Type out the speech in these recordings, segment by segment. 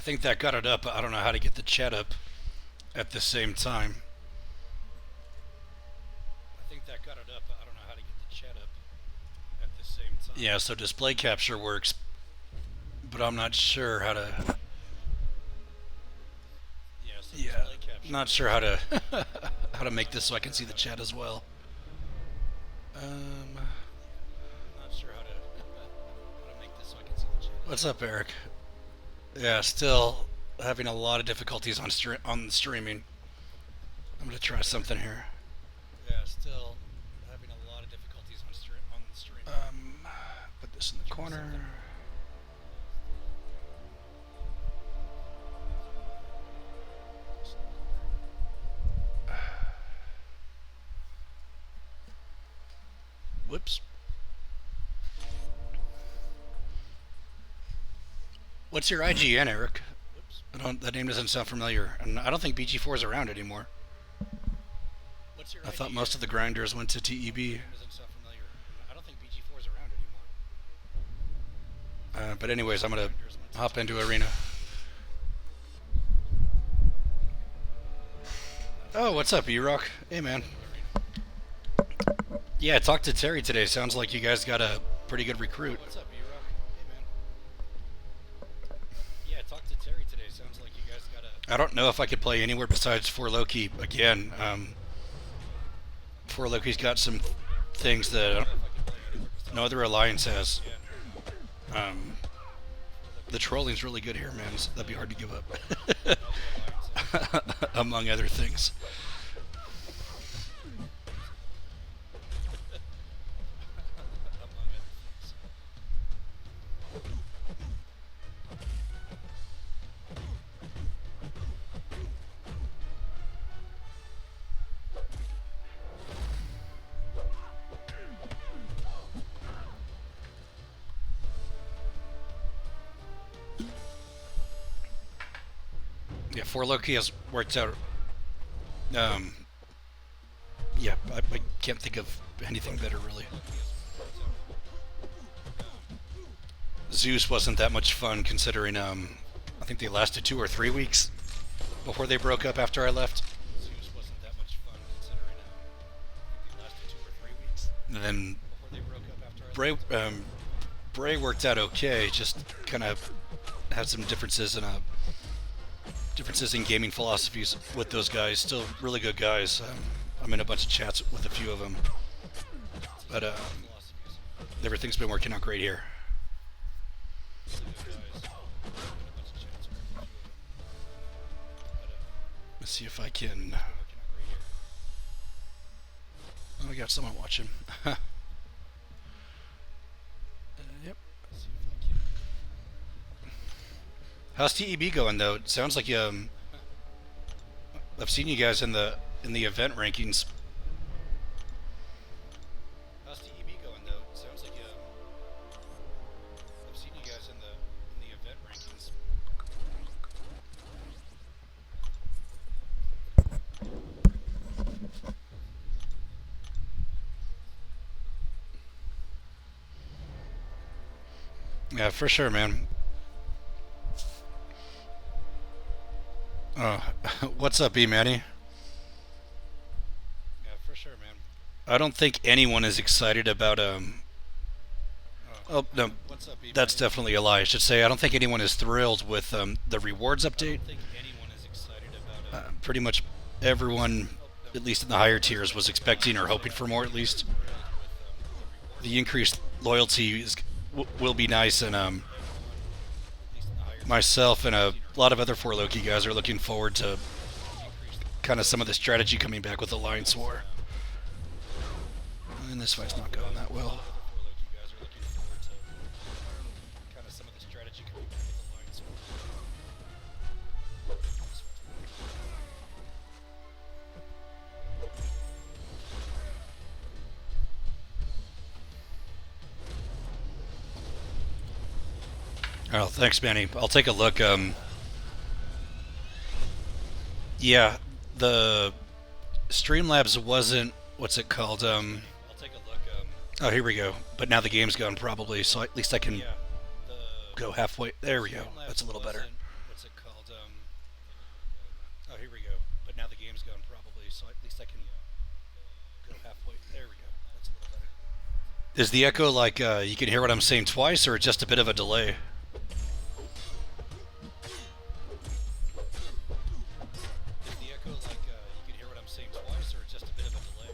think that got it up. I don't know how to get the chat up at the same time. Yeah, so display capture works, but I'm not sure how to. Yeah, not sure how to how to make this so I can see the chat as well. What's up, Eric? Yeah, still having a lot of difficulties on streaming. I'm gonna try something here. Um, put this in the corner. Whoops. What's your IGN, Eric? That name doesn't sound familiar, and I don't think BG4 is around anymore. I thought most of the grinders went to TEB. But anyways, I'm gonna hop into Arena. Oh, what's up, E-Rock? Hey, man. Yeah, I talked to Terry today. Sounds like you guys got a pretty good recruit. I don't know if I could play anywhere besides 4Loki again. 4Loki's got some things that no other alliance has. The trolling's really good here, man. So that'd be hard to give up. Among other things. Yeah, 4Loki has worked out. Yeah, I can't think of anything better, really. Zeus wasn't that much fun considering, I think they lasted 2 or 3 weeks before they broke up after I left. And then Bray worked out okay, just kind of had some differences in gaming philosophies with those guys. Still really good guys. I'm in a bunch of chats with a few of them, but everything's been working out great here. Let's see if I can. Oh, we got someone watching. Yep. How's TEB going though? It sounds like I've seen you guys in the event rankings. Yeah, for sure, man. What's up, E-Manny? I don't think anyone is excited about Oh no, that's definitely a lie. I should say I don't think anyone is thrilled with the rewards update. Pretty much everyone, at least in the higher tiers, was expecting or hoping for more. At least the increased loyalty will be nice, and myself and a lot of other 4Loki guys are looking forward to kind of some of the strategy coming back with Alliance War. And this fight's not going that well. Oh, thanks, Manny. I'll take a look. Yeah, the Streamlabs wasn't, what's it called? Oh, here we go. But now the game's gone probably, so at least I can go halfway. There we go. That's a little better. Oh, here we go. But now the game's going probably, so at least I can go halfway. There we go. That's a little better. Is the echo like you can hear what I'm saying twice, or just a bit of a delay? Is the echo like you can hear what I'm saying twice, or just a bit of a delay?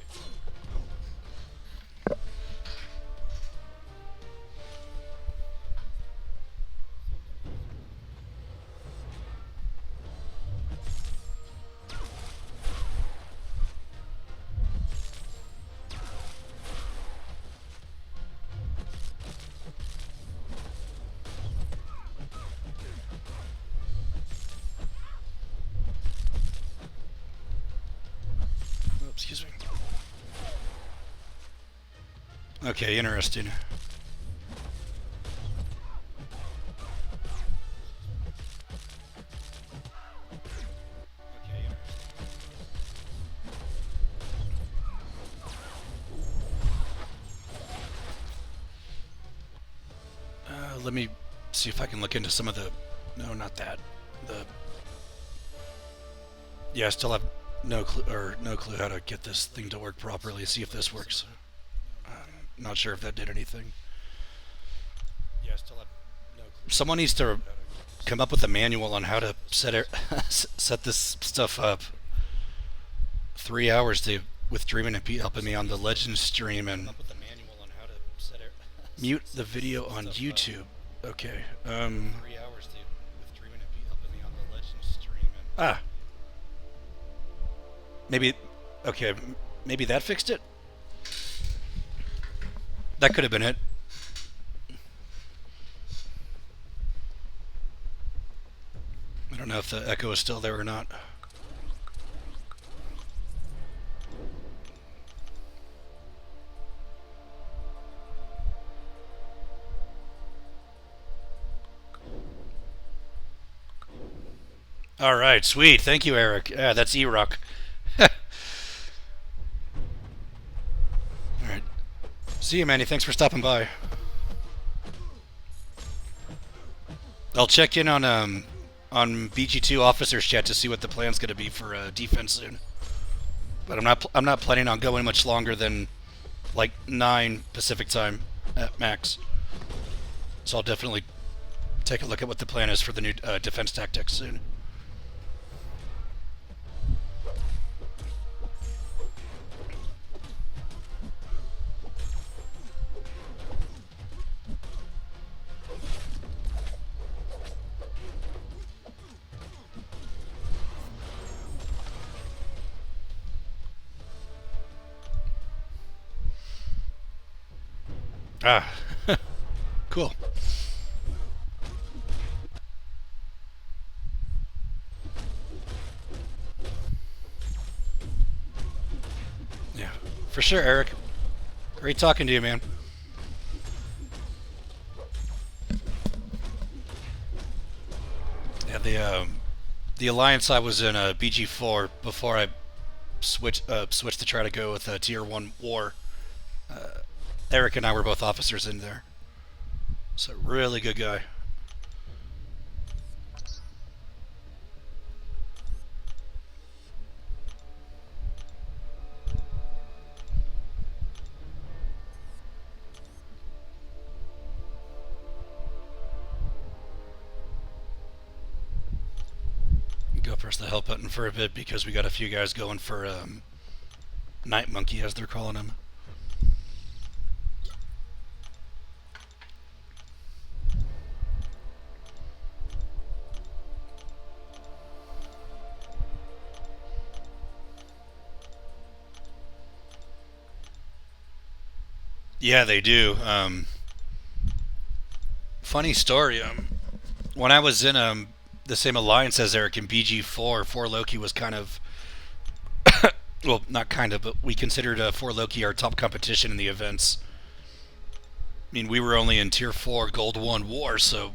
Oh, excuse me. Okay, interesting. Let me see if I can look into some of the. No, not that. The. Yeah, I still have no clue how to get this thing to work properly. See if this works. Not sure if that did anything. Yeah, I still have no clue. Someone needs to come up with a manual on how to set this stuff up. 3 hours with Dreamin' and Pete helping me on the Legends stream and mute the video on YouTube. Okay. 3 hours with Dreamin' and Pete helping me on the Legends stream and maybe. Okay. Maybe that fixed it. That could have been it. I don't know if the echo is still there or not. All right, sweet. Thank you, Eric. Yeah, that's E-Rock. All right. See you, Manny. Thanks for stopping by. I'll check in on BG2 officers chat to see what the plan's going to be for defense soon. But I'm not planning on going much longer than like 9 Pacific time at max. So I'll definitely take a look at what the plan is for the new defense tactics soon. Ah, cool. Yeah, for sure, Eric. Great talking to you, man. Yeah, the alliance I was in BG4 before I switched to try to go with Tier 1 War. Eric and I were both officers in there. So really good guy. Go press the help button for a bit because we got a few guys going for Night Monkey, as they're calling him. Yeah, they do. Funny story. When I was in the same alliance as Eric in BG4, 4 Loki was kind of, well, not kind of, but we considered 4 Loki our top competition in the events. I mean, we were only in Tier 4 Gold 1 War, so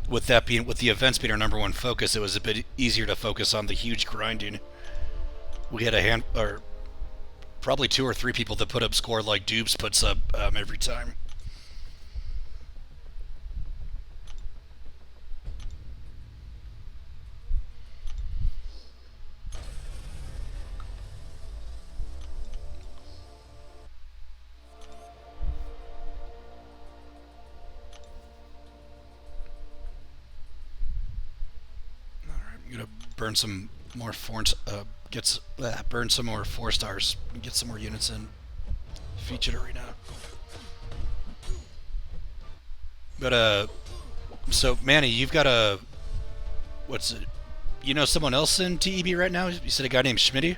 with the events being our number 1 focus, it was a bit easier to focus on the huge grinding. We had probably 2 or 3 people that put up score like Dubes puts up every time. burn some more burn some more 4-stars, get some more units in featured arena. But so Manny, you've got what's it? You know someone else in TEB right now? You said a guy named Schmitty?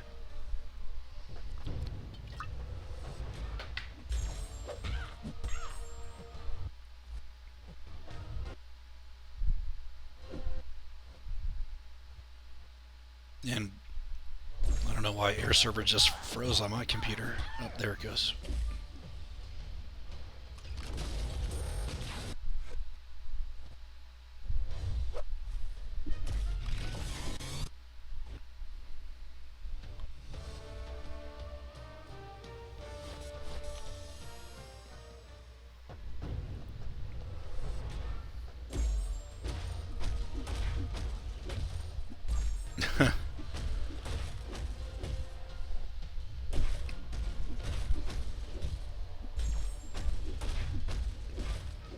And I don't know why Air Server just froze on my computer. Oh, there it goes.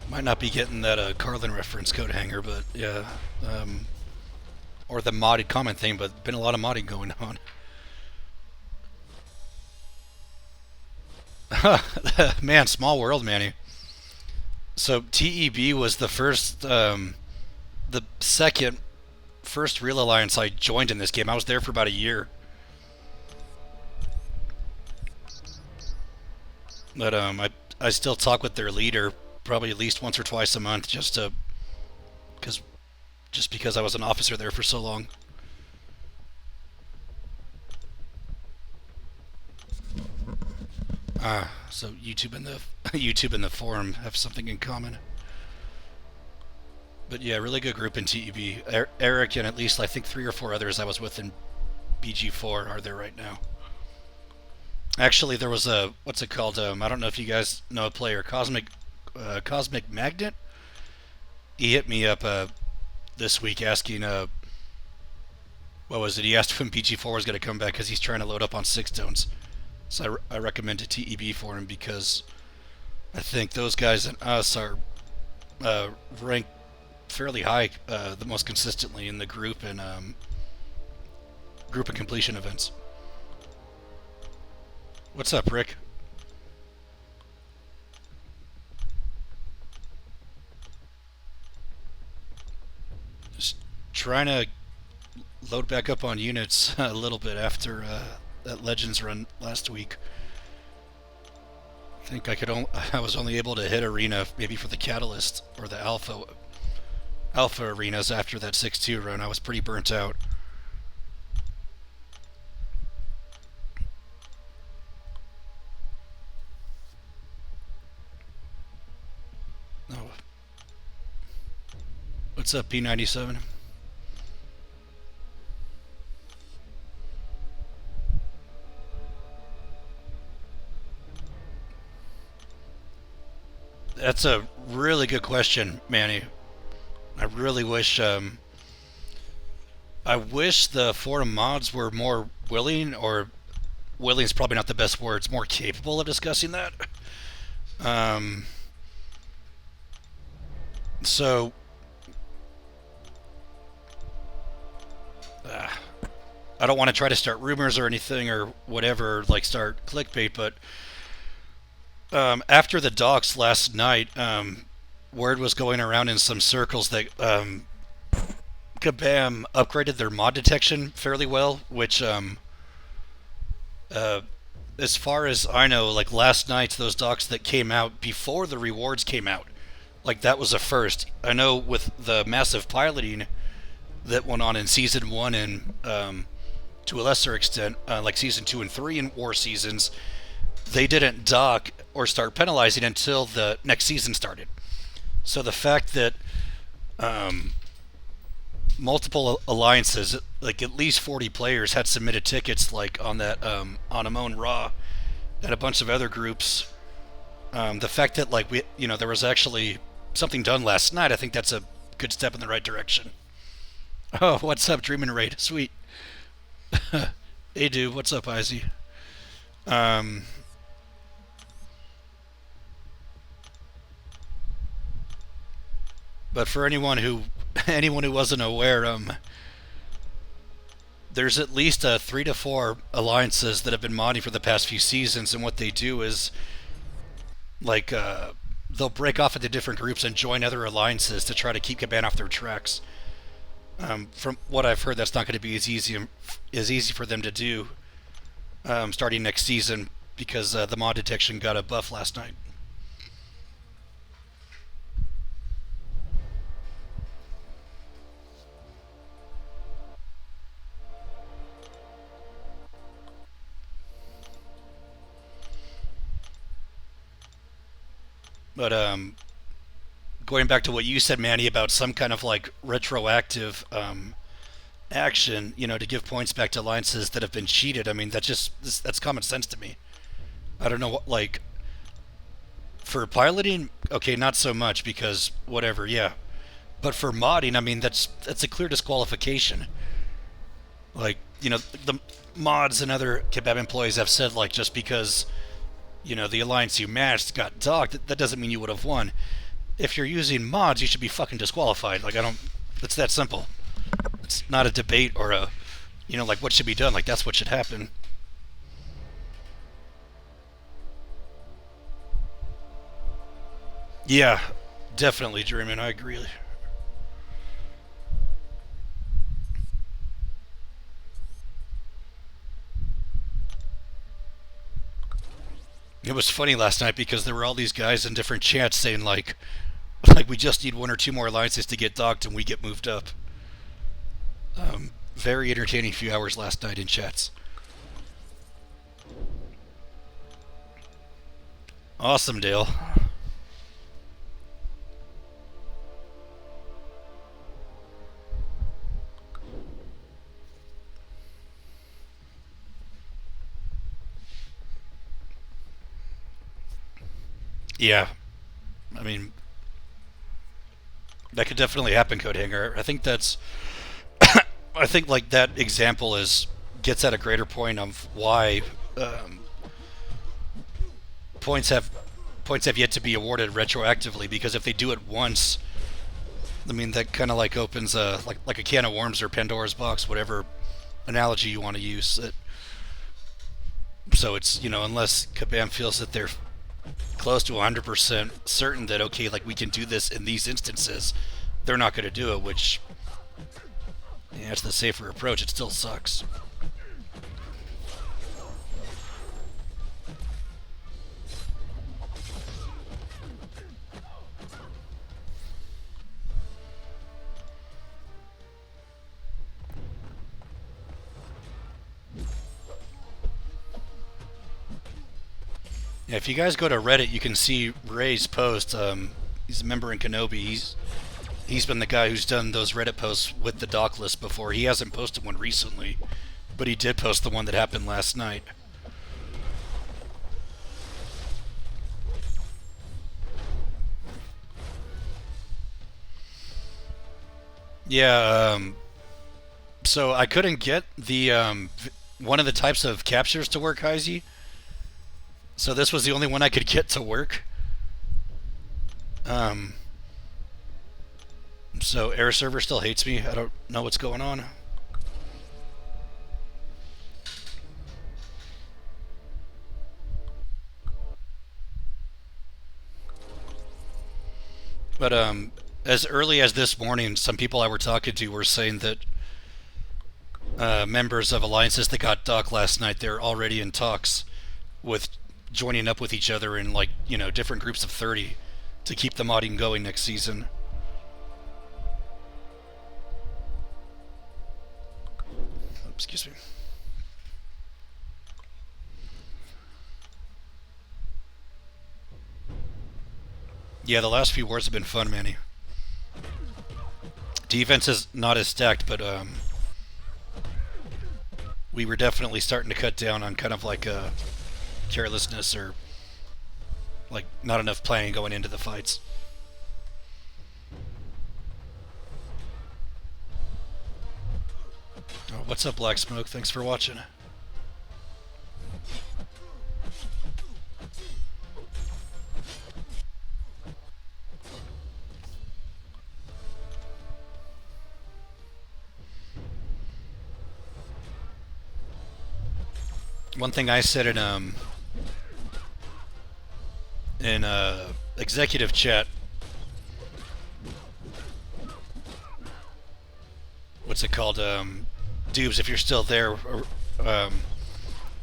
Might not be getting that Carlin reference, Code Hanger, but yeah. Or the modded comment thing, but been a lot of modding going on. Man, small world, Manny. So TEB was the first real alliance I joined in this game. I was there for about a year. But I still talk with their leader probably at least once or twice a month just because I was an officer there for so long. So YouTube and the forum have something in common. But yeah, really good group in TEB. Eric and at least I think 3 or 4 others I was with in BG4 are there right now. Actually, there was a what's it called? I don't know if you guys know a player, Cosmic Magnet. He hit me up this week asking what was it? He asked when BG4 was going to come back because he's trying to load up on 6 stones. So I recommended TEB for him because I think those guys and us are ranked fairly high, the most consistently in the group and completion events. What's up, Rick? Just trying to load back up on units a little bit after that Legends run last week. I think I was only able to hit arena maybe for the Catalyst or the Alpha arenas after that 6-2 run. I was pretty burnt out. Oh. What's up, P97? That's a really good question, Manny. I really wish the forum mods were more willing, or willing is probably not the best word, it's more capable of discussing that. So I don't want to try to start rumors or anything or whatever, like start clickbait, but after the docks last night, word was going around in some circles that Kabam upgraded their mod detection fairly well, which as far as I know, like last night, those docks that came out before the rewards came out, like that was a first. I know with the massive piloting that went on in Season 1 and to a lesser extent, like Season 2 and 3 in War Seasons, they didn't dock or start penalizing until the next season started. So the fact that multiple alliances, like at least 40 players, had submitted tickets, like on that on Amon Ra and a bunch of other groups. The fact that like there was actually something done last night, I think that's a good step in the right direction. Oh, what's up, Dreamin' Raid? Sweet. Hey, dude, what's up, Izzy? But for anyone who wasn't aware, there's at least 3 to 4 alliances that have been modding for the past few seasons, and what they do is like they'll break off into different groups and join other alliances to try to keep Kabam off their tracks. From what I've heard, that's not going to be as easy for them to do starting next season because the mod detection got a buff last night. But going back to what you said, Manny, about some kind of like retroactive action, to give points back to alliances that have been cheated. I mean, that's common sense to me. I don't know what like for piloting. Okay, not so much because whatever, yeah. But for modding, I mean, that's a clear disqualification. Like the mods and other Kabam employees have said like just because the alliance you matched got docked, that doesn't mean you would have won. If you're using mods, you should be fucking disqualified. Like, I don't. It's that simple. It's not a debate or like what should be done. Like, that's what should happen. Yeah, definitely, German. I agree. It was funny last night because there were all these guys in different chats saying like we just need 1 or 2 more alliances to get docked and we get moved up. Very entertaining few hours last night in chats. Awesome, Dale. Yeah, I mean that could definitely happen, Code Hanger. I think like that example is gets at a greater point of why um, points have points have yet to be awarded retroactively because if they do it once, I mean that kind of like opens a like a can of worms or Pandora's box, whatever analogy you want to use. So it's unless Kabam feels that they're close to 100% certain that okay, like we can do this in these instances, they're not going to do it. Which it's the safer approach. It still sucks. Yeah, if you guys go to Reddit, you can see Ray's post. He's a member in Kenobi. He's been the guy who's done those Reddit posts with the dock list before. He hasn't posted one recently, but he did post the one that happened last night. Yeah. So I couldn't get the one of the types of captures to work, Heisey. So this was the only one I could get to work. Um, so Air Server still hates me. I don't know what's going on. But as early as this morning, some people I were talking to were saying that members of alliances that got docked last night, they're already in talks with joining up with each other in different groups of 30 to keep the modding going next season. Excuse me. Yeah, the last few wars have been fun, Manny. Defense is not as stacked, but we were definitely starting to cut down on kind of like carelessness or like not enough planning going into the fights. Oh, what's up, Black Smoke? Thanks for watching. One thing I said in executive chat, what's it called? Dubes, if you're still there,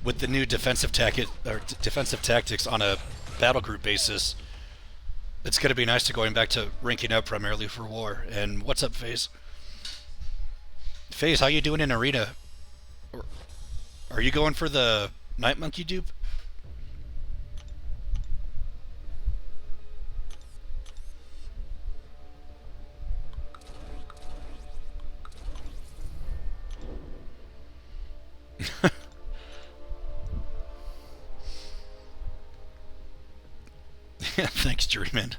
with the new defensive tactics on a battle group basis, it's going to be nice to going back to ranking up primarily for war. And what's up, FaZe? FaZe, how you doing in arena? Are you going for the Night Monkey dupe? Thanks, Dreamin'.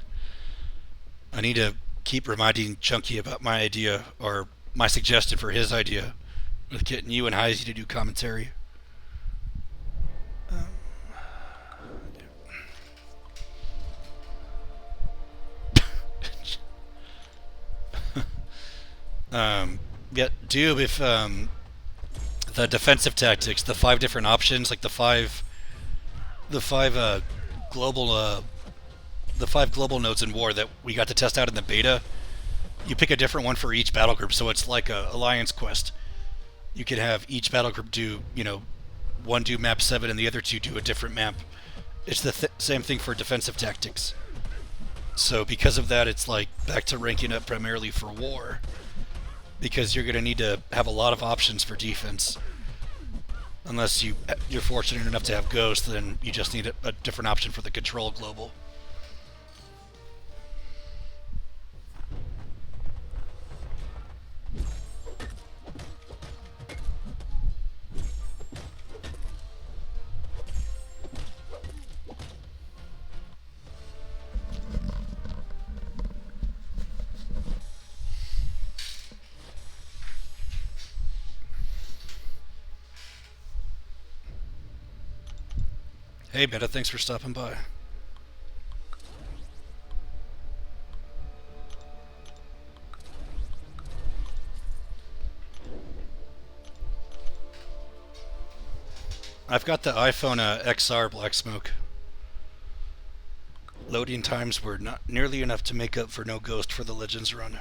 I need to keep reminding Chunky about my idea, or my suggestion for his idea, with getting you and Heisey to do commentary. Yeah, Dube, if the defensive tactics, the 5 different options, like the five global the 5 global nodes in war that we got to test out in the beta, you pick a different one for each battle group, so it's like a alliance quest. You could have each battle group do, one do map 7 and the other 2 do a different map. It's the same thing for defensive tactics. So because of that, it's like back to ranking up primarily for war, because you're going to need to have a lot of options for defense. Unless you're fortunate enough to have Ghost, then you just need a different option for the control global. Hey, Meta, thanks for stopping by. I've got the iPhone XR Black Smoke. Loading times were not nearly enough to make up for no Ghost for the Legends run.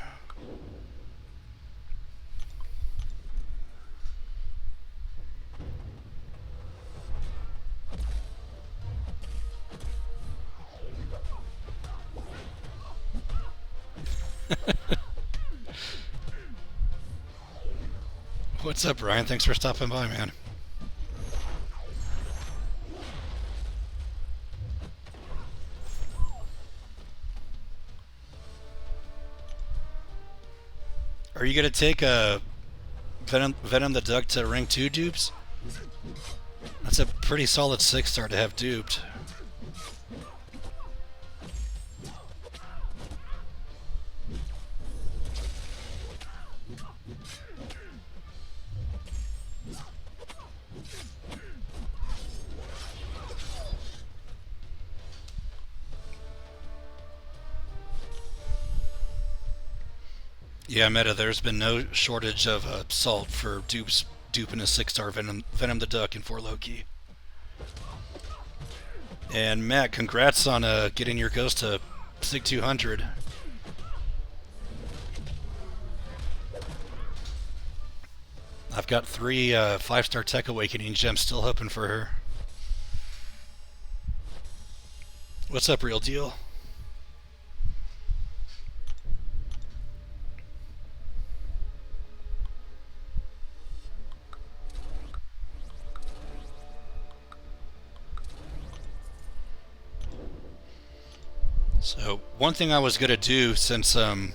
What's up, Ryan? Thanks for stopping by, man. Are you gonna take a Venom the Duck to rank 2 dupes? That's a pretty solid 6-star to have duped. Yeah, Meta, there's been no shortage of salt for duping a 6-star Venom the Duck in 4 Loki. And Matt, congrats on getting your Ghost to Sig 200. I've got 3 5-star Tech Awakening gems still hoping for her. What's up, Real Deal? So, one thing I was going to do since, 1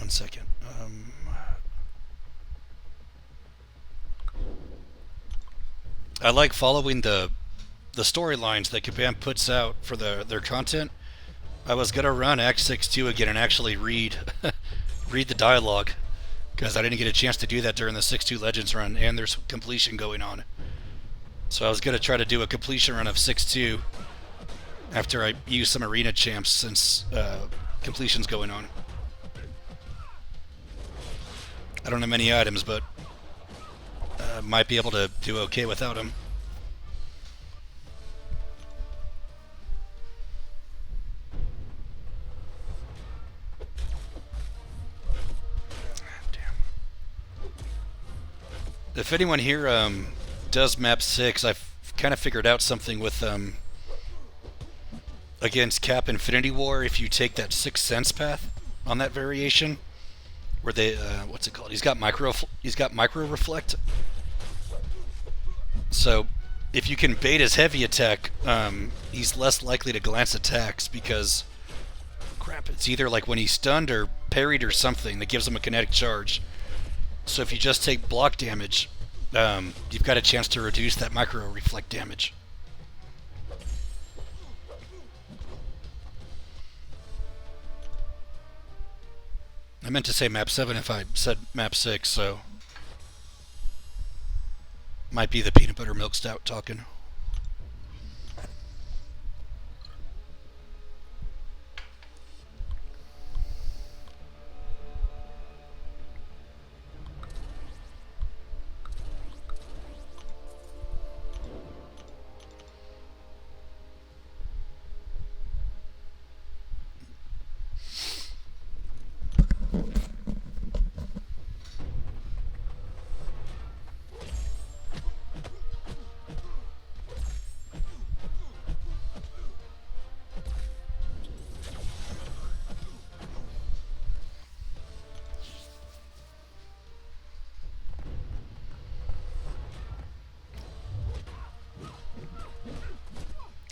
second. I like following the storylines that Kabam puts out for their content. I was going to run Act 6-2 again and actually read read the dialogue, because I didn't get a chance to do that during the 6-2 Legends run, and there's completion going on. So I was going to try to do a completion run of 6-2 after I use some arena champs, since completion's going on. I don't have many items, but might be able to do okay without him. If anyone here does map 6, I've kind of figured out something with against Cap Infinity War. If you take that Sixth Sense path on that variation, where they what's it called? He's got micro reflect. So if you can bait his heavy attack, he's less likely to glance attacks because crap, it's either like when he's stunned or parried or something that gives him a kinetic charge. So if you just take block damage, you've got a chance to reduce that micro reflect damage. I meant to say map 7 if I said map 6, so might be the peanut butter milk stout talking.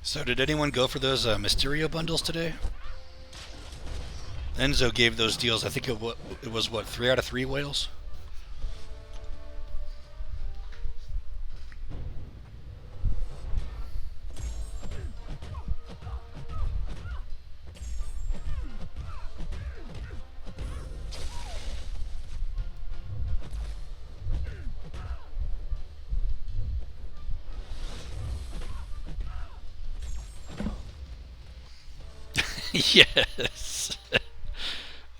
So did anyone go for those Mysterio bundles today? Enzo gave those deals. I think it was what, 3 out of 3 whales? Yes.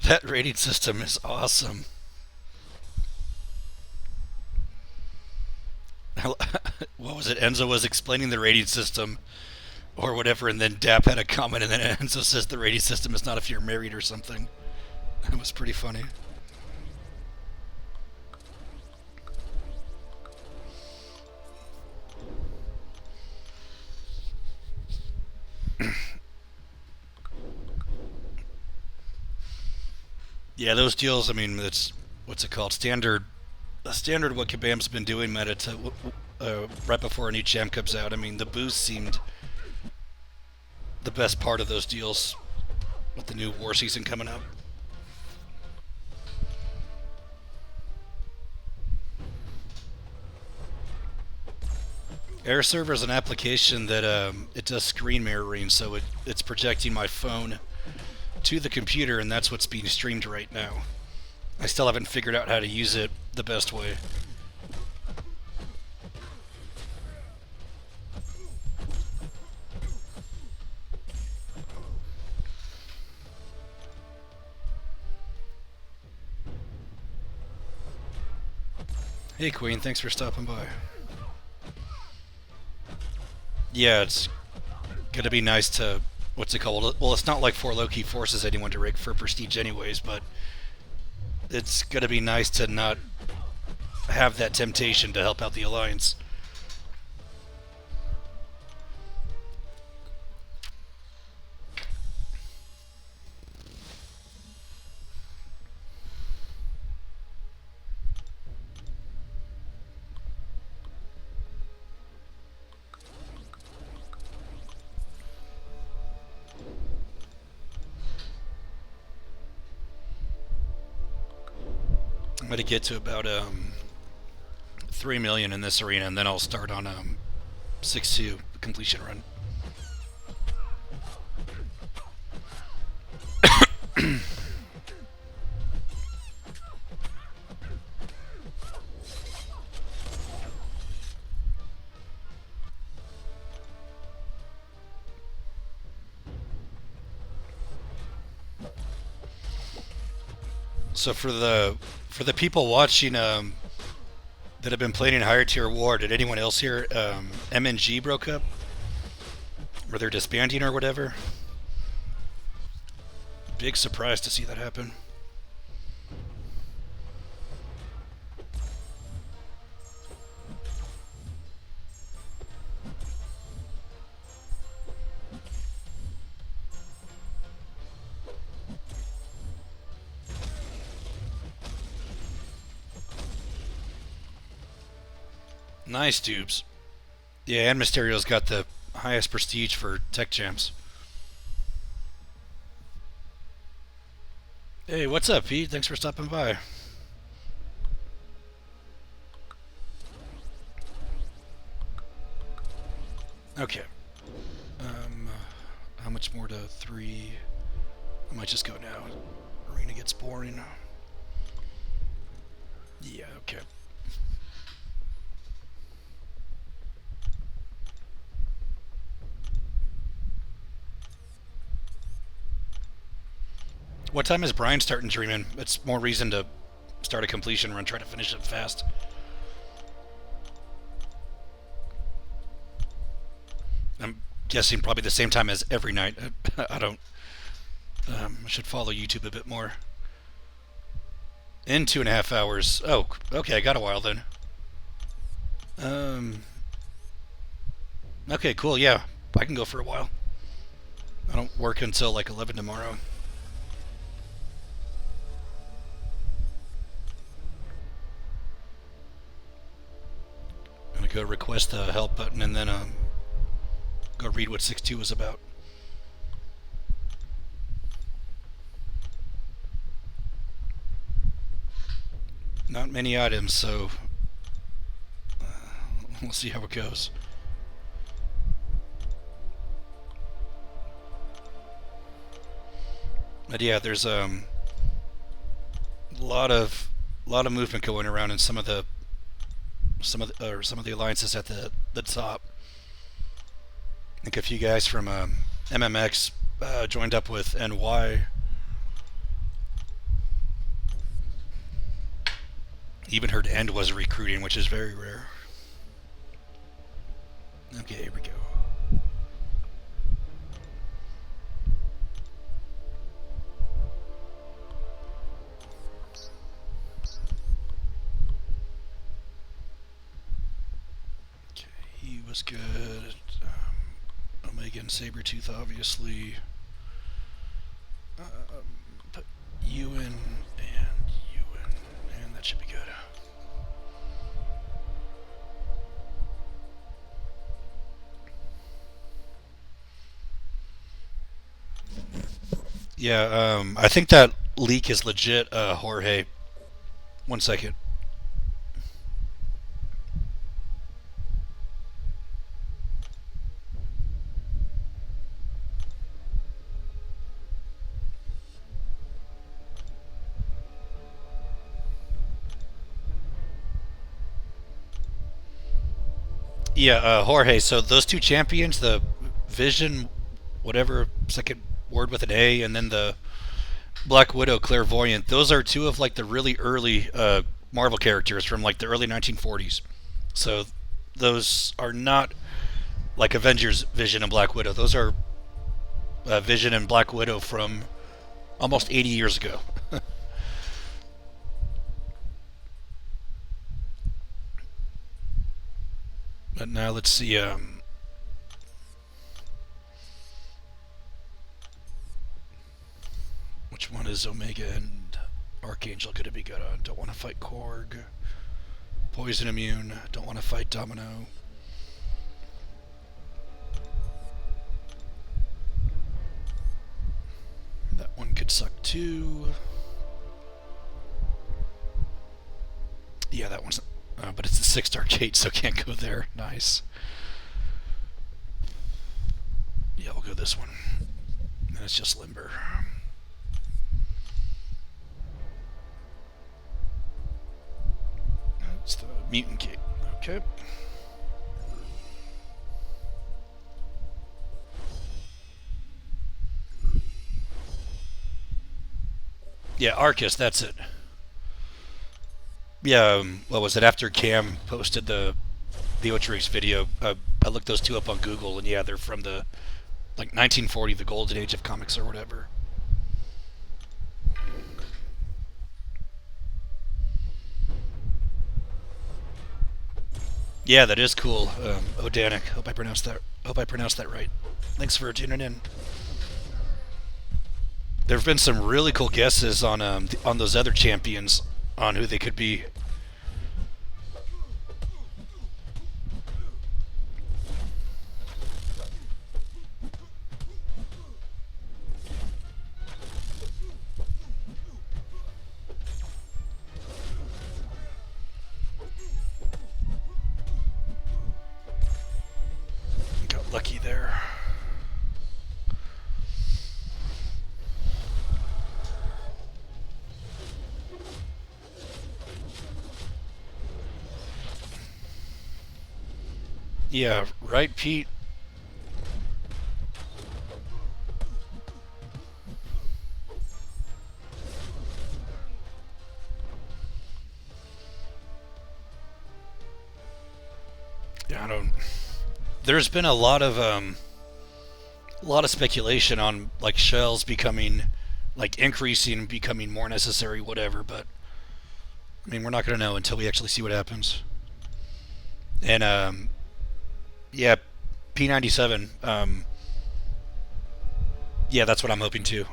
That rating system is awesome. What was it? Enzo was explaining the rating system or whatever, and then Dap had a comment, and then Enzo says the rating system is not if you're married or something. That was pretty funny. Yeah, those deals, I mean, it's, what's it called? Standard what Kabam's been doing meta to, right before a new champ comes out. I mean, the boost seemed the best part of those deals with the new war season coming up. Air Server is an application that it does screen mirroring, so it's projecting my phone to the computer, and that's what's being streamed right now. I still haven't figured out how to use it the best way. Hey Queen, thanks for stopping by. Yeah, it's gonna be nice to, what's it called? Well, it's not like 4 Loki forces anyone to rig for prestige anyways, but it's gonna be nice to not have that temptation to help out the Alliance. I'm gonna get to about 3 million in this arena, and then I'll start on 6-2 completion run. So for the people watching, that have been playing in higher tier war. Did anyone else hear MNG broke up? Or they're disbanding or whatever? Big surprise to see that happen. Nice, Dubes. Yeah, and Mysterio's got the highest prestige for tech champs. Hey, what's up, Pete? Thanks for stopping by. Okay. How much more to 3? I might just go now. Arena gets boring. Yeah, okay. What time is Brian starting dreaming? It's more reason to start a completion run, try to finish it fast. I'm guessing probably the same time as every night. I don't. I should follow YouTube a bit more. In 2.5 hours. Oh, okay, I got a while then. Okay, cool, yeah. I can go for a while. I don't work until like 11 tomorrow. I'm gonna go request the help button and then go read what 6.2 is about. Not many items, so we'll see how it goes. But yeah, there's a lot of movement going around in some of the alliances at the top. I think a few guys from MMX joined up with NY. Even heard End was recruiting, which is very rare. Okay, here we go. Okay, he was good. Omega and Sabretooth, obviously. Put Ewan and that should be good. Yeah, I think that leak is legit, Jorge. 1 second. Yeah, Jorge, so those two champions, the Vision, whatever, second word with an A, and then the Black Widow Clairvoyant, those are two of like the really early Marvel characters from like the early 1940s. So those are not like Avengers Vision and Black Widow. Those are Vision and Black Widow from almost 80 years ago. But now let's see. Which one is Omega and Archangel going to be good on? Don't want to fight Korg. Poison immune. Don't want to fight Domino. That one could suck too. Yeah, that one's. But it's a 6-star gate, so can't go there. Nice. Yeah, we'll go this one. And it's just Limber. It's the mutant gate. Okay. Yeah, Arcus, that's it. Yeah, what was it? After Cam posted the Otrix video, I looked those two up on Google, and yeah, they're from the like 1940, the golden age of comics or whatever. Yeah, that is cool. Odanic. Hope I pronounced that. Hope I pronounced that right. Thanks for tuning in. There have been some really cool guesses on those other champions on who they could be. Got lucky there. Yeah, right, Pete. Yeah, I don't. There's been a lot of speculation on like shells becoming like increasing, becoming more necessary, whatever. But I mean, we're not going to know until we actually see what happens. And yeah, P97. Yeah, that's what I'm hoping to.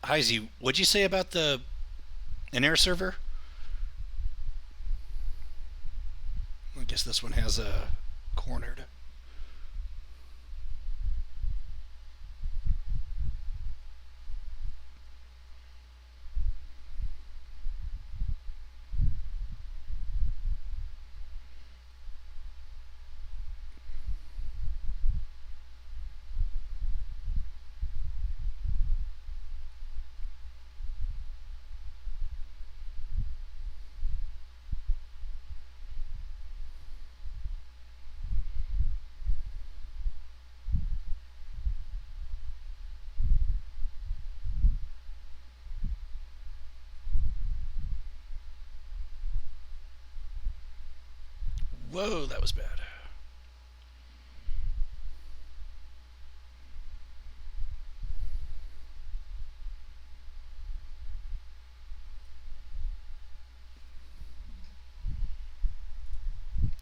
Heisey, what'd you say about the an air server? I guess this one has a cornered. Whoa, that was bad.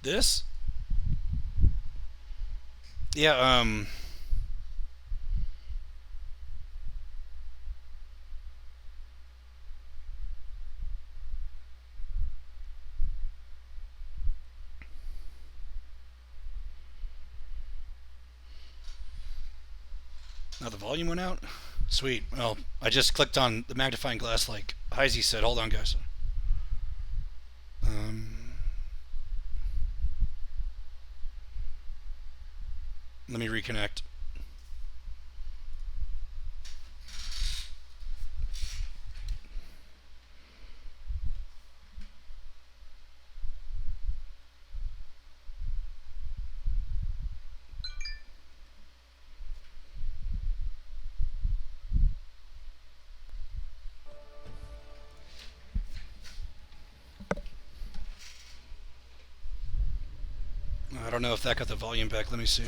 This? Yeah, now the volume went out? Sweet. Well, I just clicked on the magnifying glass like Heisey said. Hold on, guys. Let me reconnect. I don't know if that got the volume back. Let me see.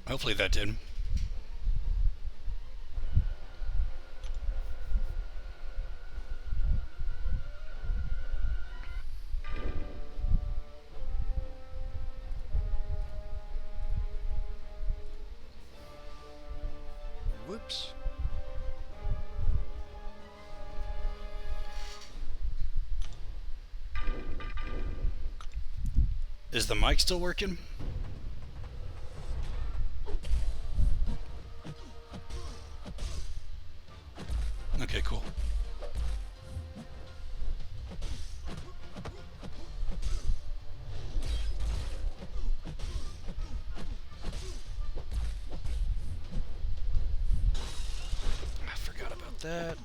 Hopefully that did. Whoops. Is the mic still working? Okay, cool. I forgot about that.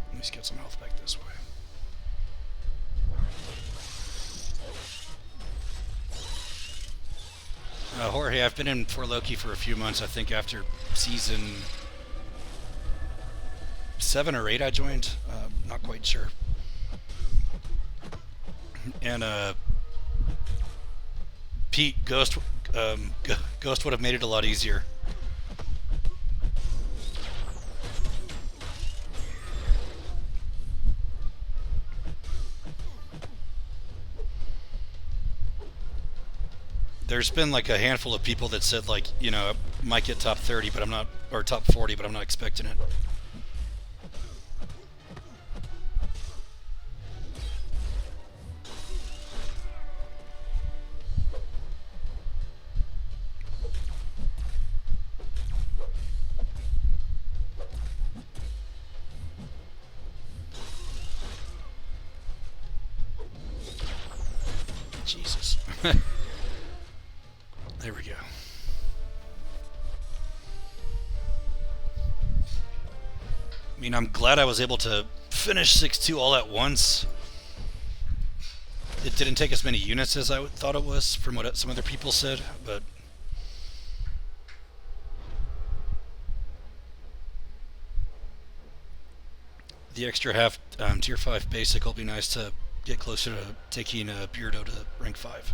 Let me get some health back this way. Jorge, I've been in For Loki for a few months. I think after season 7 or 8 I joined. Not quite sure. And Pete, Ghost would have made it a lot easier. There's been like a handful of people that said like, you know, I might get top 30, but I'm not, or top 40, but I'm not expecting it. Jesus. There we go. I mean, I'm glad I was able to finish 6-2 all at once. It didn't take as many units as I thought it was, from what some other people said, but... The extra half tier 5 basic will be nice to get closer to taking Beardo to rank 5.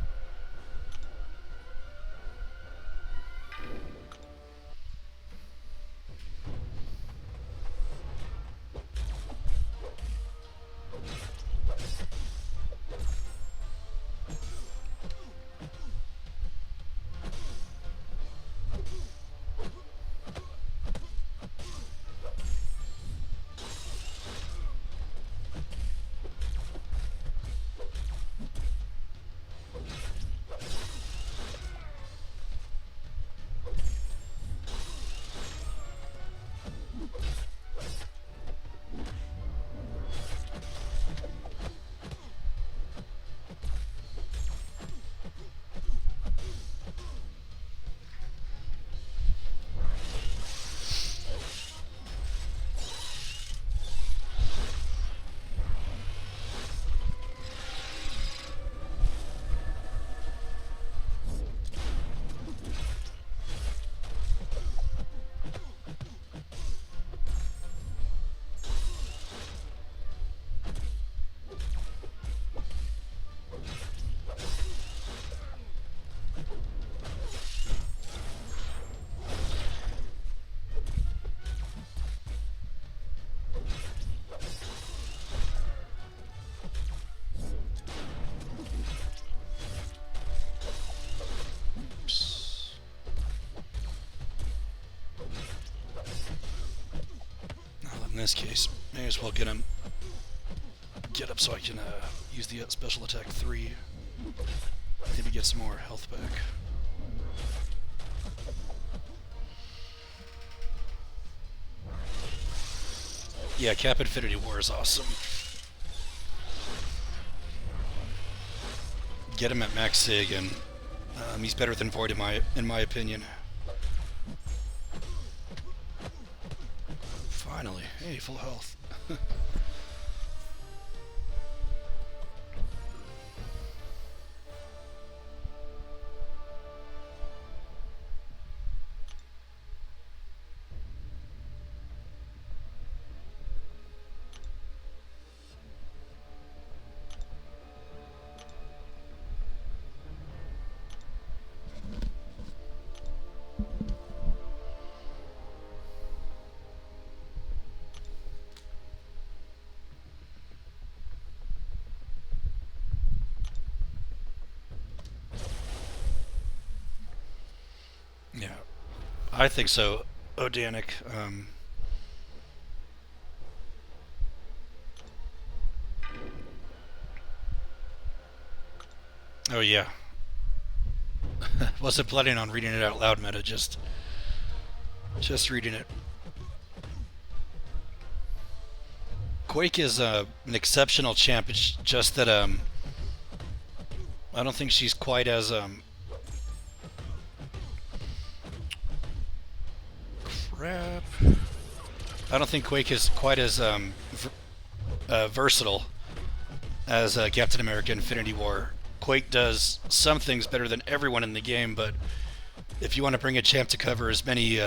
In this case, may as well get up so I can use the special attack 3. Maybe get some more health back. Yeah, Cap Infinity War is awesome. Get him at max sig, and he's better than Void in my opinion. Finally, hey, full health. I think so. Odanic. Oh yeah. Wasn't planning on reading it out loud, meta. Just reading it. Quake is an exceptional champ. It's just that I don't think she's quite as crap. I don't think Quake is quite as versatile as Captain America Infinity War. Quake does some things better than everyone in the game, but if you want to bring a champ to cover as many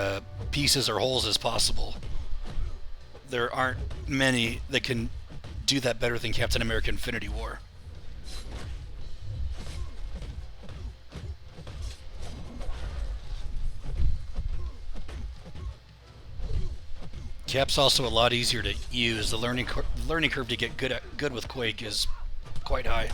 pieces or holes as possible, there aren't many that can do that better than Captain America Infinity War. Cap's also a lot easier to use. The learning curve to get good with Quake is quite high.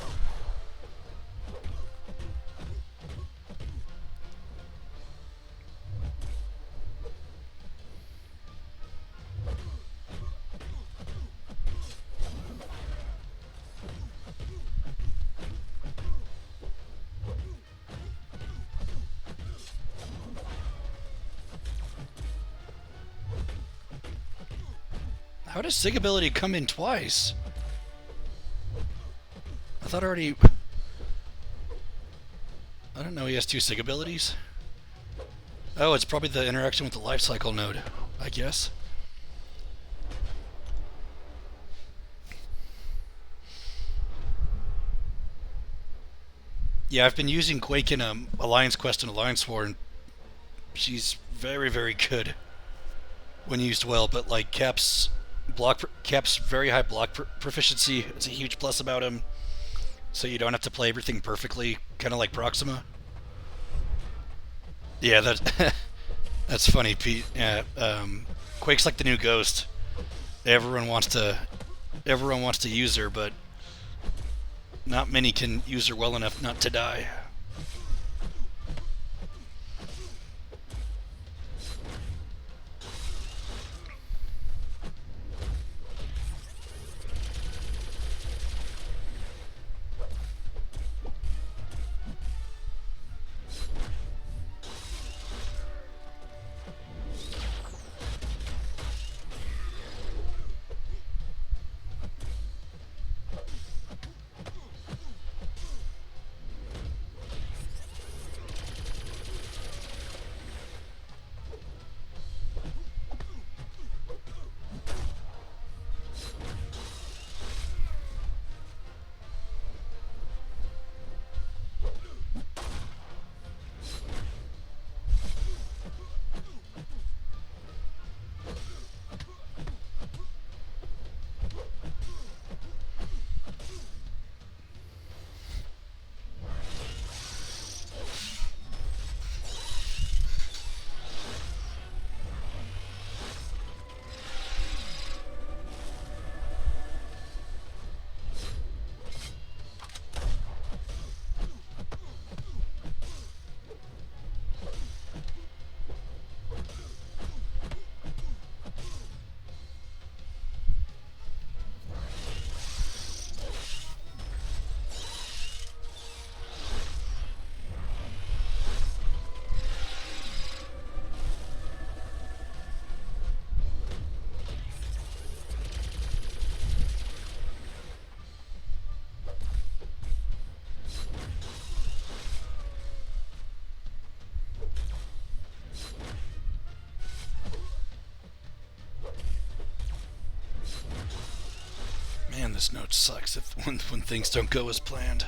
How does Sig ability come in twice? I thought already... I don't know, he has two Sig abilities. Oh, it's probably the interaction with the life cycle node, I guess. Yeah, I've been using Quake in Alliance Quest and Alliance War, and she's very, very good when used well, but like Cap's very high block proficiency. It's a huge plus about him, so you don't have to play everything perfectly, kind of like Proxima. Yeah, that's funny, Pete. Yeah, Quake's like the new Ghost. Everyone wants to use her, but not many can use her well enough not to die. Man, this note sucks when things don't go as planned.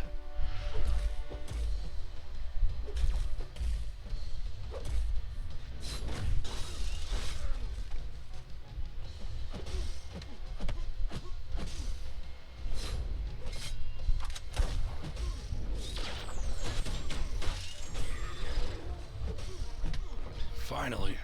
Finally.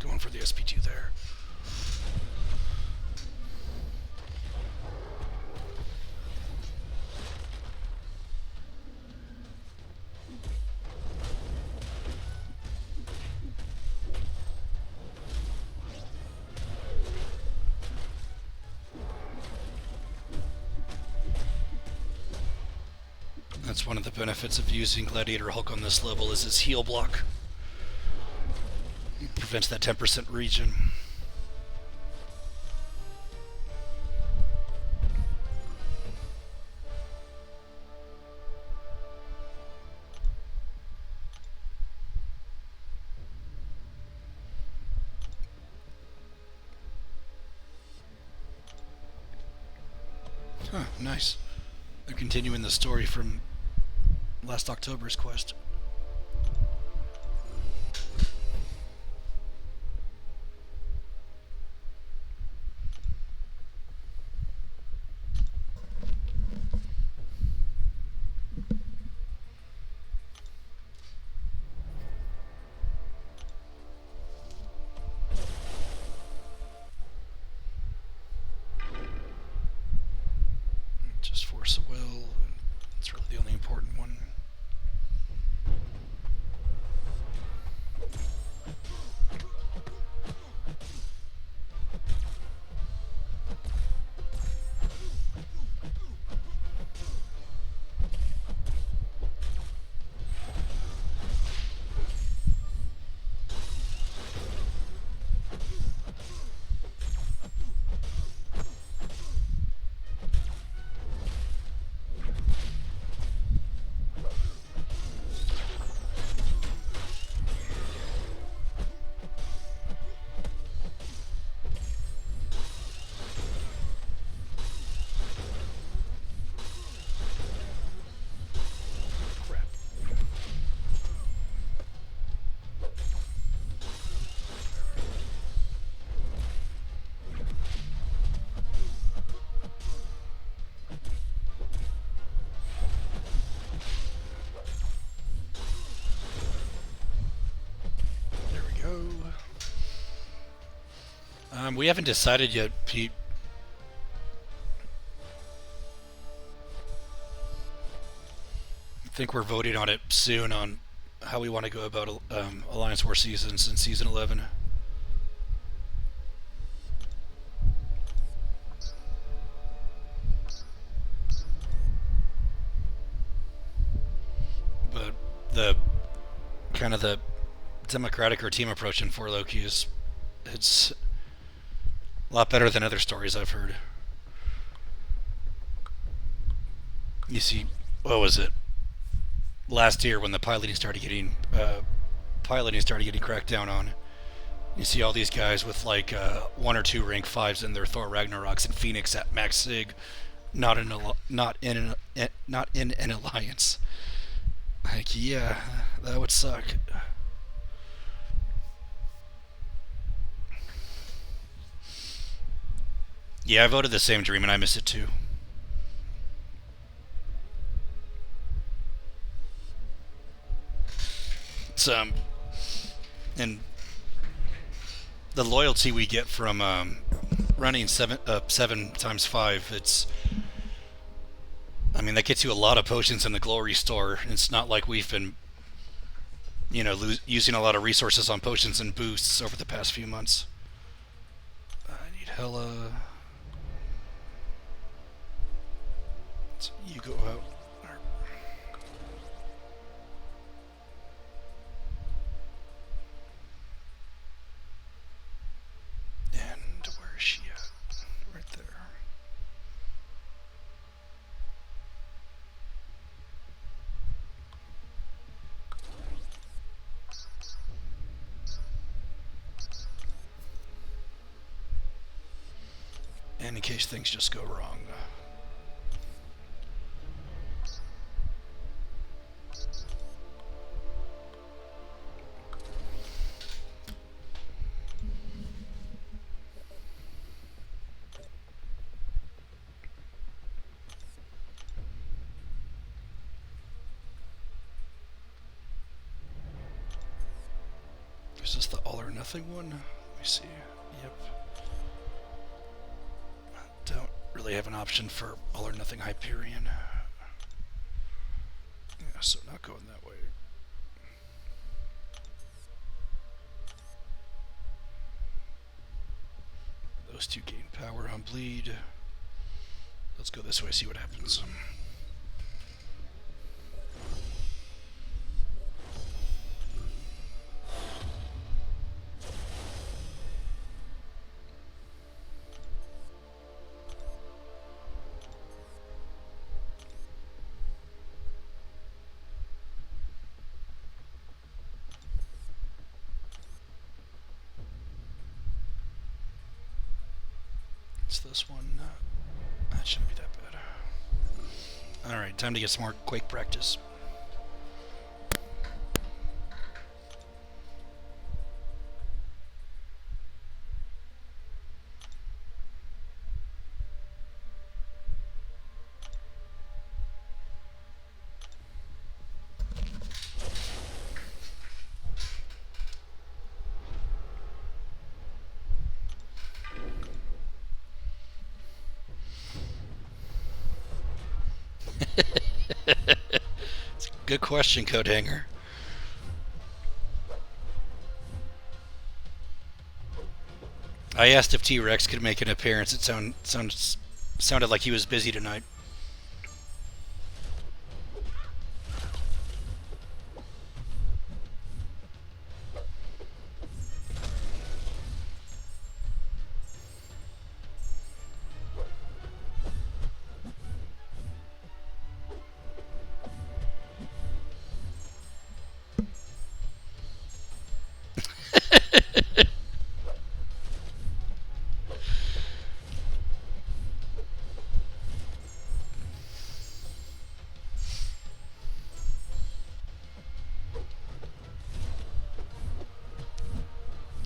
Going for the SP2 there. That's one of the benefits of using Gladiator Hulk on this level is his heal block. It prevents that 10% regen. Huh, nice. They're continuing the story from last October's quest. Just force a will. It's really the only important one. We haven't decided yet, Pete. I think we're voting on it soon on how we want to go about Alliance War seasons in Season 11. But the kind of the democratic or team approach in 4 Loki is it's a lot better than other stories I've heard. You see, what was it? Last year when the piloting started getting cracked down on, you see all these guys with like 1 or 2 rank 5s in their Thor Ragnaroks and Phoenix at max sig, not in an alliance. Like, yeah, that would suck. Yeah, I voted the same dream and I miss it too. It's and the loyalty we get from running 7 times 5, it's, I mean, that gets you a lot of potions in the glory store. It's not like we've been, you know, using a lot of resources on potions and boosts over the past few months. I need hella. So you go out. And where is she at? Right there. And in case things just go wrong. Is this the all or nothing one? Let me see. Yep. Don't really have an option for all or nothing Hyperion. Yeah, so not going that way. Those two gain power on bleed. Let's go this way, see what happens. It's this one. That shouldn't be that bad. Alright, time to get some more Quake practice. It's a good question, Codehanger. I asked if T-Rex could make an appearance. It sounded like he was busy tonight.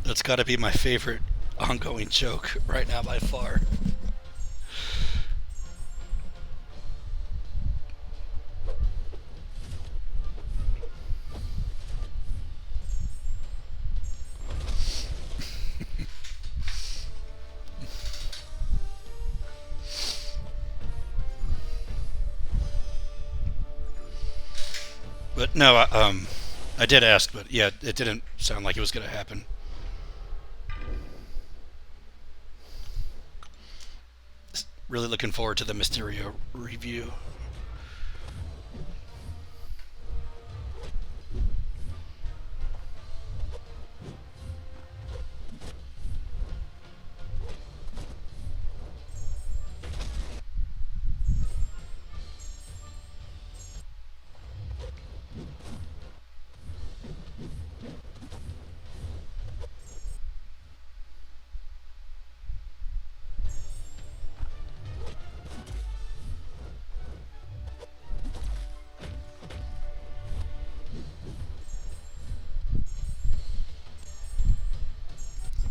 That's got to be my favorite ongoing joke right now by far. But no, I did ask, but yeah, it didn't sound like it was going to happen. Really looking forward to the Mysterio review.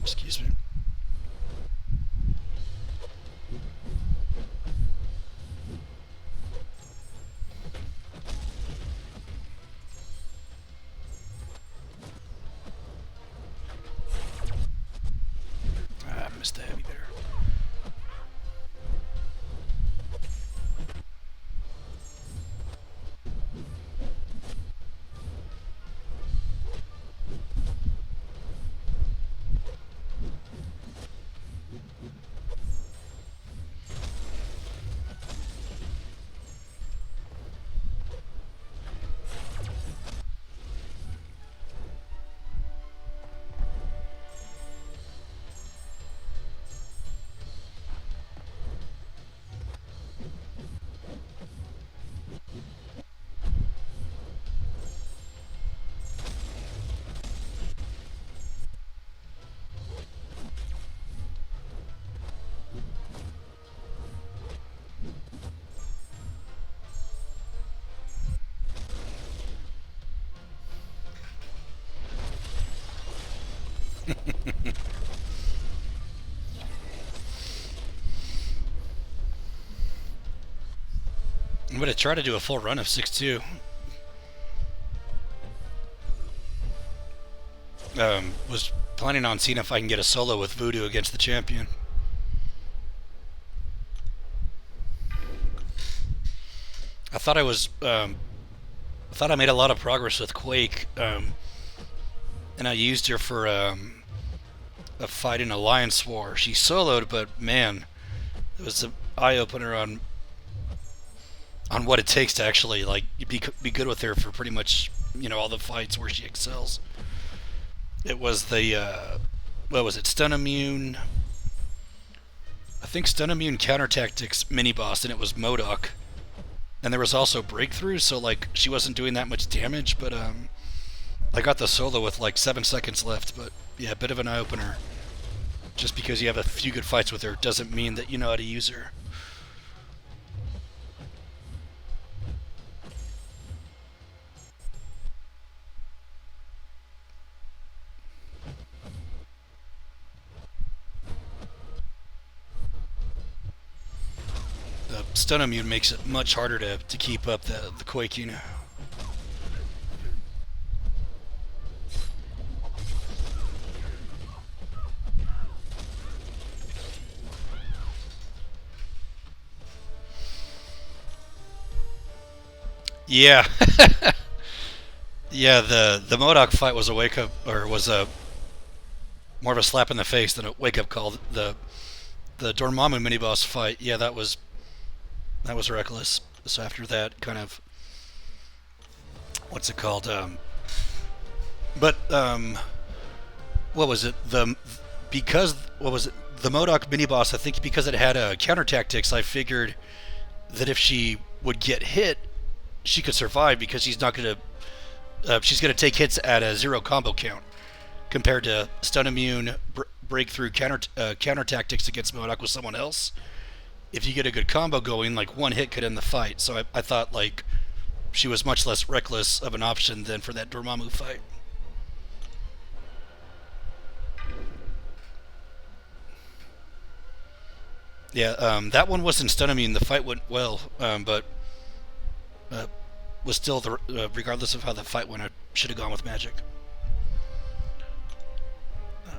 Excuse me. I missed the heavy there. I'm going to try to do a full run of 6-2. Was planning on seeing if I can get a solo with Voodoo against the champion. I thought I thought I made a lot of progress with Quake, and I used her for a fight in Alliance War. She soloed, but man, it was an eye opener on what it takes to actually like be good with her for pretty much all the fights where she excels. It was the what was it? Stun Immune. I think Stun Immune Counter Tactics mini boss, and it was MODOK. And there was also Breakthrough, so like she wasn't doing that much damage, but I got the solo with like 7 seconds left. But yeah, a bit of an eye opener. Just because you have a few good fights with her doesn't mean that you know how to use her. The Stun Immune makes it much harder to keep up the Quake unit. Yeah. Yeah, the MODOK fight was a wake up, or was a more of a slap in the face than a wake up call. The Dormammu mini boss fight, yeah, that was reckless. So after that, kind of, what's it called? But what was it? Because what was it? The MODOK mini boss. I think because it had counter tactics, I figured that if she would get hit, she could survive because she's not gonna. She's gonna take hits at a 0 combo count, compared to Stun Immune, Breakthrough, counter tactics against MODOK with someone else. If you get a good combo going, like one hit could end the fight. So I thought like she was much less reckless of an option than for that Dormammu fight. Yeah, that one wasn't Stun Immune. The fight went well, but uh, was still regardless of how the fight went, I should have gone with Magic. I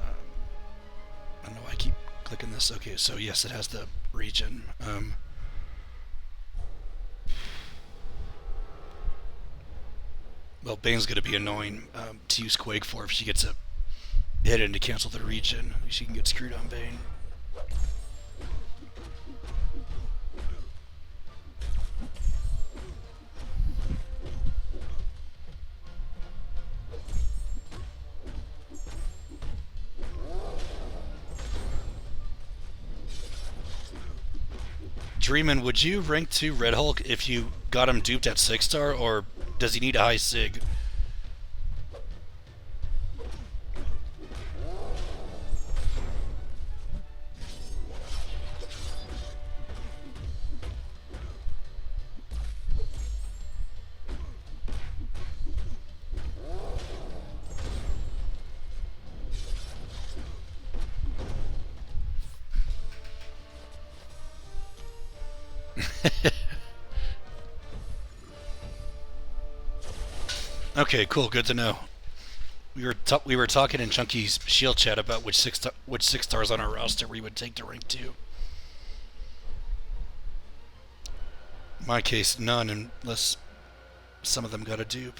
don't know why I keep clicking this. Okay, so yes, it has the region. Well, Bane's going to be annoying to use Quake for if she gets a hit in to cancel the region. She can get screwed on Bane. Dreamin', would you rank 2 Red Hulk if you got him duped at 6-star, or does he need a high sig? Okay, cool. Good to know. We were talking in Chunky's Shield chat about which 6 stars on our roster we would take to rank 2. In my case, none, unless some of them got a dupe.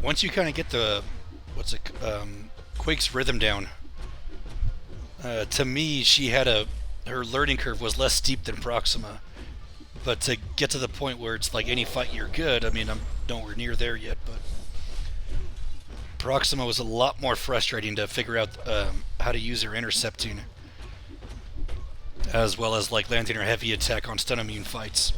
Once you kind of get the Quake's rhythm down, to me, she had her learning curve was less steep than Proxima. But to get to the point where it's like any fight you're good, I mean, I'm nowhere near there yet. But Proxima was a lot more frustrating to figure out how to use her intercepting, as well as like landing her heavy attack on Stun Immune fights.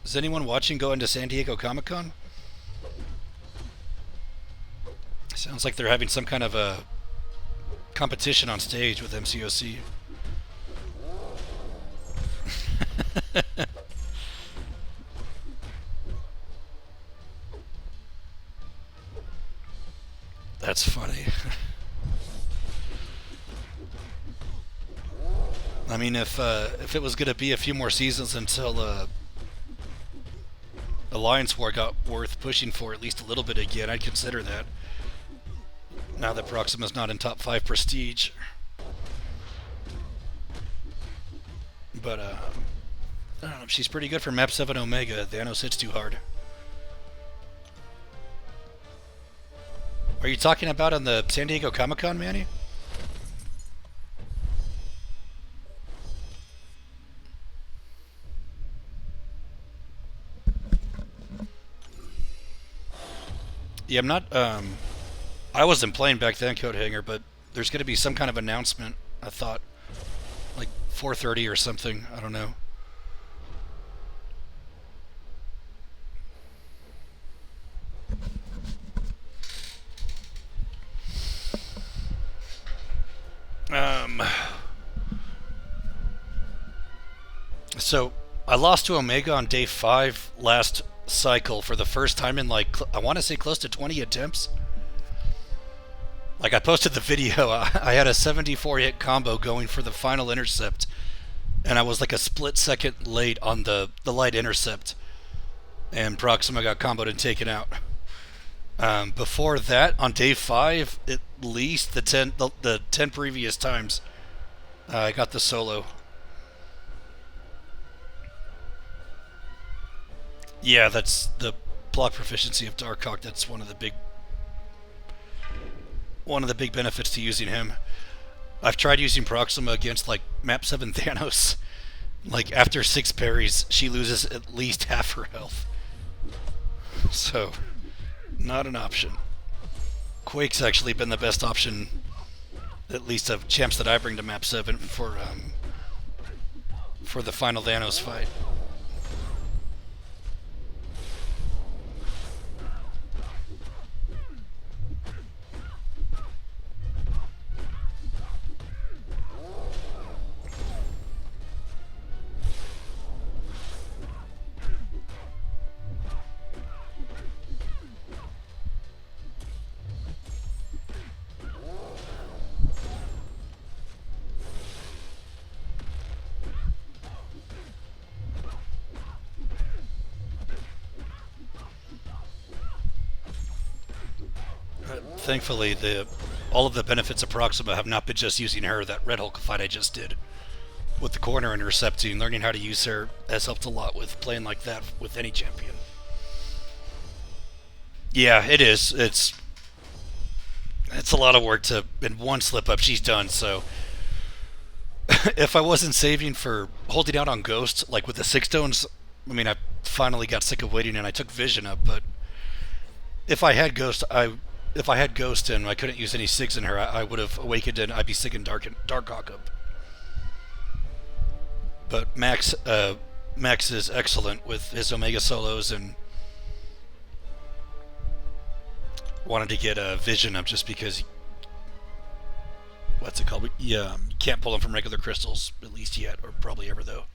Is anyone watching go into San Diego Comic-Con? Sounds like they're having some kind of a competition on stage with MCOC. That's funny. I mean, if it was going to be a few more seasons until Alliance War got worth pushing for at least a little bit again, I'd consider that. Now that Proxima's not in top 5 prestige. But, I don't know, she's pretty good for Map 7 Omega. Thanos hits too hard. Are you talking about on the San Diego Comic-Con, Manny? Yeah, I'm not, I wasn't playing back then, Coathanger, but there's going to be some kind of announcement, I thought. Like 4:30 or something, I don't know. So, I lost to Omega on day 5 last cycle for the first time in like, I want to say close to 20 attempts. Like, I posted the video, I had a 74 hit combo going for the final intercept, and I was like a split second late on the light intercept, and Proxima got comboed and taken out. Before that, on day 5, at least the 10 previous times, I got the solo. Yeah, that's the block proficiency of Darkhawk. That's one of the big benefits to using him. I've tried using Proxima against like Map 7 Thanos. Like after 6 parries, she loses at least half her health. So, not an option. Quake's actually been the best option, at least of champs that I bring to Map 7 for the final Thanos fight. Thankfully, all of the benefits of Proxima have not been just using her. That Red Hulk fight I just did with the corner intercepting, learning how to use her has helped a lot with playing like that with any champion. Yeah, it is. It's a lot of work to, in one slip up, she's done. So if I wasn't saving for holding out on Ghost, like with the 6 stones, I mean, I finally got sick of waiting and I took Vision up. But if I had Ghost, and I couldn't use any SIGs in her, I would have awakened and I'd be sick and Darkhawk up. But Max is excellent with his Omega solos, and wanted to get a Vision up just because, what's it called? Yeah, you can't pull them from regular crystals, at least yet, or probably ever though.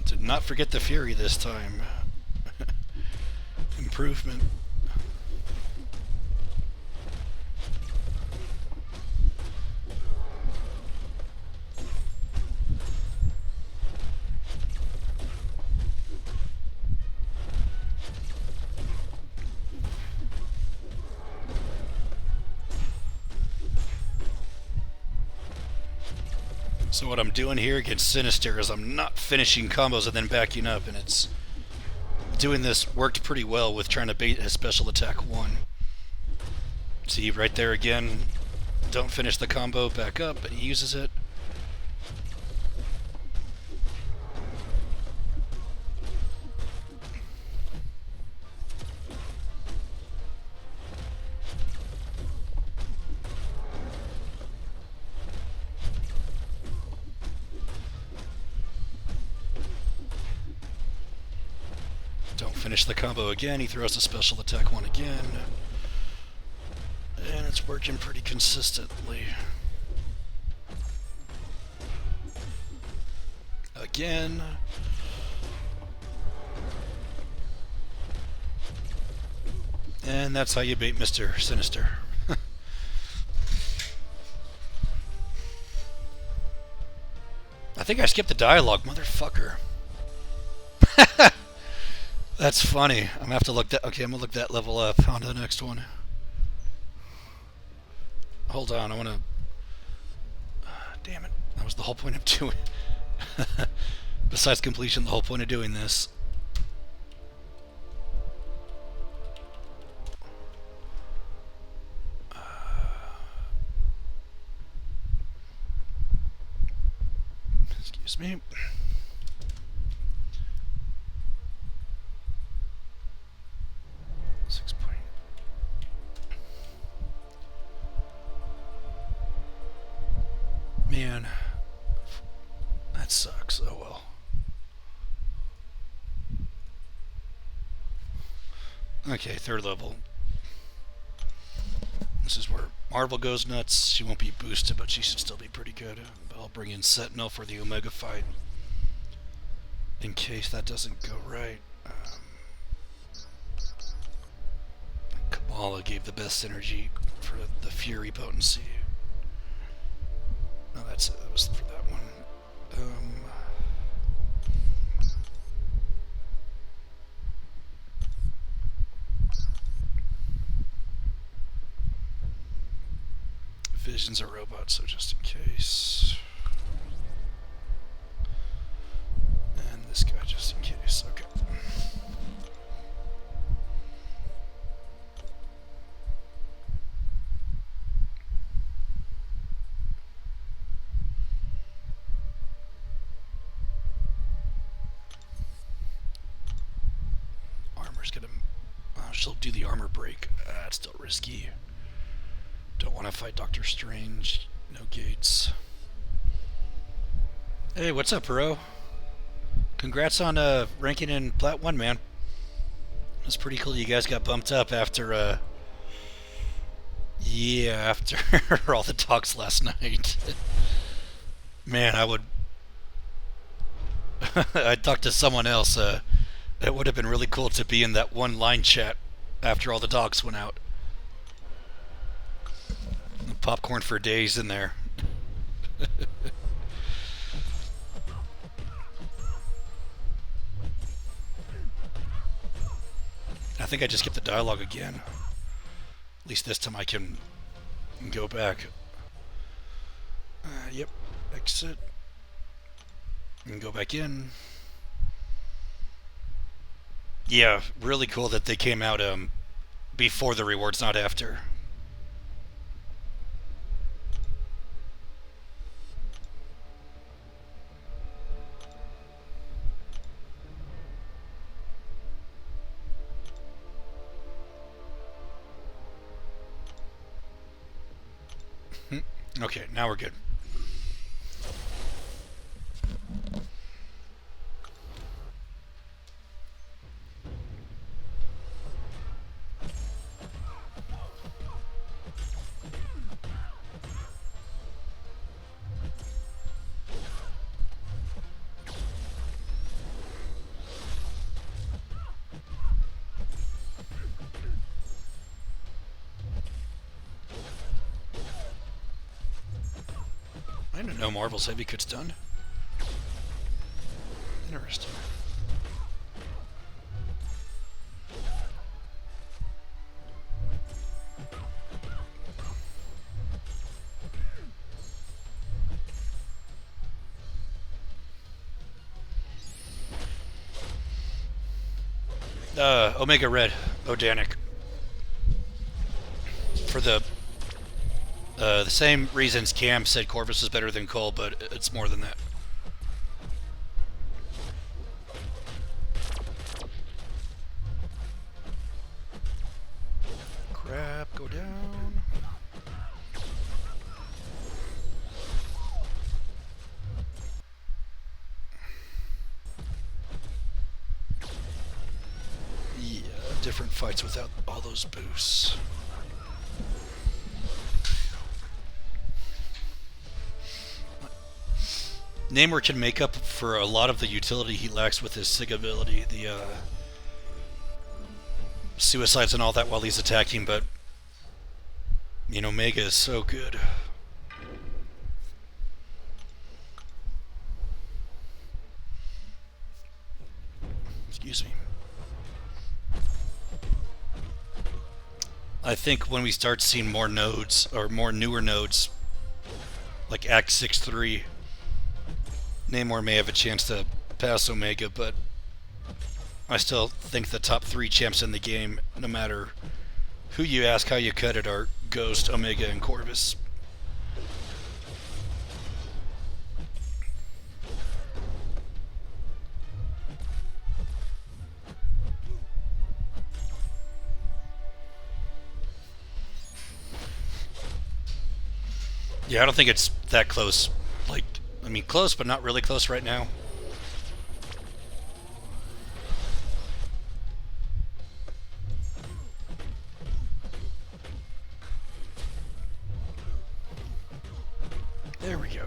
Did not forget the Fury this time. Improvement. So what I'm doing here against Sinister is I'm not finishing combos and then backing up, and it's doing this worked pretty well with trying to bait his special attack 1. See, right there again, don't finish the combo, back up, and he uses it. finish the combo again. He throws a special attack one again. And it's working pretty consistently. Again. And that's how you bait Mr. Sinister. I think I skipped the dialogue, motherfucker. That's funny. I'm gonna have to look that. Okay, I'm gonna look that level up. On to the next one. Hold on, I wanna. Damn it! That was the whole point of doing. Besides completion, the whole point of doing this. Excuse me. Man, that sucks. Oh well. Okay, third level. This is where Marvel goes nuts. She won't be boosted, but she should still be pretty good. But I'll bring in Sentinel for the Omega fight in case that doesn't go right. Kamala gave the best synergy for the Fury potency. No, that was for that one. Vision's a robot, so just in case. And this guy just in case. Okay. Armor's gonna. She'll do the armor break. That's still risky. Don't want to fight Doctor Strange. No gates. Hey, what's up, bro? Congrats on ranking in Plat 1, man. It's pretty cool you guys got bumped up after, yeah, after all the talks last night. Man, I would... I talked to someone else. It would have been really cool to be in that one line chat after all the talks went out. Popcorn for days in there. I think I just skipped the dialogue again. At least this time I can go back. Yep, exit. And go back in. Yeah, really cool that they came out before the rewards, not after. Okay, now we're good. I didn't know Marvel's heavy could stun. Interesting. Omega Red, Odanic. For the same reasons Cam said Corvus is better than Cole, but it's more than that. Crap, go down. different fights without all those boosts. Namor can make up for a lot of the utility he lacks with his SIG ability, the suicides and all that while he's attacking, but Omega is so good. Excuse me. I think when we start seeing more nodes, or more newer nodes, like Act 6-3, Namor may have a chance to pass Omega, but I still think the top 3 champs in the game, no matter who you ask, how you cut it, are Ghost, Omega, and Corvus. Yeah, I don't think it's that close. Like, I mean, close, but not really close right now. There we go.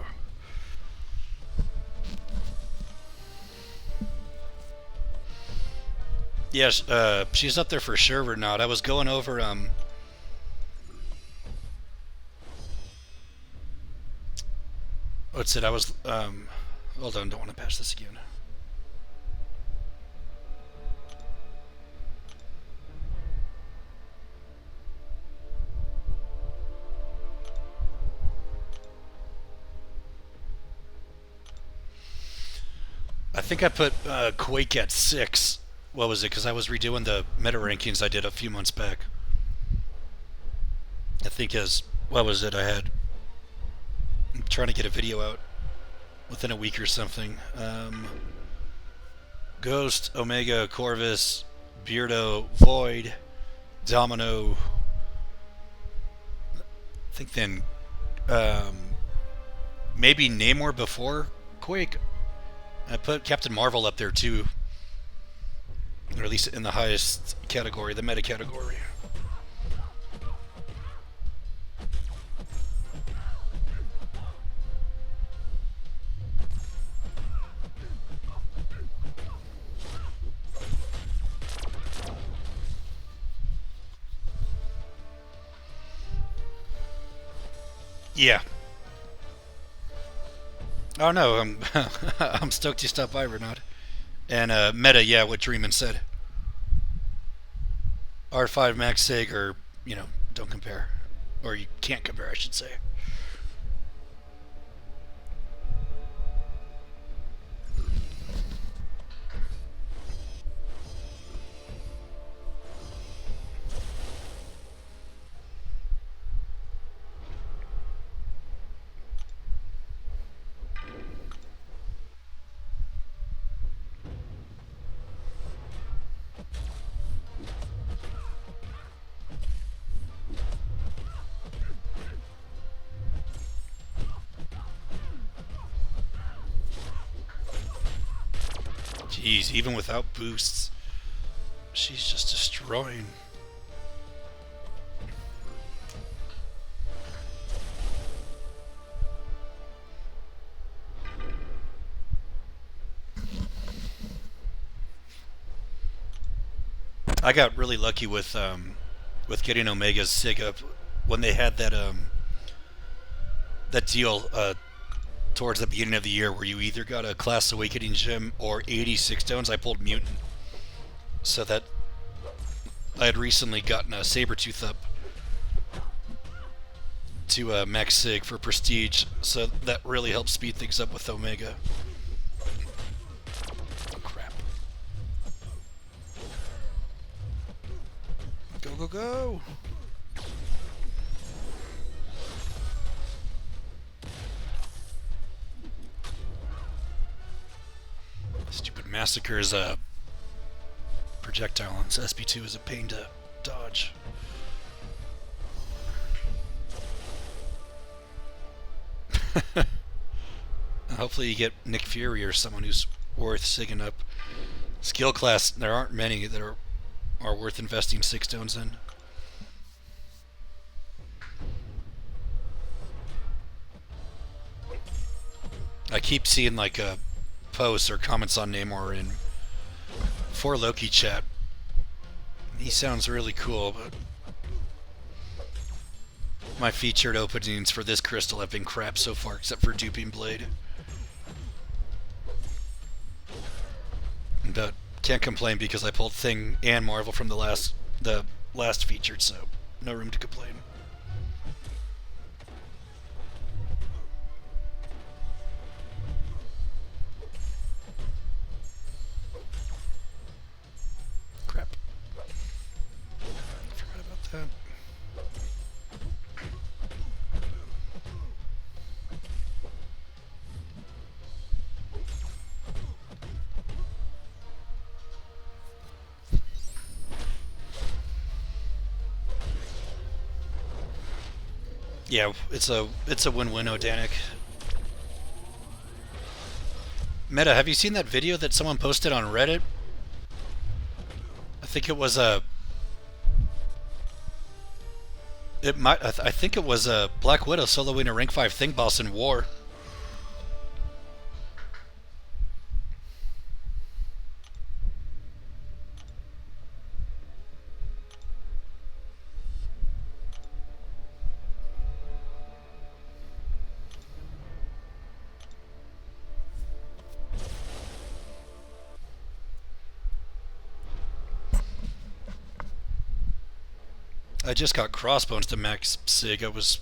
Yes, she's up there for sure or not. I was going over, what's it? I was, hold on, don't want to pass this again. I think I put Quake at 6. What was it? Because I was redoing the meta rankings I did a few months back. I think what was it? I'm trying to get a video out within a week or something. Ghost, Omega, Corvus, Beardo, Void, Domino. I think then maybe Namor before Quake. I put Captain Marvel up there too, or at least in the highest category, the meta category. Yeah. Oh no, I'm stoked you stopped by, Renaud. And meta, yeah, what Dreamin said. R5 Max Sig, or don't compare, or you can't compare, I should say. Jeez, even without boosts, she's just destroying. I got really lucky with getting Omega's SIG up when they had that deal towards the beginning of the year where you either got a Class Awakening gem or 86 stones. I pulled Mutant, so that I had recently gotten a Sabretooth up to Max Sig for Prestige, so that really helped speed things up with Omega. Crap. Go, go, go! Stupid Massacre's projectile on SP2 is a pain to dodge. Hopefully you get Nick Fury or someone who's worth sigging up. Skill class, there aren't many that are are worth investing 6 stones in. I keep seeing like posts or comments on Namor in For Loki chat. He sounds really cool, but my featured openings for this crystal have been crap so far, except for Duping Blade. But can't complain because I pulled Thing and Marvel from the last featured, so no room to complain. Crap. Forgot about that. Yeah, it's a win-win, Odanik. Meta, have you seen that video that someone posted on Reddit? I think it was a. I think it was a Black Widow soloing a rank 5 Thing boss in War. I just got Crossbones to max Sig. I was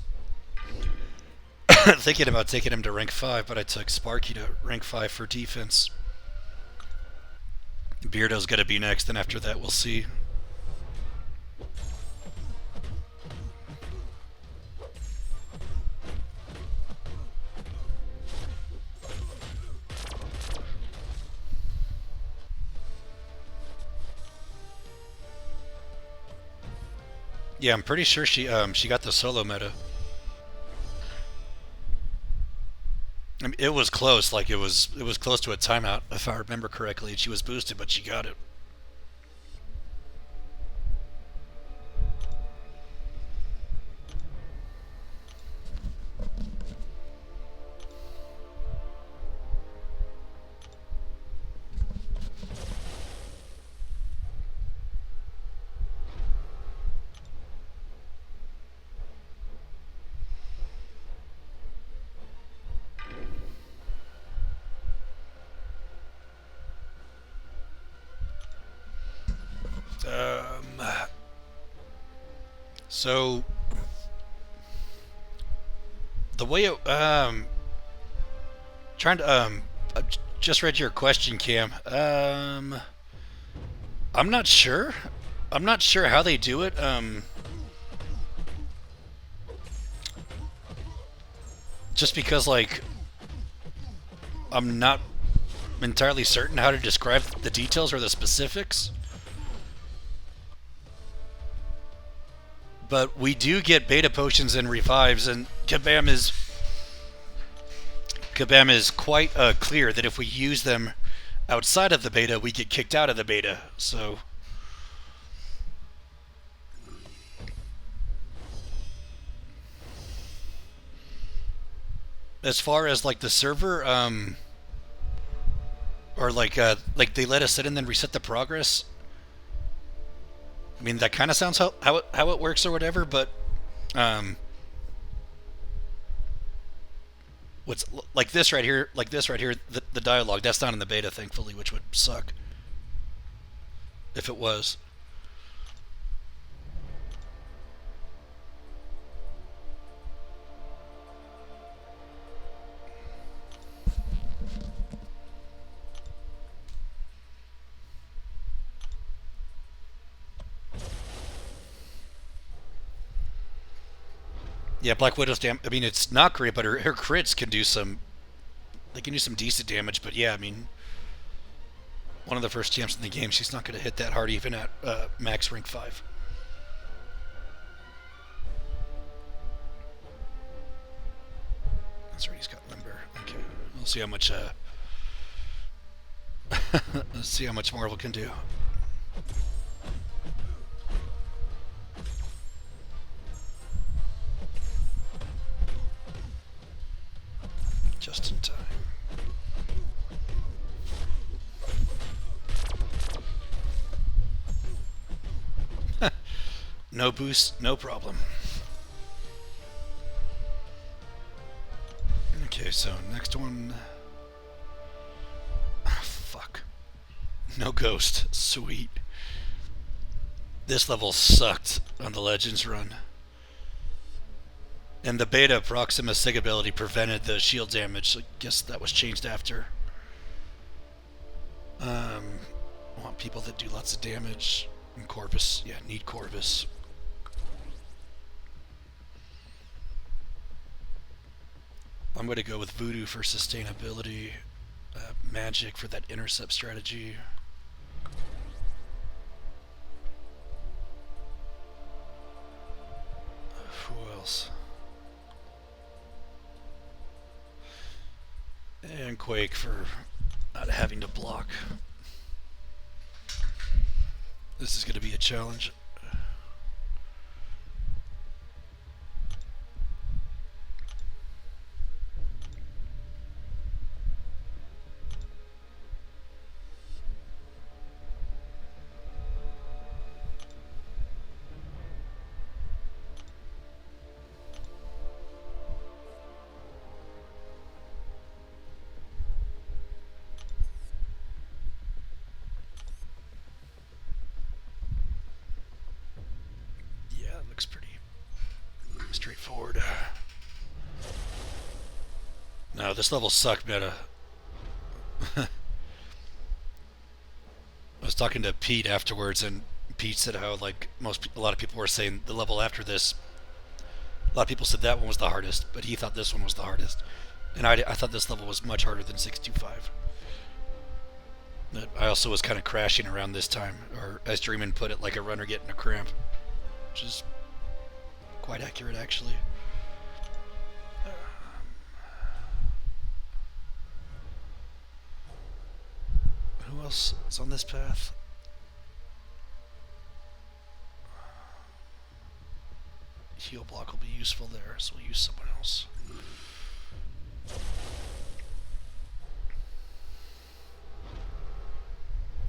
thinking about taking him to rank 5, but I took Sparky to rank 5 for defense. Beardo's gonna be next, and after that we'll see. Yeah, I'm pretty sure she got the solo meta. I mean, it was close, like it was close to a timeout if I remember correctly. She was boosted, but she got it. So the way it, trying to I just read your question, Cam. I'm not sure. I'm not sure how they do it. Just because like I'm not entirely certain how to describe the details or the specifics. But we do get beta potions and revives, and Kabam is quite clear that if we use them outside of the beta, we get kicked out of the beta. So as far as like the server, or like they let us sit and then reset the progress. I mean, that kind of sounds how it works or whatever, but what's like this right here, the dialogue, that's not in the beta, thankfully, which would suck if it was. Yeah, Black Widow's I mean, it's not great, but her crits can do some. They can do some decent damage, but yeah, I mean, one of the first champs in the game, she's not going to hit that hard even at max rank 5. That's right, he's got limber. Okay, we'll see how much. Let's see how much Marvel can do. Just in time. No boost, no problem. Okay, so next one. Oh, fuck. No ghost. Sweet. This level sucked on the Legends run. And the beta Proxima Sig ability prevented the shield damage, so I guess that was changed after. I want people that do lots of damage. And Corvus, yeah, need Corvus. I'm going to go with Voodoo for sustainability, Magic for that intercept strategy. Who else? And Quake for not having to block. This is going to be a challenge. Looks pretty straightforward. No, this level sucked meta. I was talking to Pete afterwards, and Pete said how like a lot of people were saying the level after this. A lot of people said that one was the hardest, but he thought this one was the hardest, and I thought this level was much harder than 625. But I also was kind of crashing around this time, or as Dreamin put it, like a runner getting a cramp, which is quite accurate, actually. Who else is on this path? Heal block will be useful there, so we'll use someone else.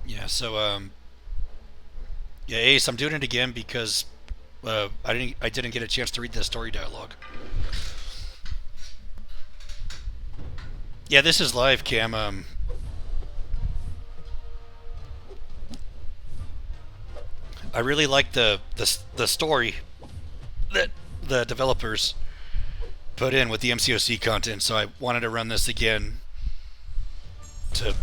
Yeah, so yeah, Ace, I'm doing it again because I didn't get a chance to read the story dialogue. Yeah, this is live cam. I really like the story that the developers put in with the MCOC content, so I wanted to run this again to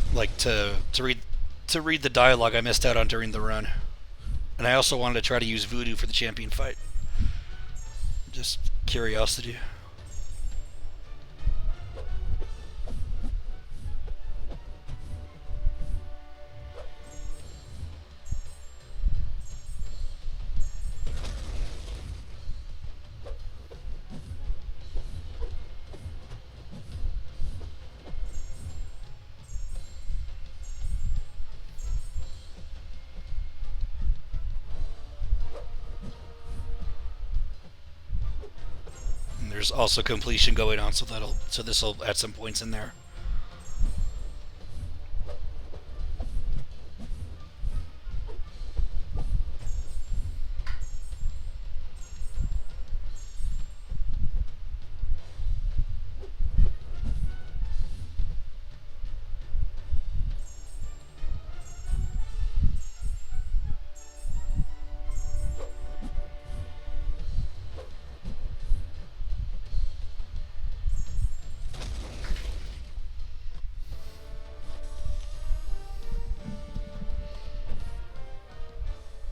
read the dialogue I missed out on during the run. And I also wanted to try to use Voodoo for the champion fight. Just curiosity. There's also completion going on, so this will add some points in there.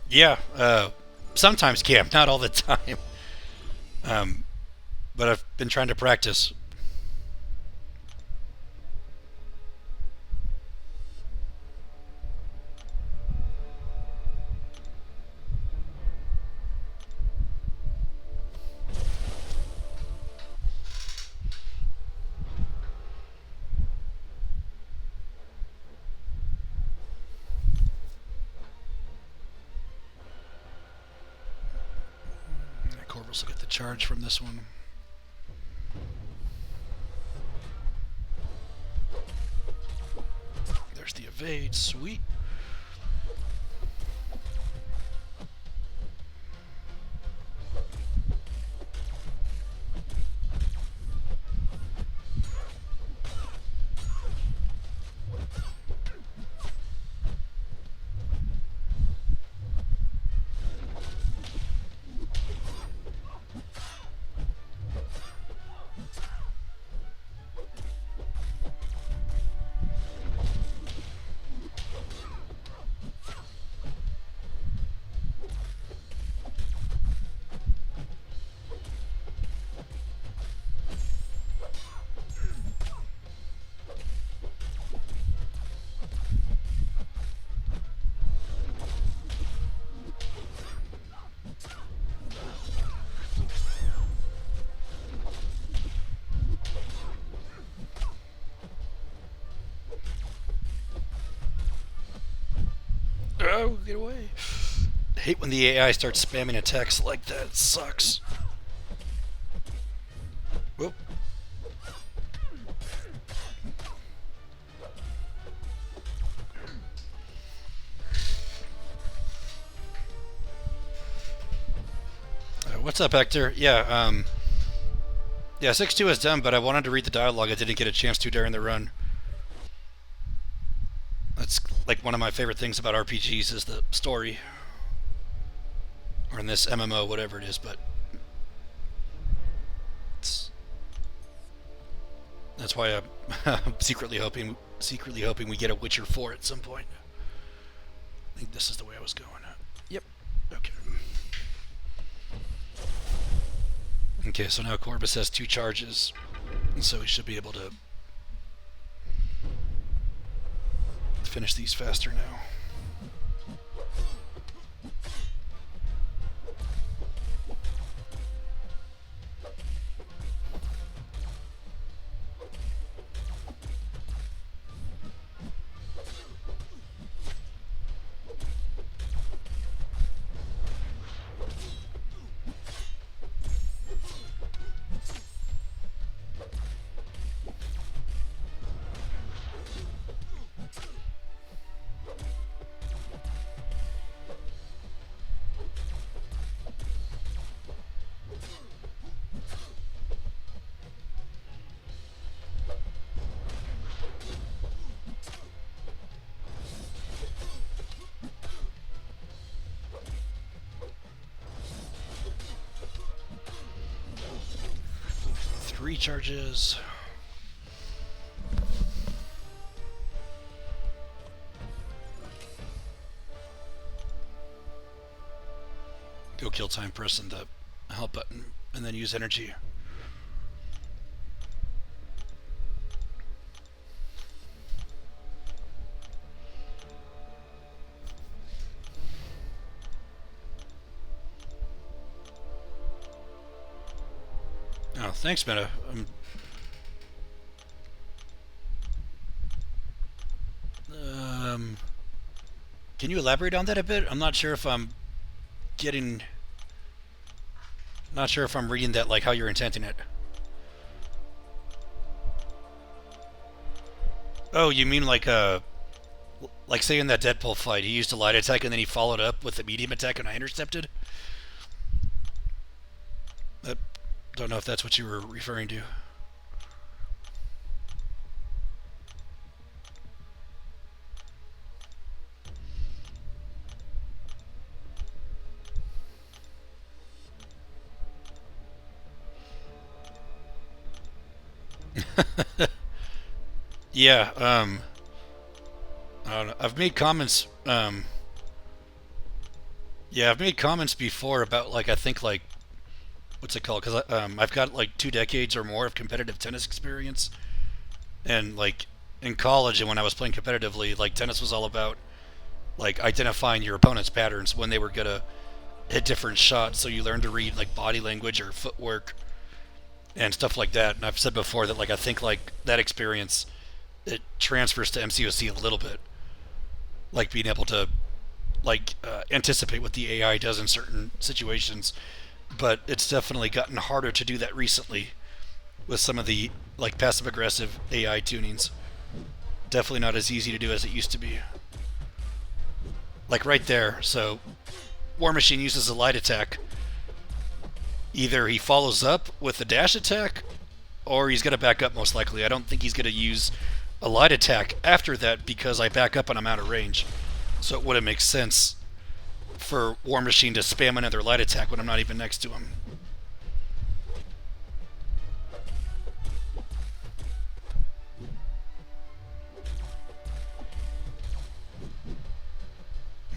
Yeah, sometimes camp, not all the time. But I've been trying to practice. Corvus will get the charge from this one. Evade, sweet. Oh, get away. I hate when the AI starts spamming attacks like that. It sucks. Whoop. What's up, Hector? Yeah, 6-2 is done, but I wanted to read the dialogue. I didn't get a chance to during the run. That's like one of my favorite things about RPGs is the story. Or in this MMO, whatever it is, but that's why I'm secretly hoping we get a Witcher 4 at some point. I think this is the way I was going. Yep. Okay. Okay, so now Corvus has 2 charges, so we should be able to finish these faster now. Recharges. Go kill time, pressing the help button, and then use energy. Oh, thanks, Meta. Can you elaborate on that a bit? I'm not sure if I'm getting... Not sure if I'm reading that like how you're intending it. Oh, you mean like say in that Deadpool fight, he used a light attack and then he followed up with a medium attack and I intercepted? I don't know if that's what you were referring to. Yeah, I don't know. I've made comments, yeah, I've made comments before about, like, I think, like, what's it called? Because I've got, like, 2 decades or more of competitive tennis experience. And, like, in college and when I was playing competitively, like, tennis was all about, like, identifying your opponent's patterns when they were going to hit different shots. So you learn to read, like, body language or footwork and stuff like that. And I've said before that, like, I think, like, that experience, it transfers to MCOC a little bit. Like, being able to, like, anticipate what the AI does in certain situations. But it's definitely gotten harder to do that recently with some of the, like, passive-aggressive AI tunings. Definitely not as easy to do as it used to be. Like right there. So War Machine uses a light attack. Either he follows up with a dash attack, or he's going to back up most likely. I don't think he's going to use a light attack after that because I back up and I'm out of range. So it wouldn't make sense for War Machine to spam another light attack when I'm not even next to him.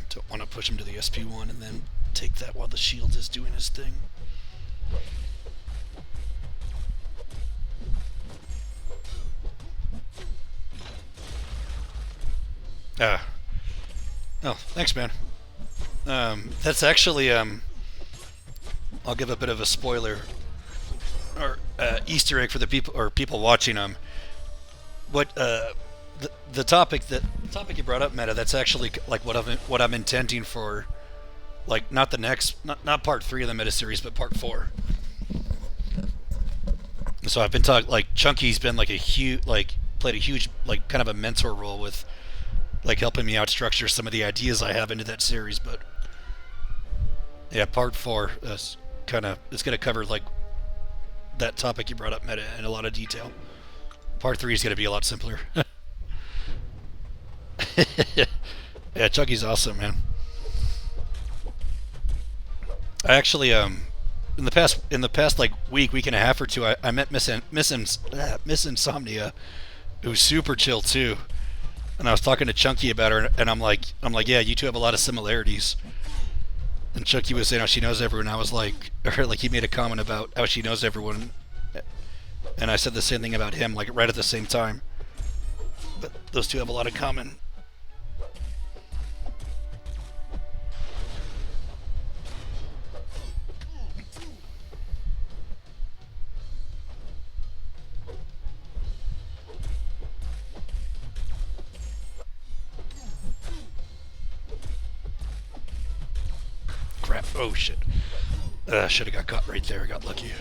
Don't want to push him to the SP1 and then take that while the shield is doing his thing. Oh, thanks, man. That's actually, I'll give a bit of a spoiler or Easter egg for the people watching. What the topic you brought up, Meta. That's actually like what I'm intending for, like not part 3 of the Meta series, but part 4. So I've been talking like Chunky's been like played a huge like kind of a mentor role with like helping me out structure some of the ideas I have into that series. But yeah, part 4 is it's gonna cover like that topic you brought up, Meta, in a lot of detail. Part 3 is gonna be a lot simpler. Yeah, Chunky's awesome, man. I actually in the past like week and a half or two, I met Miss Insomnia, who's super chill too. And I was talking to Chunky about her, and I'm like, yeah, you two have a lot of similarities. And Chunky was saying how she knows everyone. I was like, or like he made a comment about how she knows everyone, and I said the same thing about him, like right at the same time. But those two have a lot in common. Crap. Oh, shit. Should have got caught right there. I got lucky.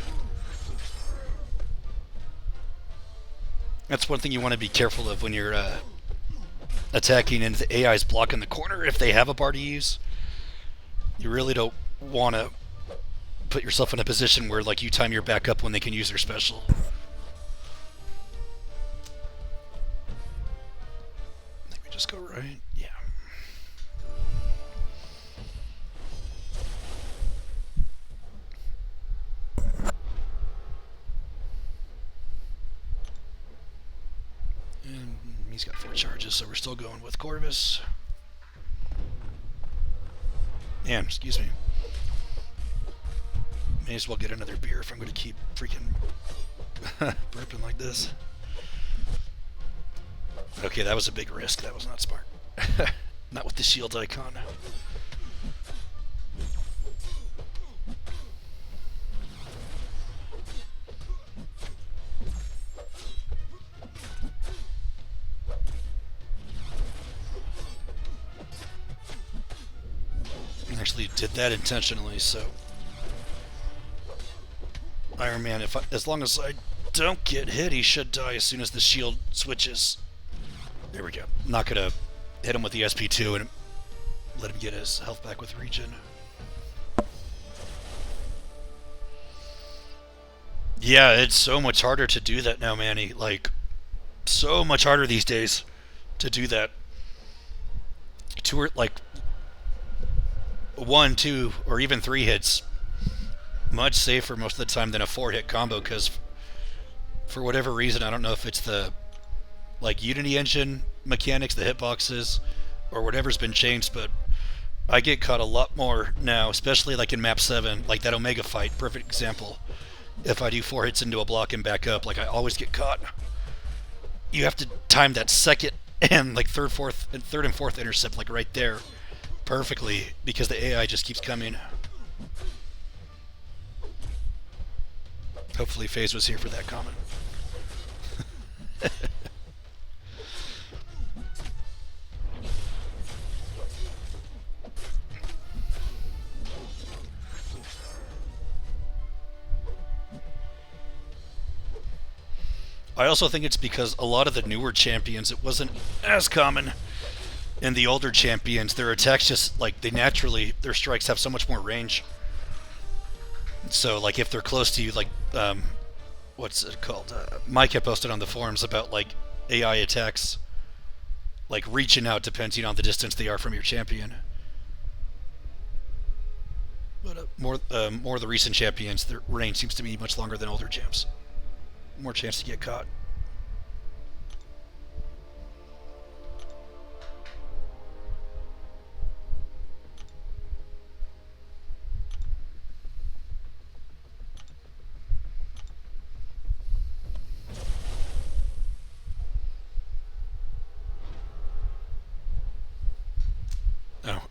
That's one thing you want to be careful of when you're attacking and the AI's blocking the corner if they have a bar to use. You really don't want to put yourself in a position where like you time your back up when they can use their special. I think we just go right. Yeah. And he's got 4 charges, so we're still going with Corvus. And, excuse me. May as well get another beer if I'm going to keep freaking burping like this. Okay, that was a big risk. That was not smart. Not with the shield icon. Actually did that intentionally, so Iron Man, as long as I don't get hit, he should die as soon as the shield switches. There we go. I'm not gonna hit him with the SP2 and let him get his health back with regen. Yeah, it's so much harder to do that now, Manny. Like, so much harder these days to do that. Like 1, 2, or even 3 hits. Much safer most of the time than a 4-hit combo, because for whatever reason, I don't know if it's the like Unity engine mechanics, the hitboxes, or whatever's been changed, but I get caught a lot more now, especially like in map 7, like that Omega fight, perfect example. If I do 4 hits into a block and back up, like I always get caught. You have to time that second and like third and fourth intercept like right there perfectly, because the AI just keeps coming. Hopefully FaZe was here for that comment. I also think it's because a lot of the newer champions, it wasn't as common. And the older champions, their attacks just, like, they naturally, their strikes have so much more range. So, like, if they're close to you, like, what's it called? Mike had posted on the forums about, like, AI attacks, like, reaching out depending on the distance they are from your champion. But more of the recent champions, their range seems to be much longer than older champs. More chance to get caught. Oh.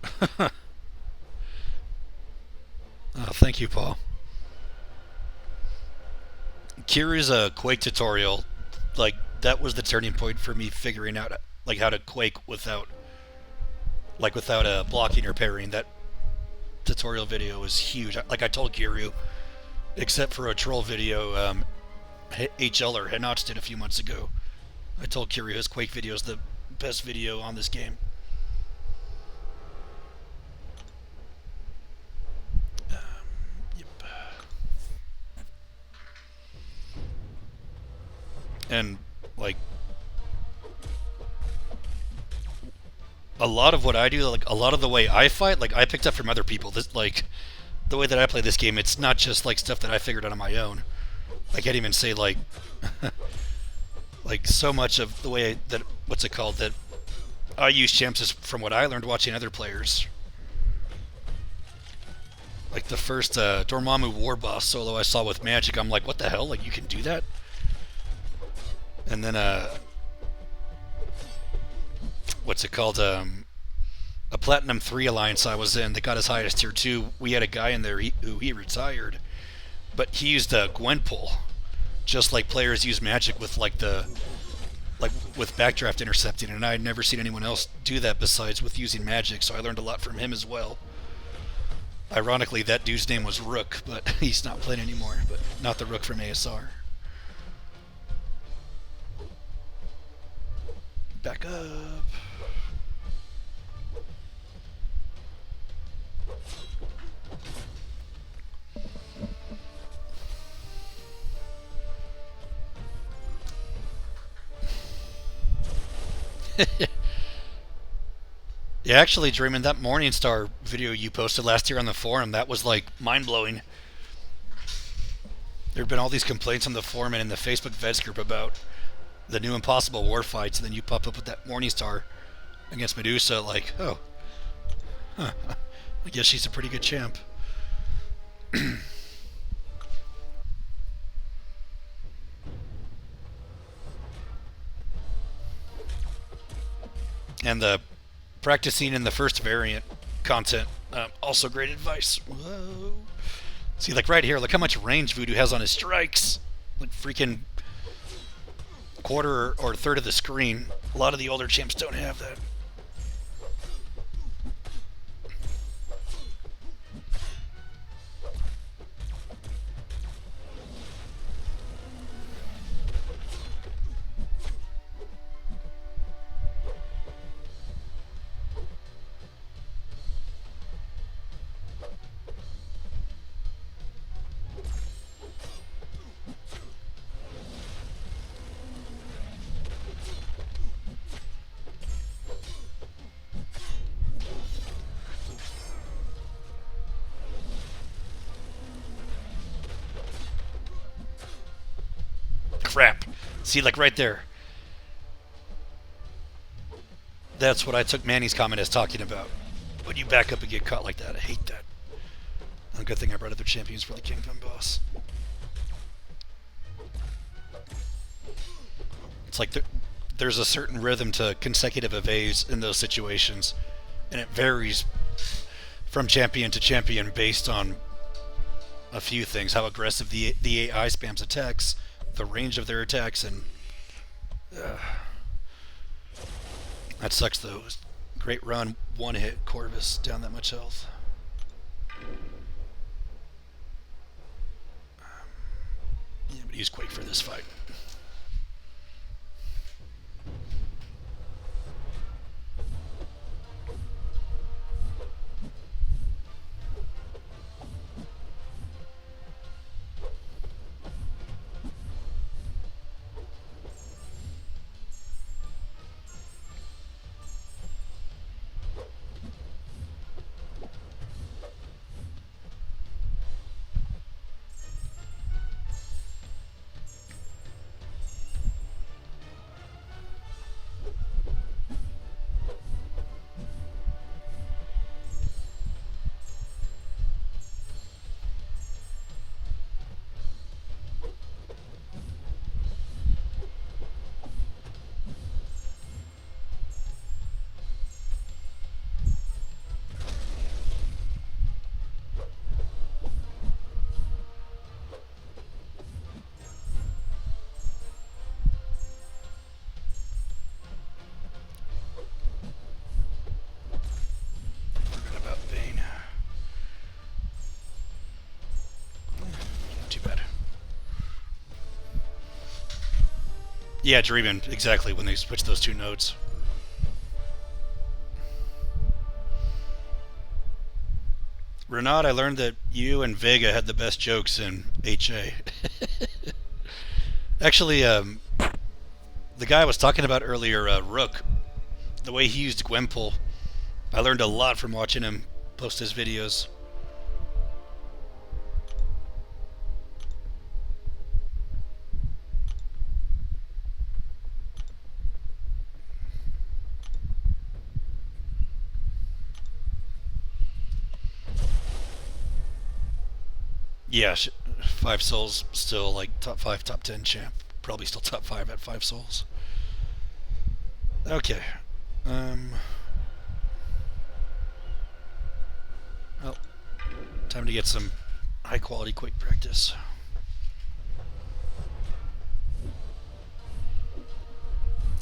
Oh, thank you, Paul. Kiryu's Quake tutorial, like, that was the turning point for me figuring out, like, how to Quake without, like, without blocking or parrying. That tutorial video was huge. Like I told Kiryu, except for a troll video HL or Henots did a few months ago, I told Kiryu his Quake video is the best video on this game. And, like, a lot of what I do, like, a lot of the way I fight, like, I picked up from other people. This, like, the way that I play this game, it's not just, like, stuff that I figured out on my own. I can't even say, like, like, so much of the way that, what's it called, that I use champs is from what I learned watching other players. Like, the first Dormammu War Boss solo I saw with Magic, I'm like, what the hell? Like, you can do that? And then, what's it called? A Platinum 3 alliance I was in that got as high as tier 2. We had a guy in there who retired, but he used Gwenpool, just like players use Magic with, like, with backdraft intercepting, and I had never seen anyone else do that besides with using Magic, so I learned a lot from him as well. Ironically, that dude's name was Rook, but he's not playing anymore, but not the Rook from ASR. Back up. Yeah, actually, Dreamin', that Morningstar video you posted last year on the forum, that was, like, mind-blowing. There have been all these complaints on the forum and in the Facebook Vets group about the new Impossible War fights, and then you pop up with that Morningstar against Medusa, like, oh, huh, I guess she's a pretty good champ. And the practicing in the first variant content, also great advice. Whoa. See, like right here, look how much range Voodoo has on his strikes. Like freaking quarter or third of the screen. A lot of the older champs don't have that. Crap. See, like right there. That's what I took Manny's comment as talking about. When you back up and get caught like that, I hate that. A good thing I brought other champions for the Kingdom boss. It's like there's a certain rhythm to consecutive evades in those situations, and it varies from champion to champion based on a few things: how aggressive the AI spams attacks, the range of their attacks, and that sucks though. Great run, one hit, Corvus down that much health. Yeah, but use Quake for this fight. Yeah, Dreamin', exactly, when they switch those two nodes. Renat, I learned that you and Vega had the best jokes in HA. Actually, the guy I was talking about earlier, Rook, the way he used Gwenpool, I learned a lot from watching him post his videos. Yeah, 5 souls still like top 5, top 10 champ. Probably still top 5 at 5 souls. Okay. Well, time to get some high quality quick practice.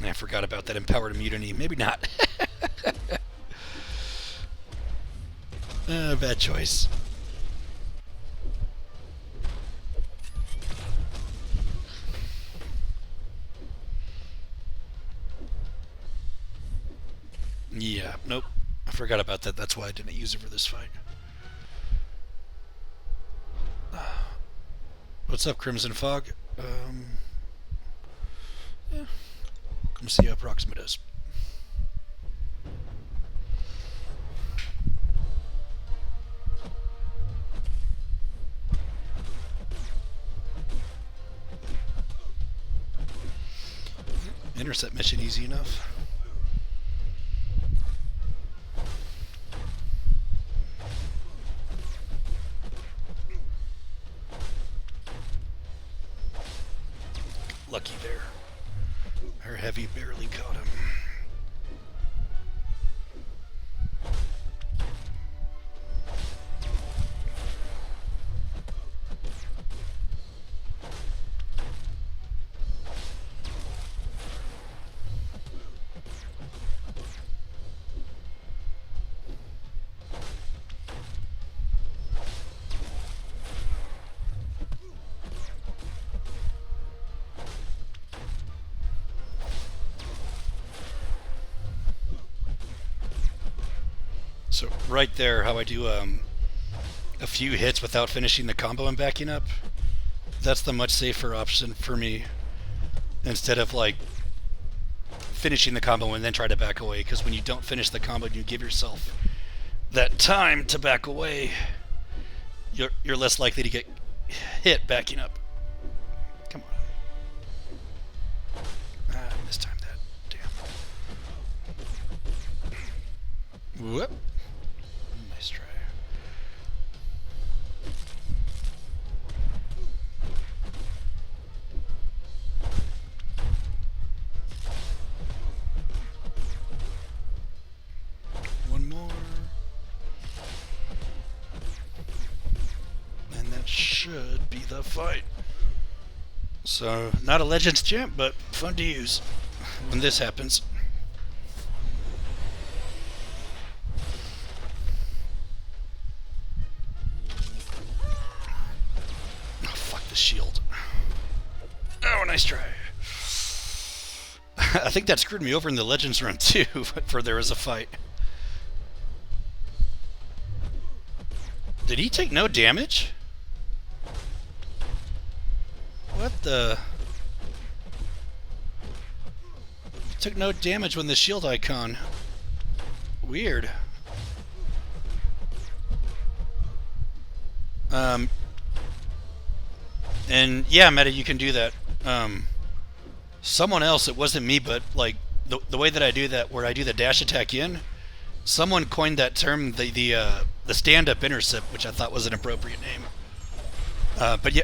I forgot about that empowered immunity. Maybe not. Bad choice. Yeah, nope. I forgot about that. That's why I didn't use it for this fight. What's up, Crimson Fog? Yeah. Let's see how Proxima does. Intercept mission easy enough. Lucky there. Her heavy barely caught him. So right there, how I do a few hits without finishing the combo and backing up, that's the much safer option for me, instead of like finishing the combo and then try to back away, because when you don't finish the combo and you give yourself that time to back away, you're less likely to get hit backing up. Come on. Mistimed that. Damn. Whoop. Nice try. One more. And that should be the fight. So, not a Legends champ, but fun to use when this happens. Oh, fuck the shield. Oh, nice try. I think that screwed me over in the Legends run too, but for there was a fight. Did he take no damage? What the? He took no damage when the shield icon. Weird. And yeah, Meta, you can do that. Someone else, it wasn't me, but like the way that I do that, where I do the dash attack in, someone coined that term, the stand-up intercept, which I thought was an appropriate name. But yeah,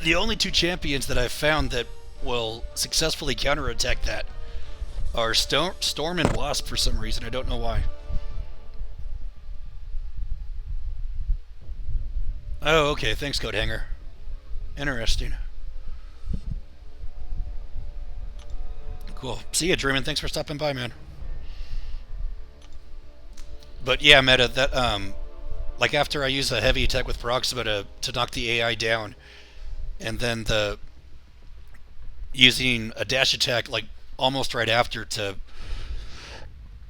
the only two champions that I've found that will successfully counterattack that are Storm and Wasp for some reason. I don't know why. Oh, okay. Thanks, Codehanger. Interesting. Cool. See ya, Dreamin'. Thanks for stopping by, man. But yeah, Meta, that like after I use a heavy attack with Proxima to knock the AI down, and then using a dash attack like almost right after to,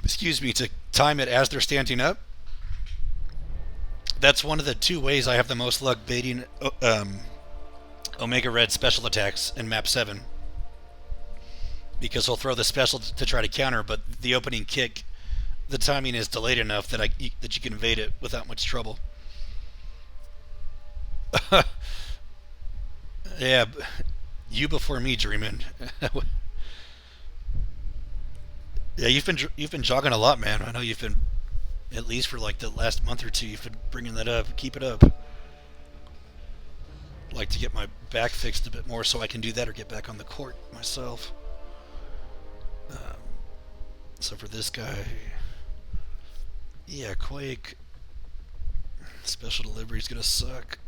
excuse me, to time it as they're standing up. That's one of the two ways I have the most luck baiting Omega Red special attacks in map 7. Because he'll throw the special to try to counter, but the opening kick, the timing is delayed enough that that you can evade it without much trouble. Yeah, you before me, Dreamin'. Yeah, you've been jogging a lot, man. I know you've been, at least for like the last month or two, you've been bringing that up. Keep it up. I'd like to get my back fixed a bit more so I can do that or get back on the court myself. So for this guy, yeah, Quake special delivery's gonna suck.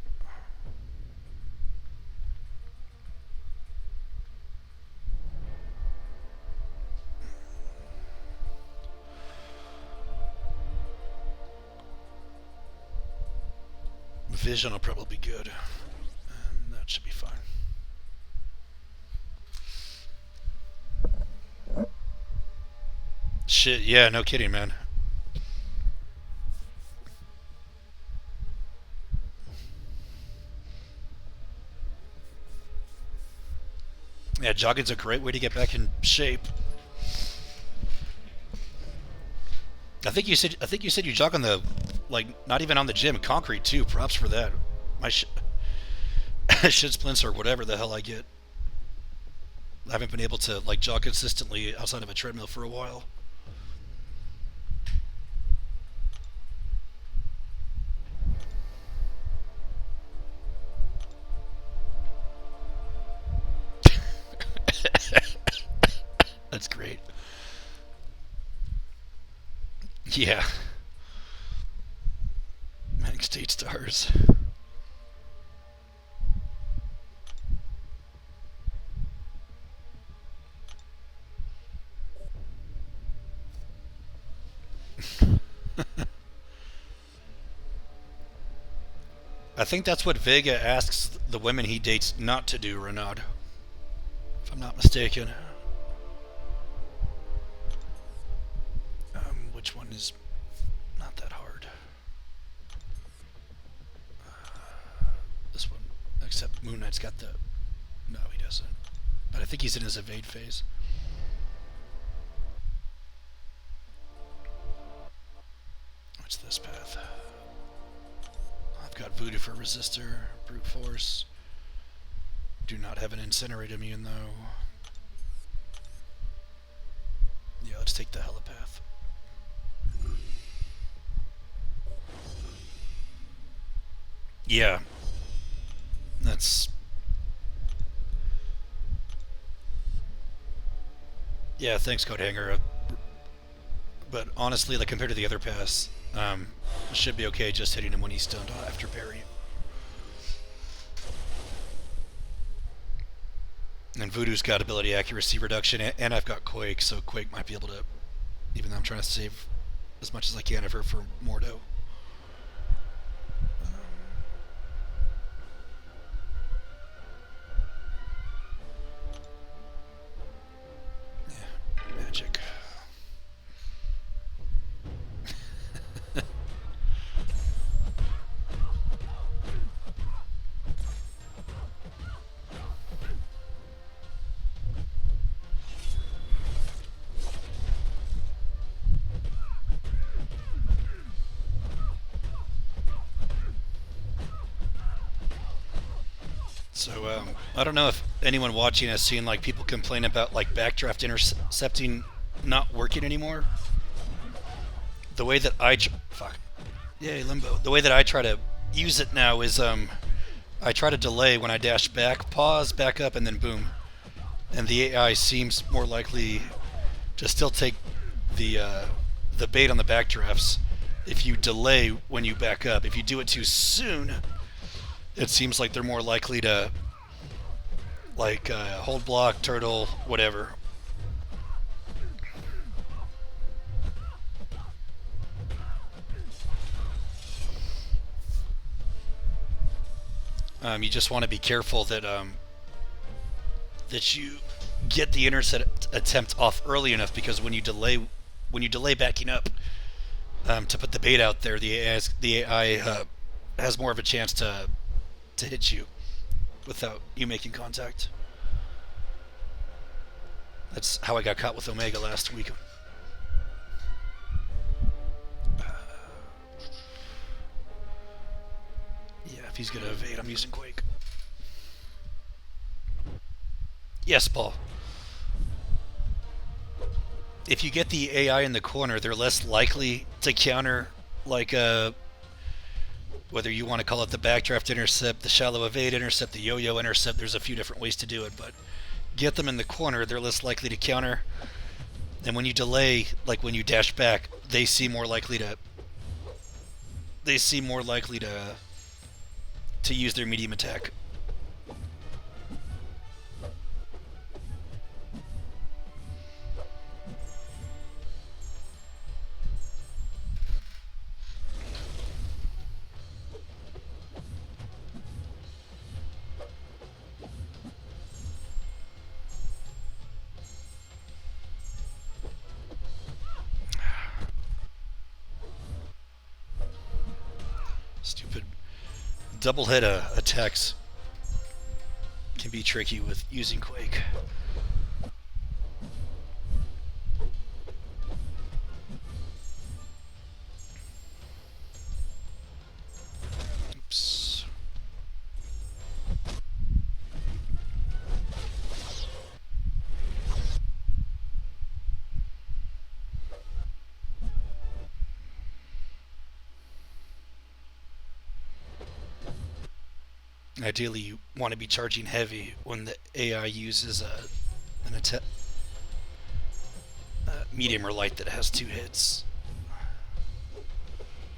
Vision will probably be good. And that should be fine. Shit, yeah, no kidding, man. Yeah, jogging's a great way to get back in shape. I think you said you jog on the, like, not even on the gym, concrete too. Props for that. My shin splints or whatever the hell I get. I haven't been able to like jog consistently outside of a treadmill for a while. That's great. Yeah. Manic State Stars. I think that's what Vega asks the women he dates not to do, Renaud. If I'm not mistaken. Which one is not that hard? This one. Except Moon Knight's got the... No, he doesn't. But I think he's in his evade phase. What's this path? I've got Voodoo for Resistor, Brute Force. Do not have an Incinerate immune though. Yeah, let's take the helipath. Yeah. That's... Yeah, thanks, Codehanger. But honestly, like compared to the other pass, it should be okay just hitting him when he's stunned after parry. And Voodoo's got ability accuracy reduction, and I've got Quake, so Quake might be able to, even though I'm trying to save as much as I can of her for Mordo. Yeah, magic. So, I don't know if anyone watching has seen like people complain about like backdraft intercepting not working anymore. The way that yay limbo. The way that I try to use it now is I try to delay when I dash back, pause, back up, and then boom. And the AI seems more likely to still take the bait on the backdrafts if you delay when you back up. If you do it too soon, it seems like they're more likely to, like, hold block, turtle, whatever. You just want to be careful that that you get the intercept attempt off early enough, because when you delay backing up to put the bait out there, the AI has more of a chance to hit you without you making contact. That's how I got caught with Omega last week. Yeah, if he's gonna evade, I'm using Quake. Yes, Paul. If you get the AI in the corner, they're less likely to counter, like whether you want to call it the backdraft intercept, the shallow evade intercept, the yo-yo intercept. There's a few different ways to do it, but get them in the corner, they're less likely to counter. And when you delay, like when you dash back, they seem more likely to use their medium attack. Stupid double hit attacks can be tricky with using Quake. Oops. Ideally, you want to be charging heavy when the AI uses an attack, medium or light that has 2 hits.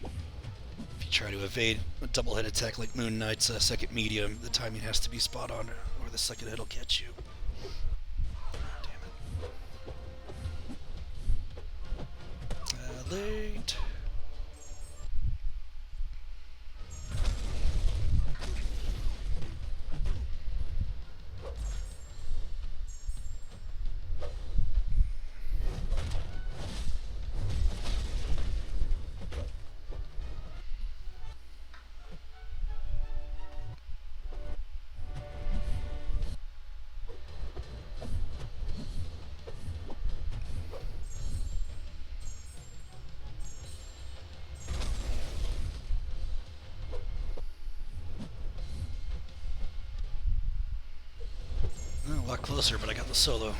If you try to evade a double hit attack like Moon Knight's second medium, the timing has to be spot on, or the second hit will catch you. Damn it. Late. A lot closer, but I got the solo.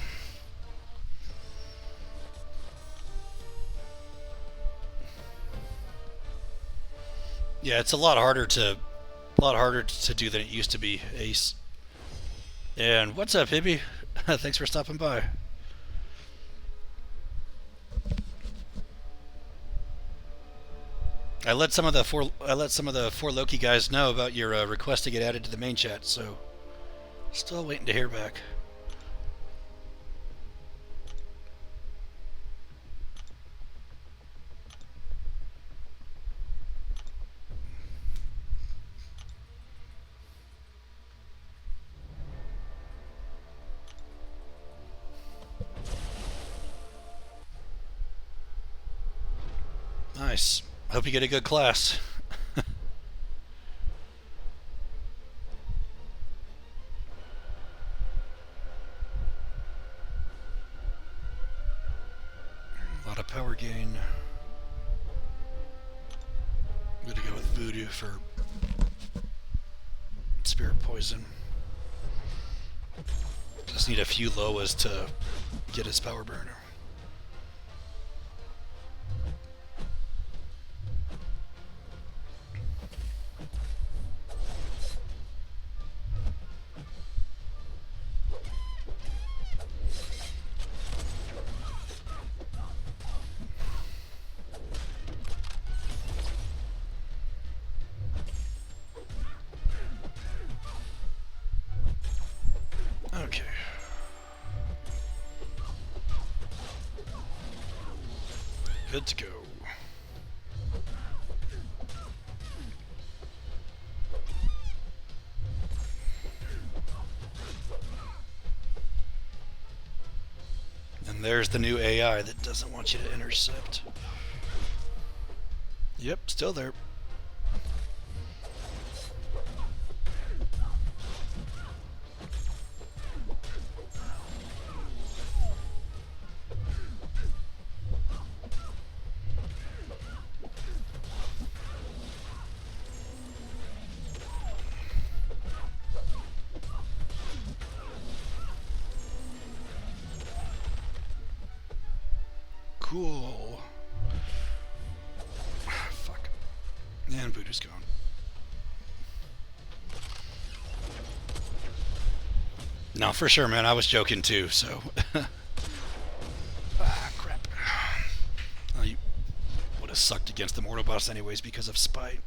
Yeah, it's a lot harder to do than it used to be, Ace. And what's up, Hippie? Thanks for stopping by. I let some of the four Loki guys know about your request to get added to the main chat, so still waiting to hear back. Nice. Hope you get a good class. A lot of power gain. I'm gonna go with Voodoo for Spirit Poison. Just need a few Loas to get his power burner. Okay. Good to go. There's the new AI that doesn't want you to intercept. Yep, still there. Cool. Fuck. And Voodoo's gone. No, for sure, man. I was joking too, so. Crap. Oh, you would have sucked against the Mortal Boss anyways because of spite.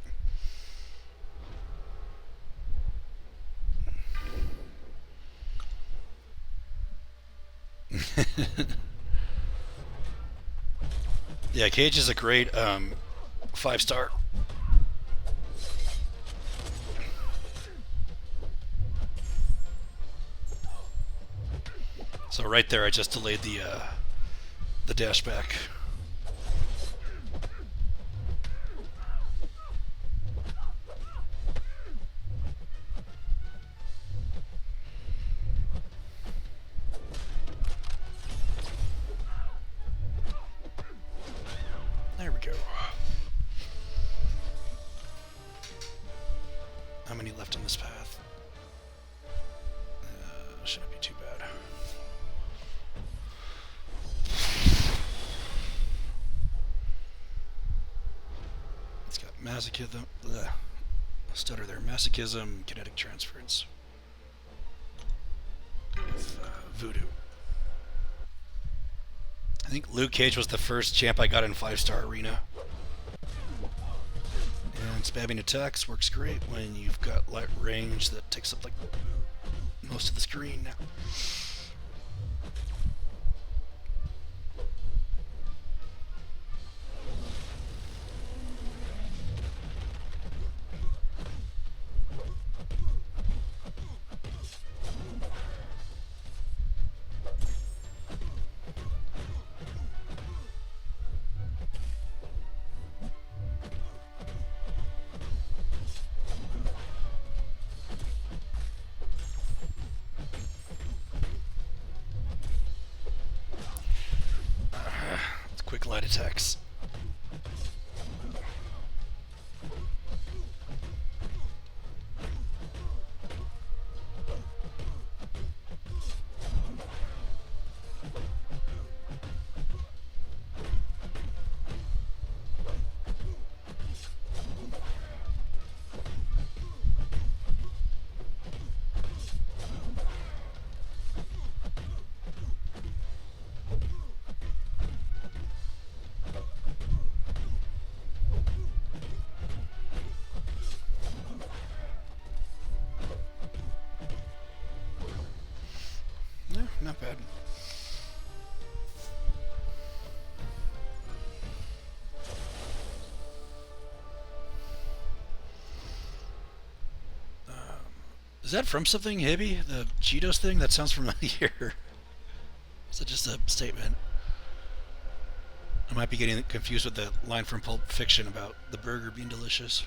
Yeah, Cage is a great 5-star. So right there, I just delayed the dash back. There we go. How many left on this path? Shouldn't be too bad. It's got masochism. Stutter there. Masochism, kinetic transference. With Voodoo. I think Luke Cage was the first champ I got in 5-star arena. And spamming attacks works great when you've got light range that takes up like most of the screen. Quick light attacks. Not bad. Is that from something, Hibby? The Cheetos thing? That sounds familiar. Is it just a statement? I might be getting confused with the line from Pulp Fiction about the burger being delicious.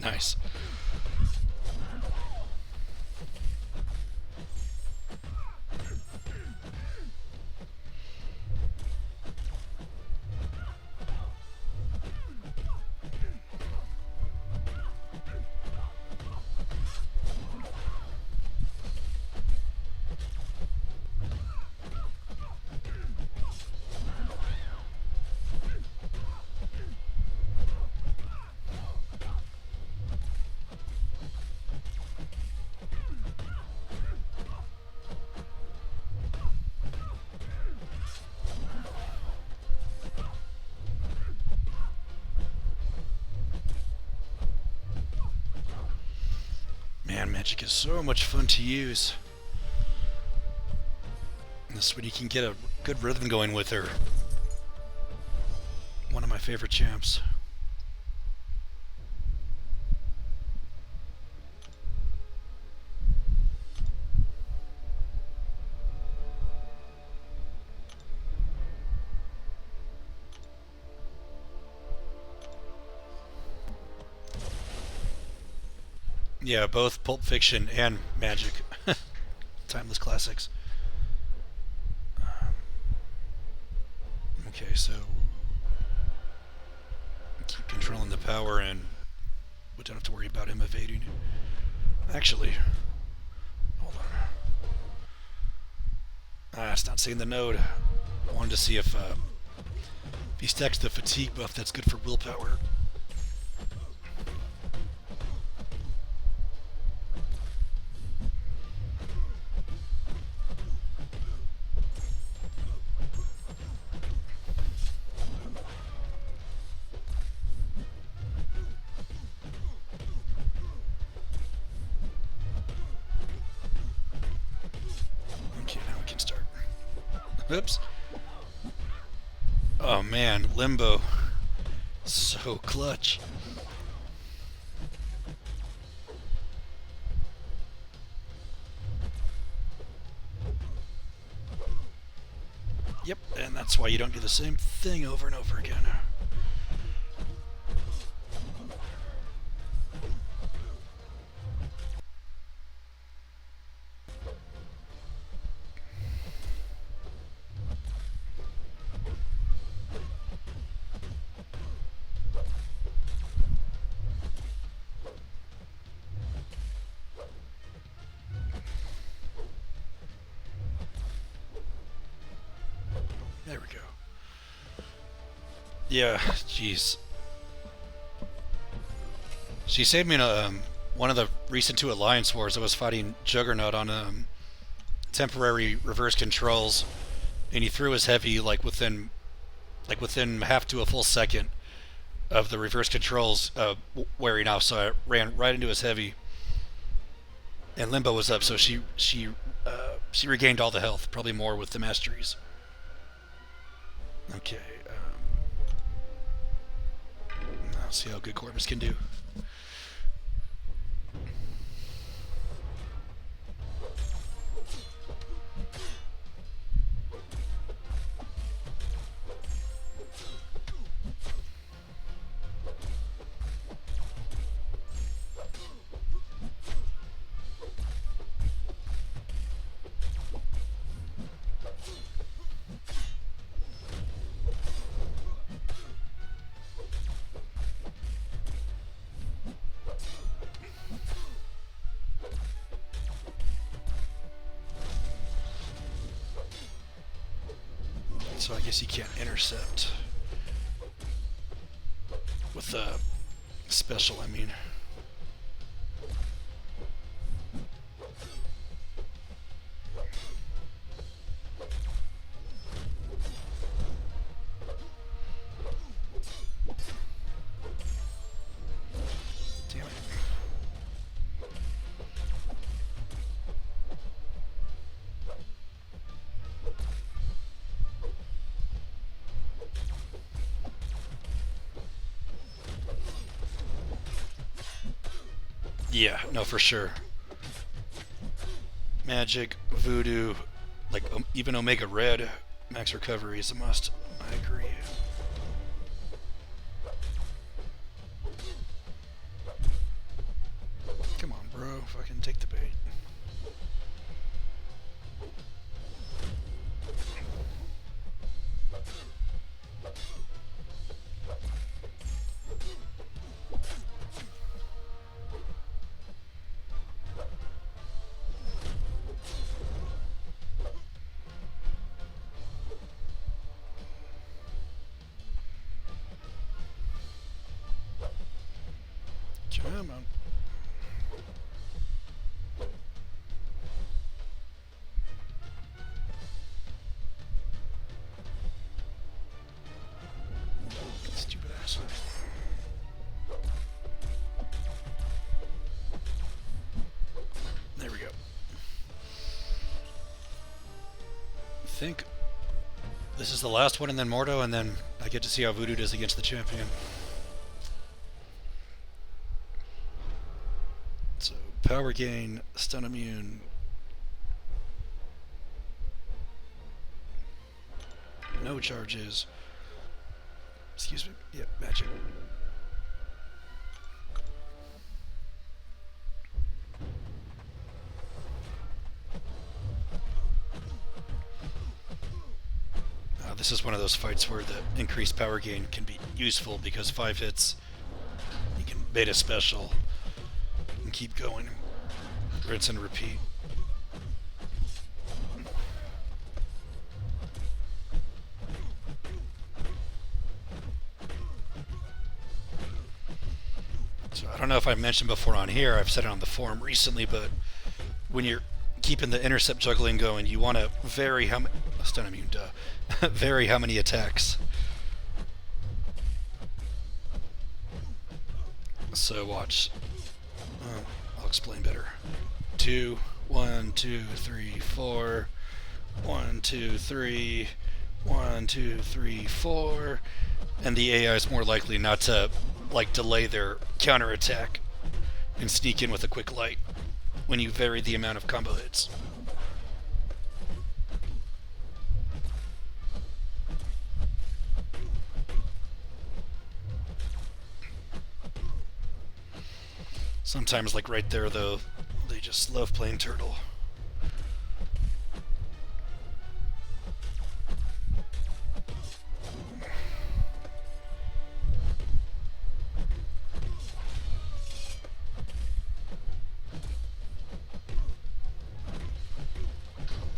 Nice. Magic is so much fun to use. This when you can get a good rhythm going with her. One of my favorite champs. Yeah, both Pulp Fiction and Magic. Timeless classics. Okay, so keep controlling the power and we don't have to worry about him evading. Actually, hold on. It's not saying the node. I wanted to see if he stacks the fatigue buff that's good for willpower. Oops. Oh man, Limbo. So clutch. Yep, and that's why you don't do the same thing over and over again. There we go. Yeah, jeez. She saved me in one of the recent 2 Alliance wars. I was fighting Juggernaut on temporary reverse controls, and he threw his heavy within half to a full second of the reverse controls wearing off. So I ran right into his heavy, and Limbo was up. So she regained all the health, probably more with the masteries. Okay. Let's see how good Corvus can do. So I guess you can't intercept with the special, I mean. Damn it. Yeah, no, for sure. Magic, Voodoo, even Omega Red, max recovery is a must. I agree. Come on, bro. Fucking take the bait. Come on. think this is the last one, and then Mordo, and then I get to see how Voodoo does against the champion. So, power gain, stun immune. No charges. Excuse me. Yep, magic. This is one of those fights where the increased power gain can be useful because 5 hits, you can beta special and keep going. Rinse and repeat. So I don't know if I mentioned before on here, I've said it on the forum recently, but when you're keeping the intercept juggling going, you want to vary how many stun immune, vary how many attacks. So watch. I'll explain better. 2, 1, 2, 3, 4. 1, 2, 3. 1, 2, 3, 4. And the AI is more likely not to delay their counterattack and sneak in with a quick light when you vary the amount of combo hits. Sometimes, like right there, though, they just love playing turtle.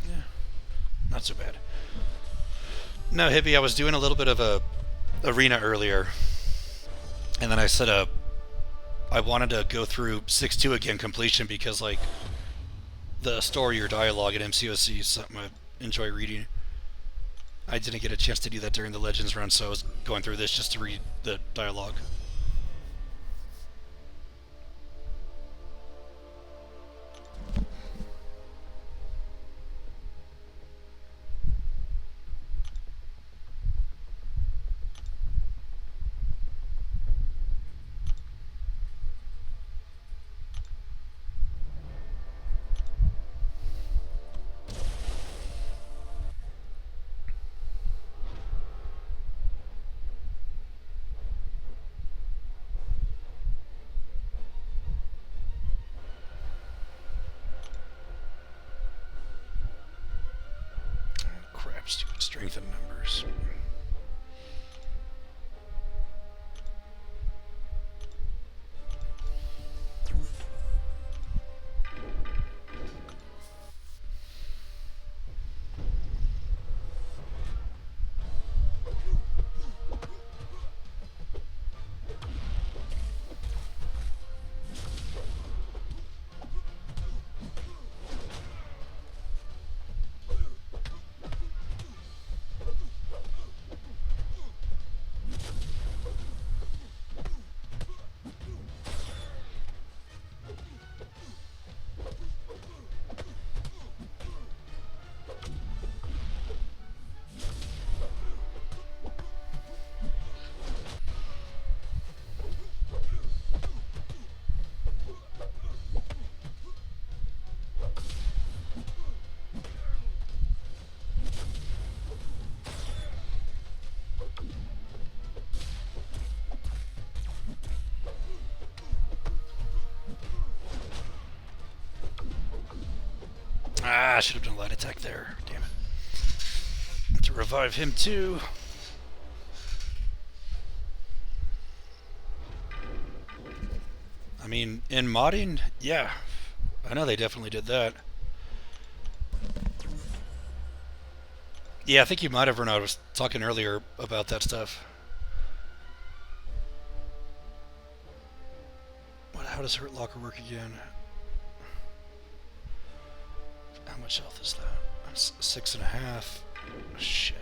Yeah, not so bad. No, Hippie, I was doing a little bit of a arena earlier, and then I said I wanted to go through 6-2 again completion because, like, the story or dialogue at MCOC is something I enjoy reading. I didn't get a chance to do that during the Legends run, so I was going through this just to read the dialogue. Stupid strength in numbers. I should have done a light attack there. Damn it. To revive him too. I mean, in modding, yeah. I know they definitely did that. Yeah, I think you might have, Renaud. I was talking earlier about that stuff. How does Hurt Locker work again? How much health is that? That's 6.5. Shit.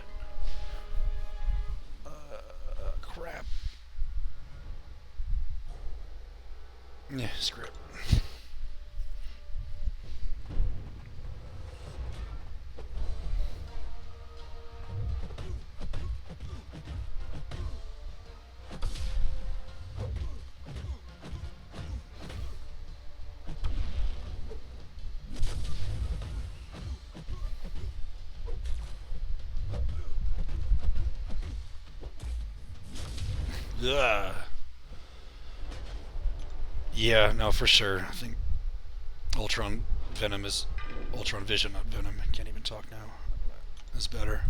Crap. Yeah, screw it. Ugh. Yeah, no, for sure. I think Ultron Venom is Ultron Vision, not Venom. I can't even talk now. Is better.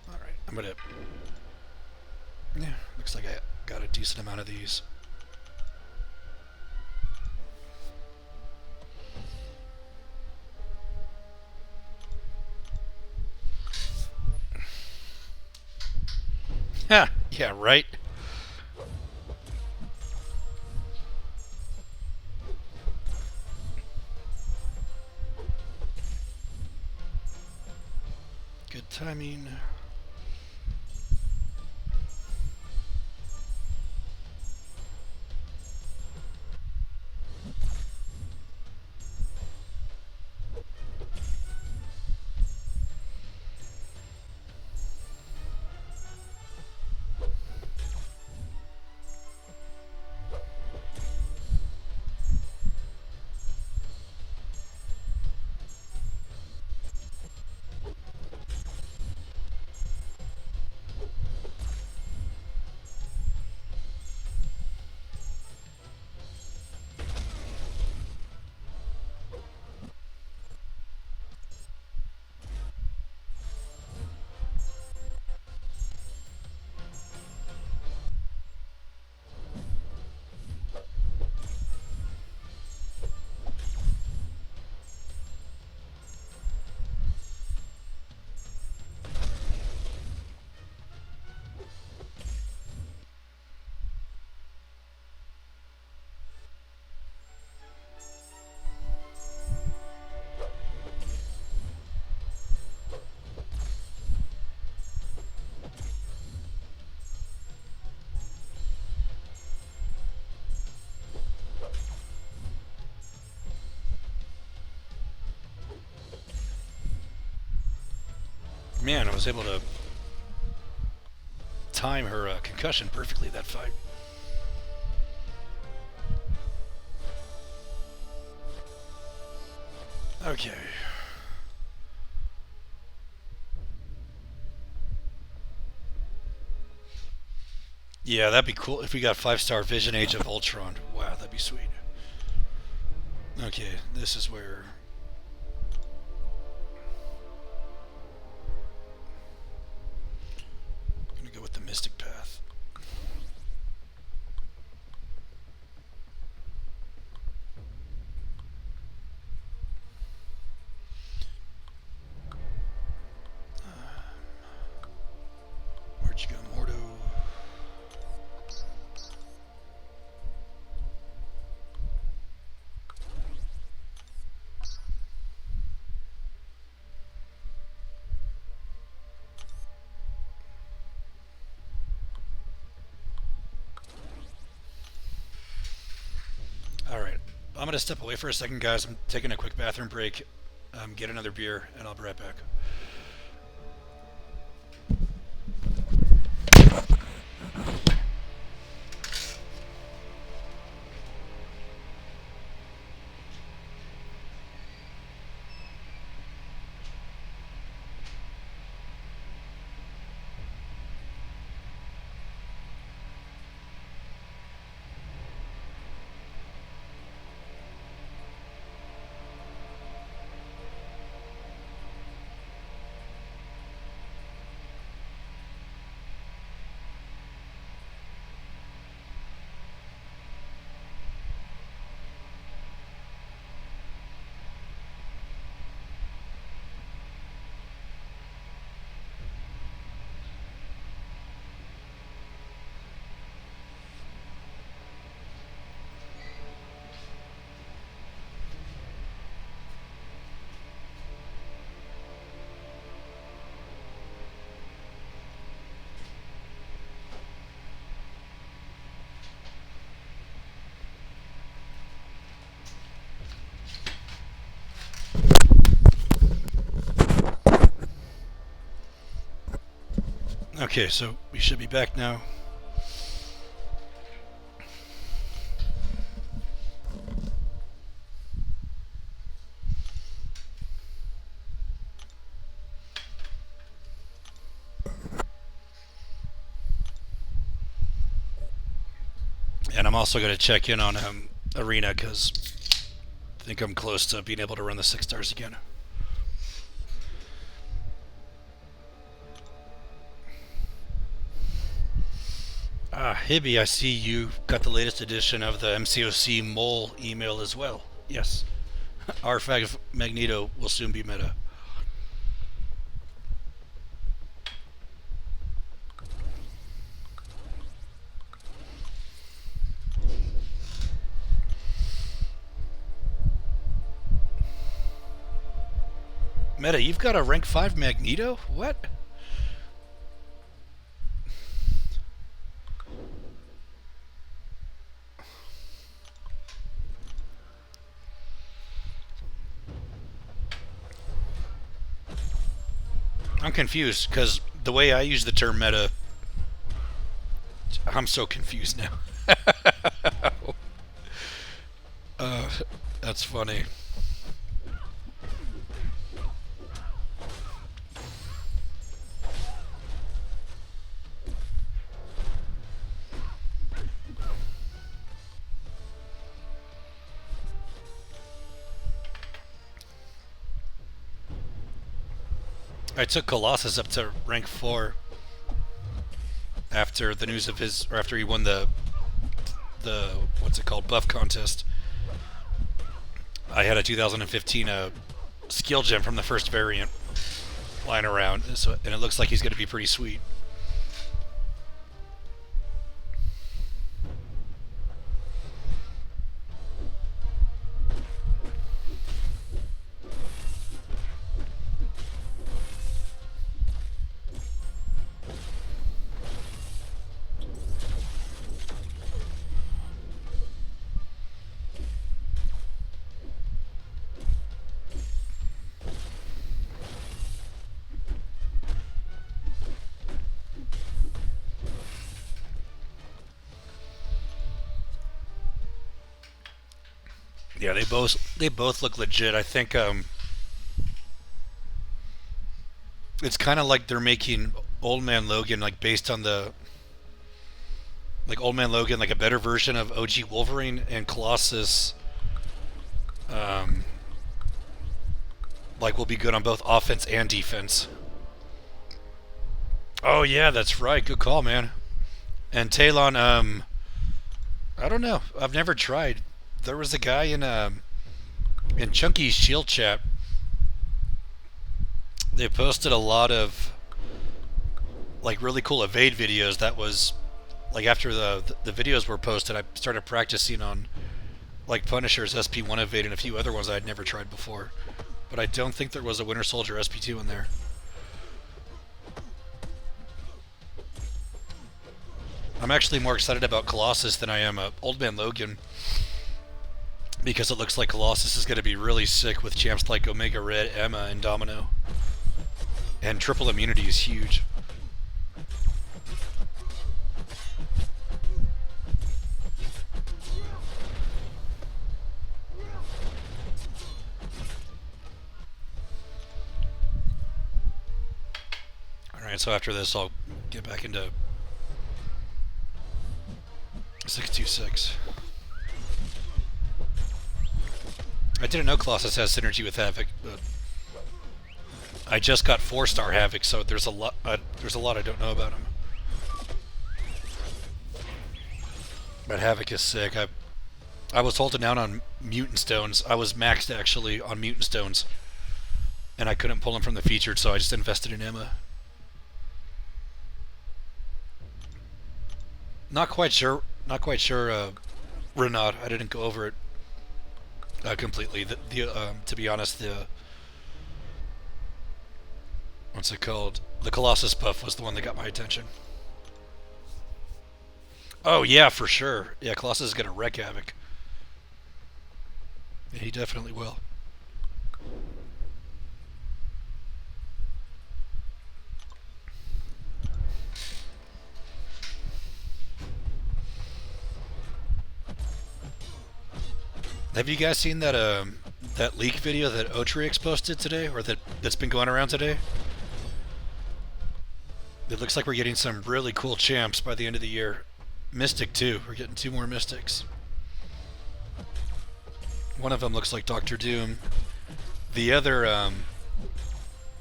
All right, I'm gonna. Yeah, looks like I got a decent amount of these. Yeah, yeah, right. Good timing. Man, I was able to time her concussion perfectly that fight. Okay. Yeah, that'd be cool if we got 5-star Vision Age of Ultron. Wow, that'd be sweet. Okay, this is where. I'm gonna go with the Mystic Path. Where'd you go, Mordo? Alright, I'm gonna step away for a second, guys. I'm taking a quick bathroom break, get another beer, and I'll be right back. Okay, so we should be back now. And I'm also going to check in on Arena because I think I'm close to being able to run the 6 stars again. Hibby, I see you got the latest edition of the MCOC Mole email as well. Yes. Artifact Magneto will soon be meta. Meta, you've got a rank 5 Magneto? What? I'm confused because the way I use the term meta, I'm so confused now. That's funny. I took Colossus up to rank 4 after the news of his, or after he won the what's it called, buff contest. I had a 2015 skill gem from the first variant lying around, so, and it looks like he's going to be pretty sweet. Yeah, they both look legit. I think it's kind of like they're making Old Man Logan like based on the Old Man Logan, like a better version of OG Wolverine, and Colossus like will be good on both offense and defense. Oh yeah, that's right. Good call, man. And Talon, I don't know. I've never tried. There was a guy in Chunky's Shield chat. They posted a lot of like really cool evade videos. That was like after the videos were posted, I started practicing on like Punisher's SP1 evade and a few other ones I had never tried before. But I don't think there was a Winter Soldier SP2 in there. I'm actually more excited about Colossus than I am Old Man Logan, because it looks like Colossus is going to be really sick with champs like Omega Red, Emma, and Domino. And triple immunity is huge. Alright, so after this I'll get back into 626. I didn't know Colossus has synergy with Havoc, but I just got 4-star Havoc, so there's a lot I don't know about him. But Havoc is sick. I was holding down on Mutant Stones. I was maxed actually on Mutant Stones, and I couldn't pull him from the featured, so I just invested in Emma. Not quite sure, Renaud. I didn't go over it completely. To be honest, what's it called? The Colossus buff was the one that got my attention. Oh yeah, for sure. Yeah, Colossus is gonna wreck Havoc. Yeah, he definitely will. Have you guys seen that that leak video that Otrix posted today, or that's been going around today? It looks like we're getting some really cool champs by the end of the year. Mystic too. We're getting 2 more Mystics. One of them looks like Doctor Doom. The other,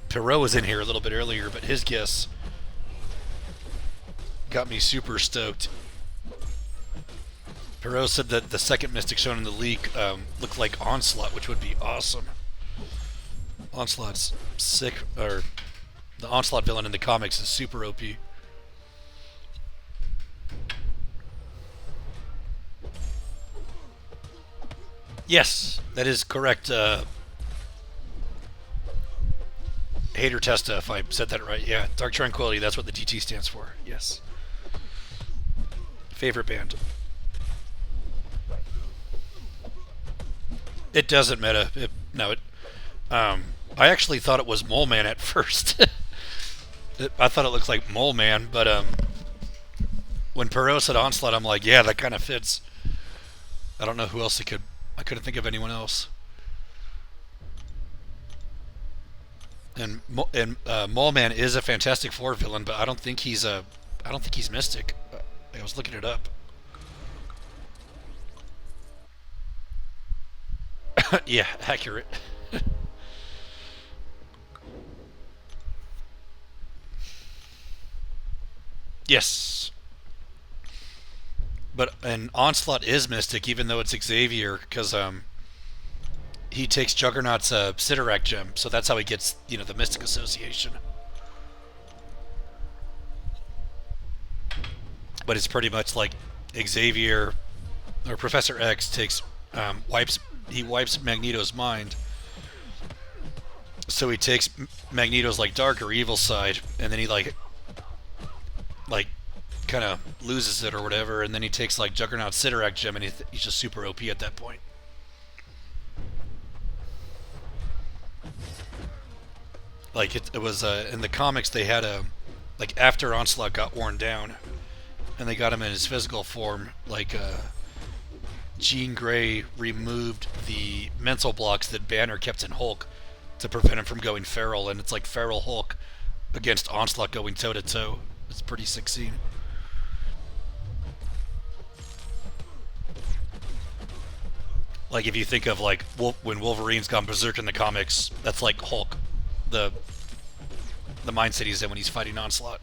Perot was in here a little bit earlier, but his guess got me super stoked. Perot said that the second Mystic shown in the leak looked like Onslaught, which would be awesome. Onslaught's sick, or the Onslaught villain in the comics is super OP. Yes, that is correct. Hater Testa, if I said that right. Yeah, Dark Tranquility, that's what the DT stands for. Yes. Favorite band. It doesn't meta. I actually thought it was Mole Man at first. I thought it looked like Mole Man, but when Perot said Onslaught, I'm like, yeah, that kind of fits. I don't know who else it could. I couldn't think of anyone else. And Mole Man is a Fantastic Four villain, but I don't think he's Mystic. I was looking it up. Yeah, accurate. Yes. But an Onslaught is Mystic, even though it's Xavier, because he takes Juggernaut's Sidorak gem, so that's how he gets, the Mystic Association. But it's pretty much like Xavier or Professor X takes wipes Magneto's mind. So he takes Magneto's dark or evil side, and then he kind of loses it or whatever, and then he takes Juggernaut's Sidorak gem, and he's just super OP at that point. It was in the comics, they had after Onslaught got worn down and they got him in his physical form, Jean Grey removed the mental blocks that Banner kept in Hulk to prevent him from going feral, and it's feral Hulk against Onslaught going toe to toe. It's a pretty sick scene. If you think of when Wolverine's gone berserk in the comics, that's Hulk, the mindset he's in when he's fighting Onslaught.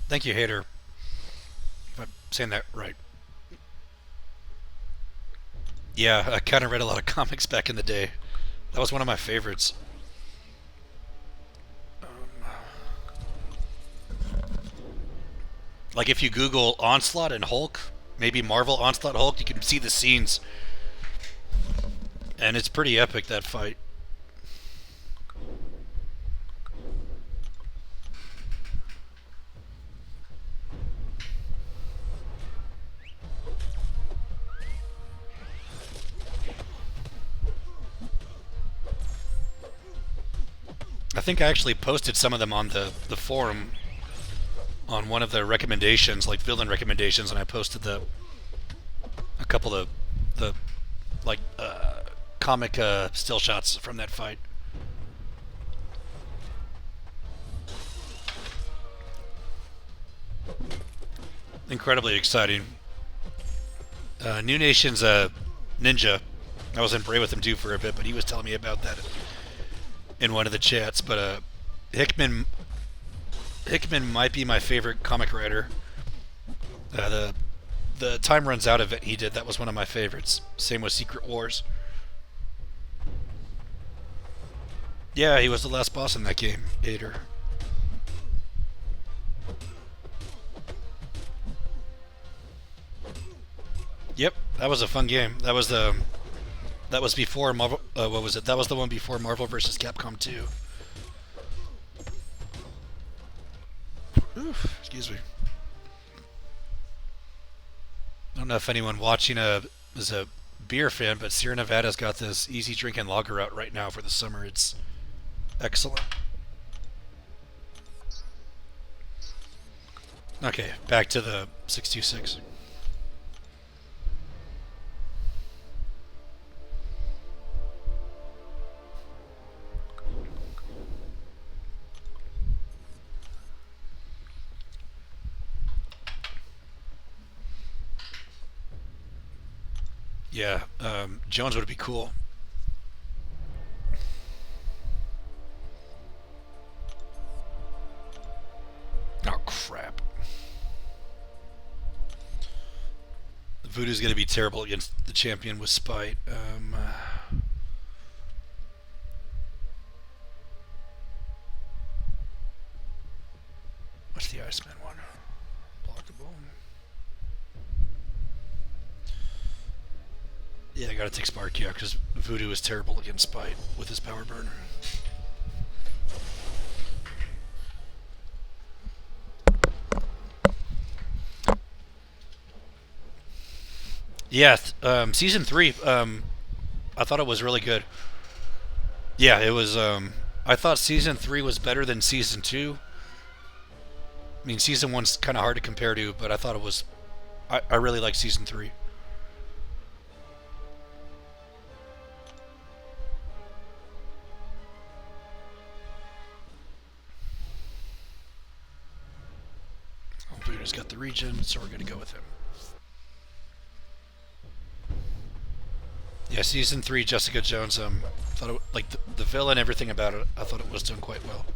Thank you, Hater. If I'm saying that right. Yeah, I kind of read a lot of comics back in the day. That was one of my favorites. If you Google Onslaught and Hulk, maybe Marvel Onslaught Hulk, you can see the scenes. And it's pretty epic, that fight. I think I actually posted some of them on the forum on one of the recommendations, villain recommendations, and I posted a couple of the comic still shots from that fight. Incredibly exciting. New Nation's Ninja. I was in Bray with him too for a bit, but he was telling me about that in one of the chats. But Hickman might be my favorite comic writer. The Time Runs Out event he did, that was one of my favorites. Same with Secret Wars. Yeah, he was the last boss in that game, Hater. Yep, that was a fun game. That was before Marvel. What was it? That was the one before Marvel vs. Capcom 2. Oof, excuse me. I don't know if anyone watching is a beer fan, but Sierra Nevada's got this easy drinking lager out right now for the summer. It's excellent. Okay, back to the 626. Yeah, Jones would be cool. Oh, crap. Voodoo's going to be terrible against the champion with Spite. What's the Iceman one? Blockable. Yeah, I gotta take Sparky out because Voodoo is terrible against Spite with his power burn. Yeah, season 3. I thought it was really good. Yeah, it was. I thought season 3 was better than season 2. I mean, season 1's kind of hard to compare to, but I thought it was. I really like season 3. Oh, Voodoo's got the regen, so we're gonna go with him. Yeah, season 3, Jessica Jones. Thought it, like the villain, everything about it. I thought it was done quite well.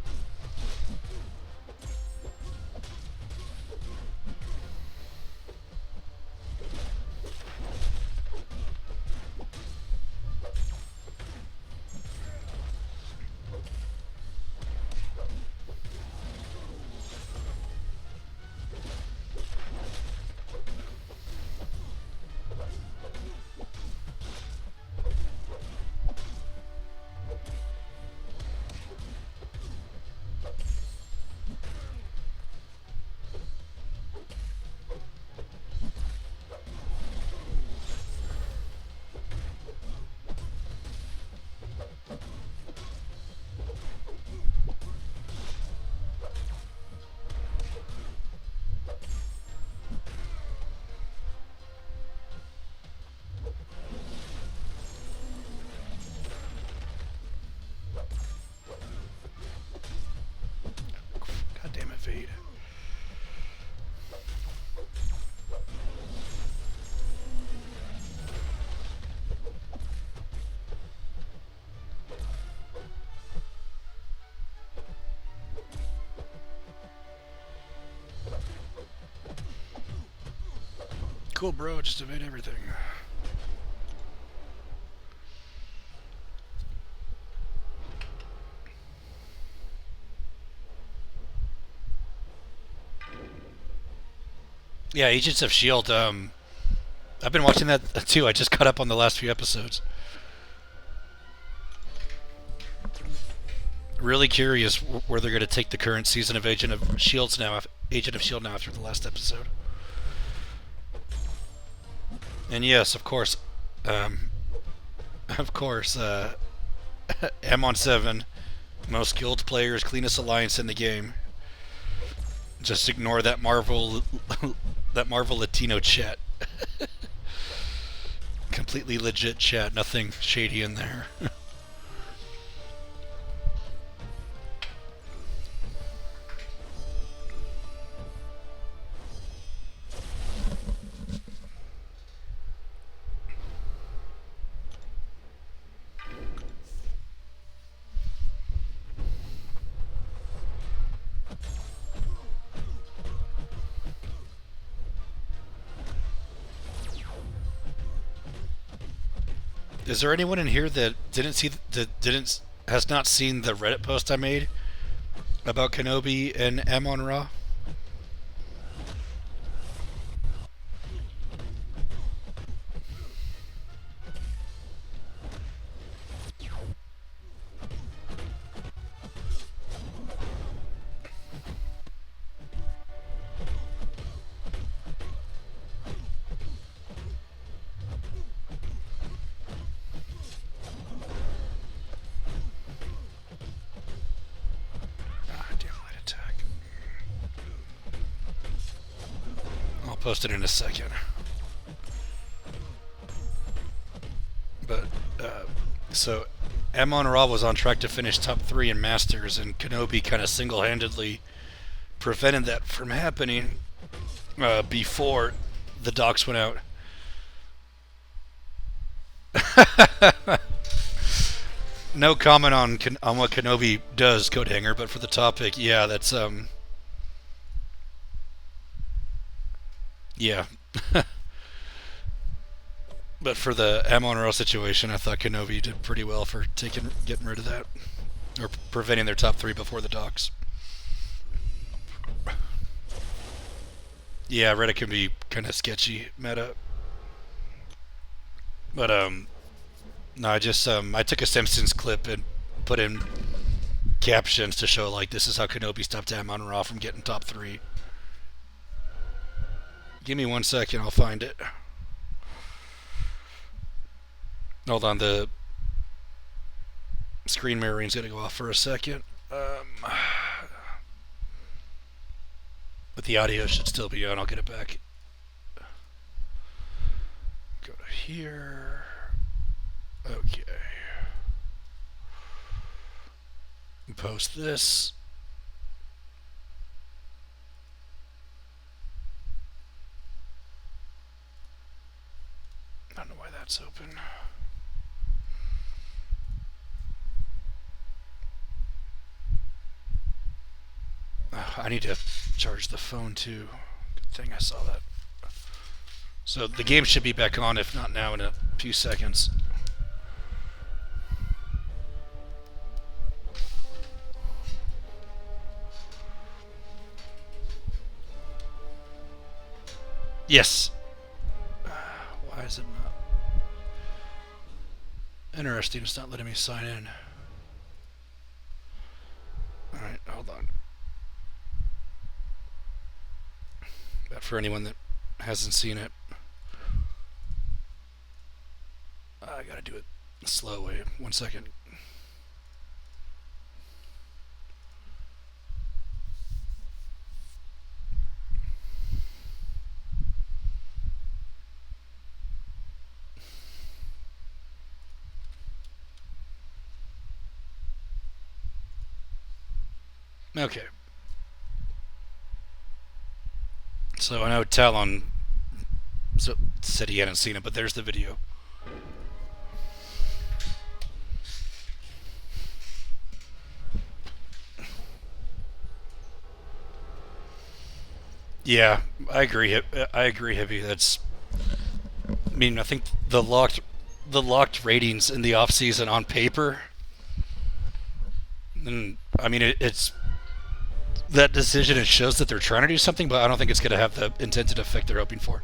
God damn it, Fade. Cool, bro. Just evade everything. Yeah, Agents of Shield. I've been watching that too. I just caught up on the last few episodes. Really curious where they're going to take the current season of Agent of Shields now. Agent of Shield now after the last episode. And yes, of course, um, of course, M on7, most skilled players, cleanest alliance in the game. Just ignore that Marvel, that Marvel Latino chat. Completely legit chat, nothing shady in there. Is there anyone in here that has not seen the Reddit post I made about Kenobi and Amon-Ra? Ah, damn light attack. post it in a second. But, so Amon-Ra was on track to finish top 3 in Masters, and Kenobi kind of single-handedly prevented that from happening before the docs went out. No comment on what Kenobi does, Codehanger, but for the topic, yeah, that's yeah. But for the Amon-Ra situation, I thought Kenobi did pretty well for getting rid of that, or preventing their top 3 before the docs. Yeah, Reddit can be kind of sketchy meta. But no, I just I took a Simpsons clip and put in captions to show like this is how Kenobi stopped Amon-Ra from getting top 3. Give me 1 second, I'll find it. Hold on, the screen mirroring's gonna go off for a second. But the audio should still be on. I'll get it back. Go to here. Okay. Post this. I don't know why that's open. I need to charge the phone too. Good thing I saw that. So the game should be back on, if not now, in a few seconds. Yes. Why is it not? Interesting, it's not letting me sign in. Alright, hold on. But for anyone that hasn't seen it, I gotta do it the slow way. 1 second. Okay. So I know Talon said he hadn't seen it, but there's the video. Yeah, I agree. I agree, Heavy. That's. I mean, I think the locked ratings in the off season on paper. And I mean, it's that decision. It shows that they're trying to do something, but I don't think it's going to have the intended effect they're hoping for.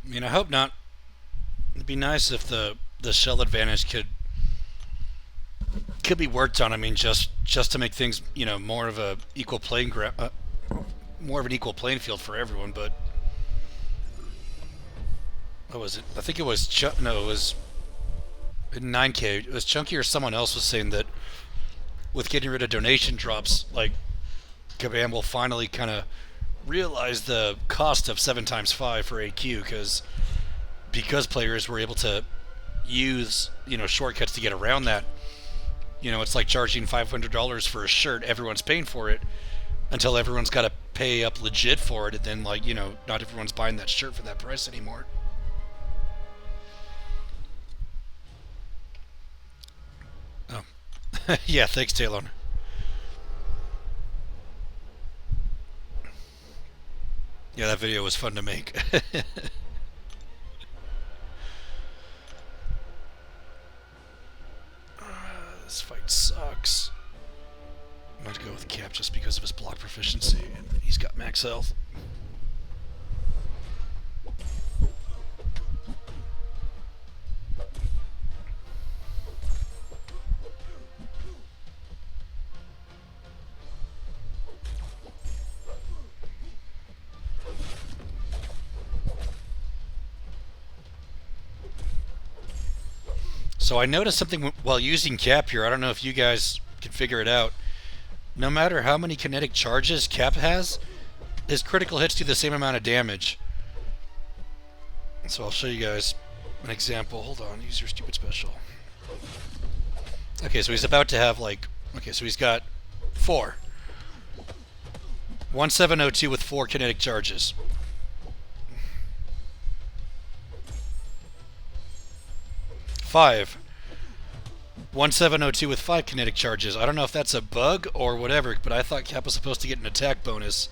I mean, I hope not. It'd be nice if the shell advantage could be worked on. I mean, just to make things, you know, more of a equal playing ground, more of an equal playing field for everyone. But what was it? I think it was no, it was in 9K. It was Chunky or someone else was saying that with getting rid of donation drops, like Kabam will finally kind of realize the cost of 7x5 for AQ because players were able to use, you know, shortcuts to get around that. You know, it's like charging $500 for a shirt. Everyone's paying for it until everyone's got to pay up legit for it, and then, like, you know, not everyone's buying that shirt for that price anymore. Oh, yeah. Thanks, Talon. Yeah, that video was fun to make. This fight sucks. I'm going to go with Cap just because of his block proficiency, and he's got max health. So I noticed something while using Cap here. I don't know if you guys can figure it out. No matter how many kinetic charges Cap has, his critical hits do the same amount of damage. So I'll show you guys an example. Hold on, use your stupid special. Okay, so he's about to have like... Okay, so he's got 4. 1702 with 4 kinetic charges. 5. 1702 with 5 kinetic charges. I don't know if that's a bug or whatever, but I thought Cap was supposed to get an attack bonus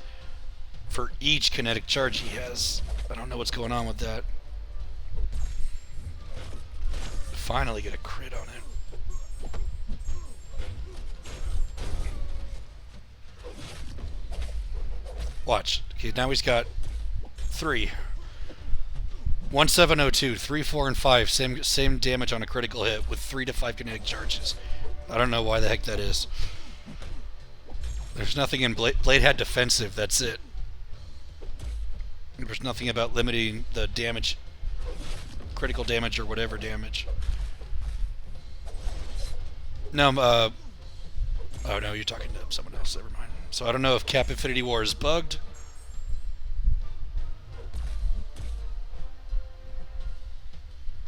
for each kinetic charge he has. I don't know what's going on with that. Finally get a crit on it. Watch. Okay, now he's got 3. 1702, 3, 4, and 5, same damage on a critical hit with 3 to 5 kinetic charges. I don't know why the heck that is. There's nothing in Blade had defensive, that's it. There's nothing about limiting the damage, critical damage or whatever damage. No, oh no, you're talking to someone else, never mind. So I don't know if Cap Infinity War is bugged.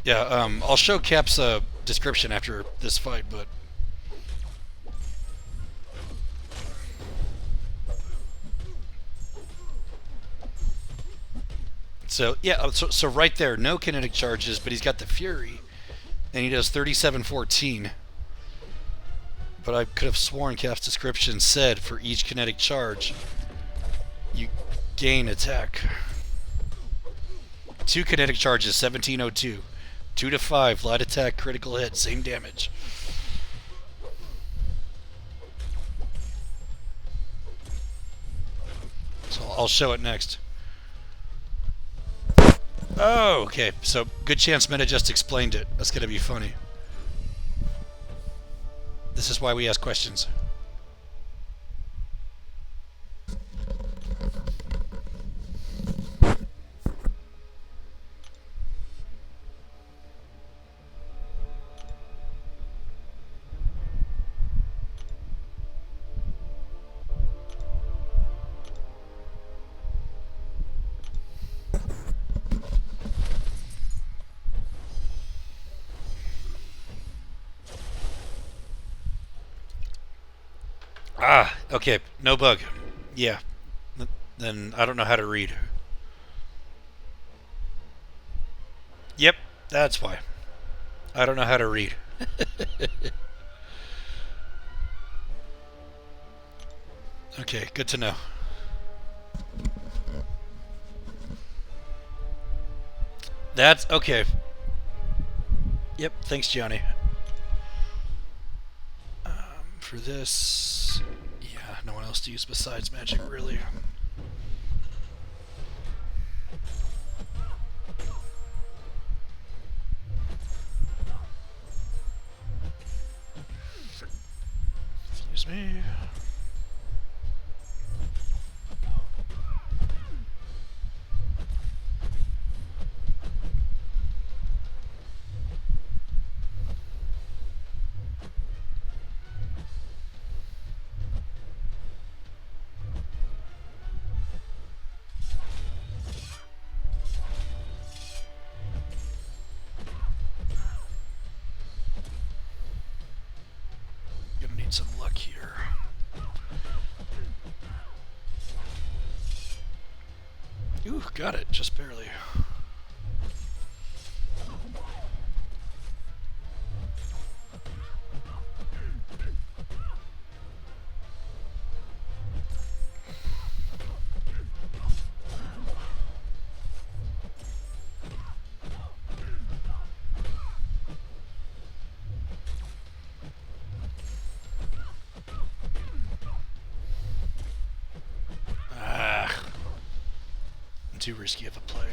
Yeah, I'll show Cap's description after this fight, but... So, yeah, so right there, no kinetic charges, but he's got the Fury, and he does 3714. But I could have sworn Cap's description said for each kinetic charge, you gain attack. 2 kinetic charges, 1702. 2 to 5, light attack, critical hit, same damage. So I'll show it next. Oh, okay. So good chance Meta just explained it. That's gonna be funny. This is why we ask questions. Ah, okay, no bug. Yeah, then I don't know how to read. Yep, that's why. I don't know how to read. Okay, good to know. That's okay. Yep, thanks, Johnny. For this, yeah, no one else to use besides magic, really. Excuse me. Gonna need some luck here. Ooh, got it, just barely. Too risky of a play.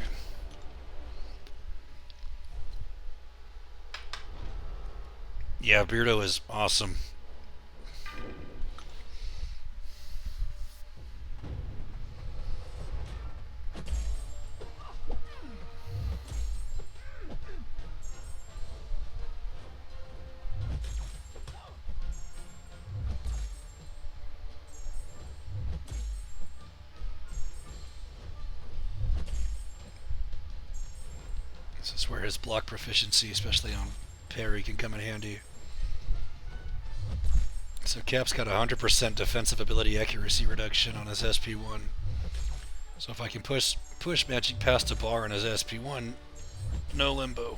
Yeah, Beardo is awesome. This is where his block proficiency, especially on parry, can come in handy. So Cap's got 100% defensive ability accuracy reduction on his SP1. So if I can push Magic past a bar on his SP1, no limbo.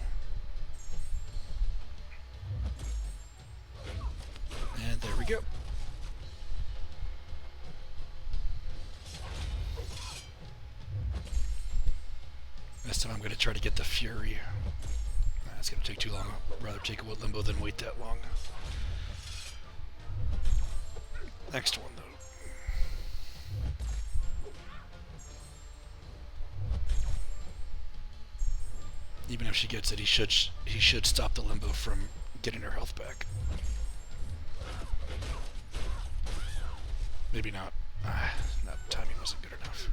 And there we go. This time I'm going to try to get the Fury. It's going to take too long. I'd rather take a limbo than wait that long. Next one, though. Even if she gets it, he should stop the limbo from getting her health back. Maybe not. That timing wasn't good enough.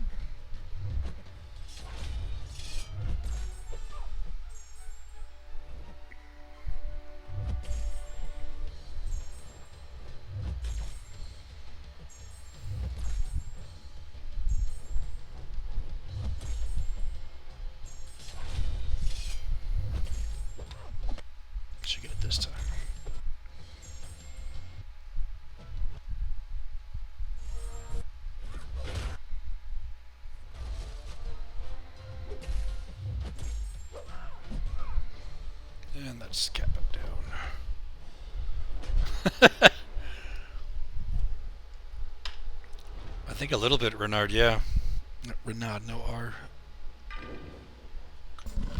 Should get it this time. And let's cap it down. I think a little bit Renard, yeah. Renard, no R.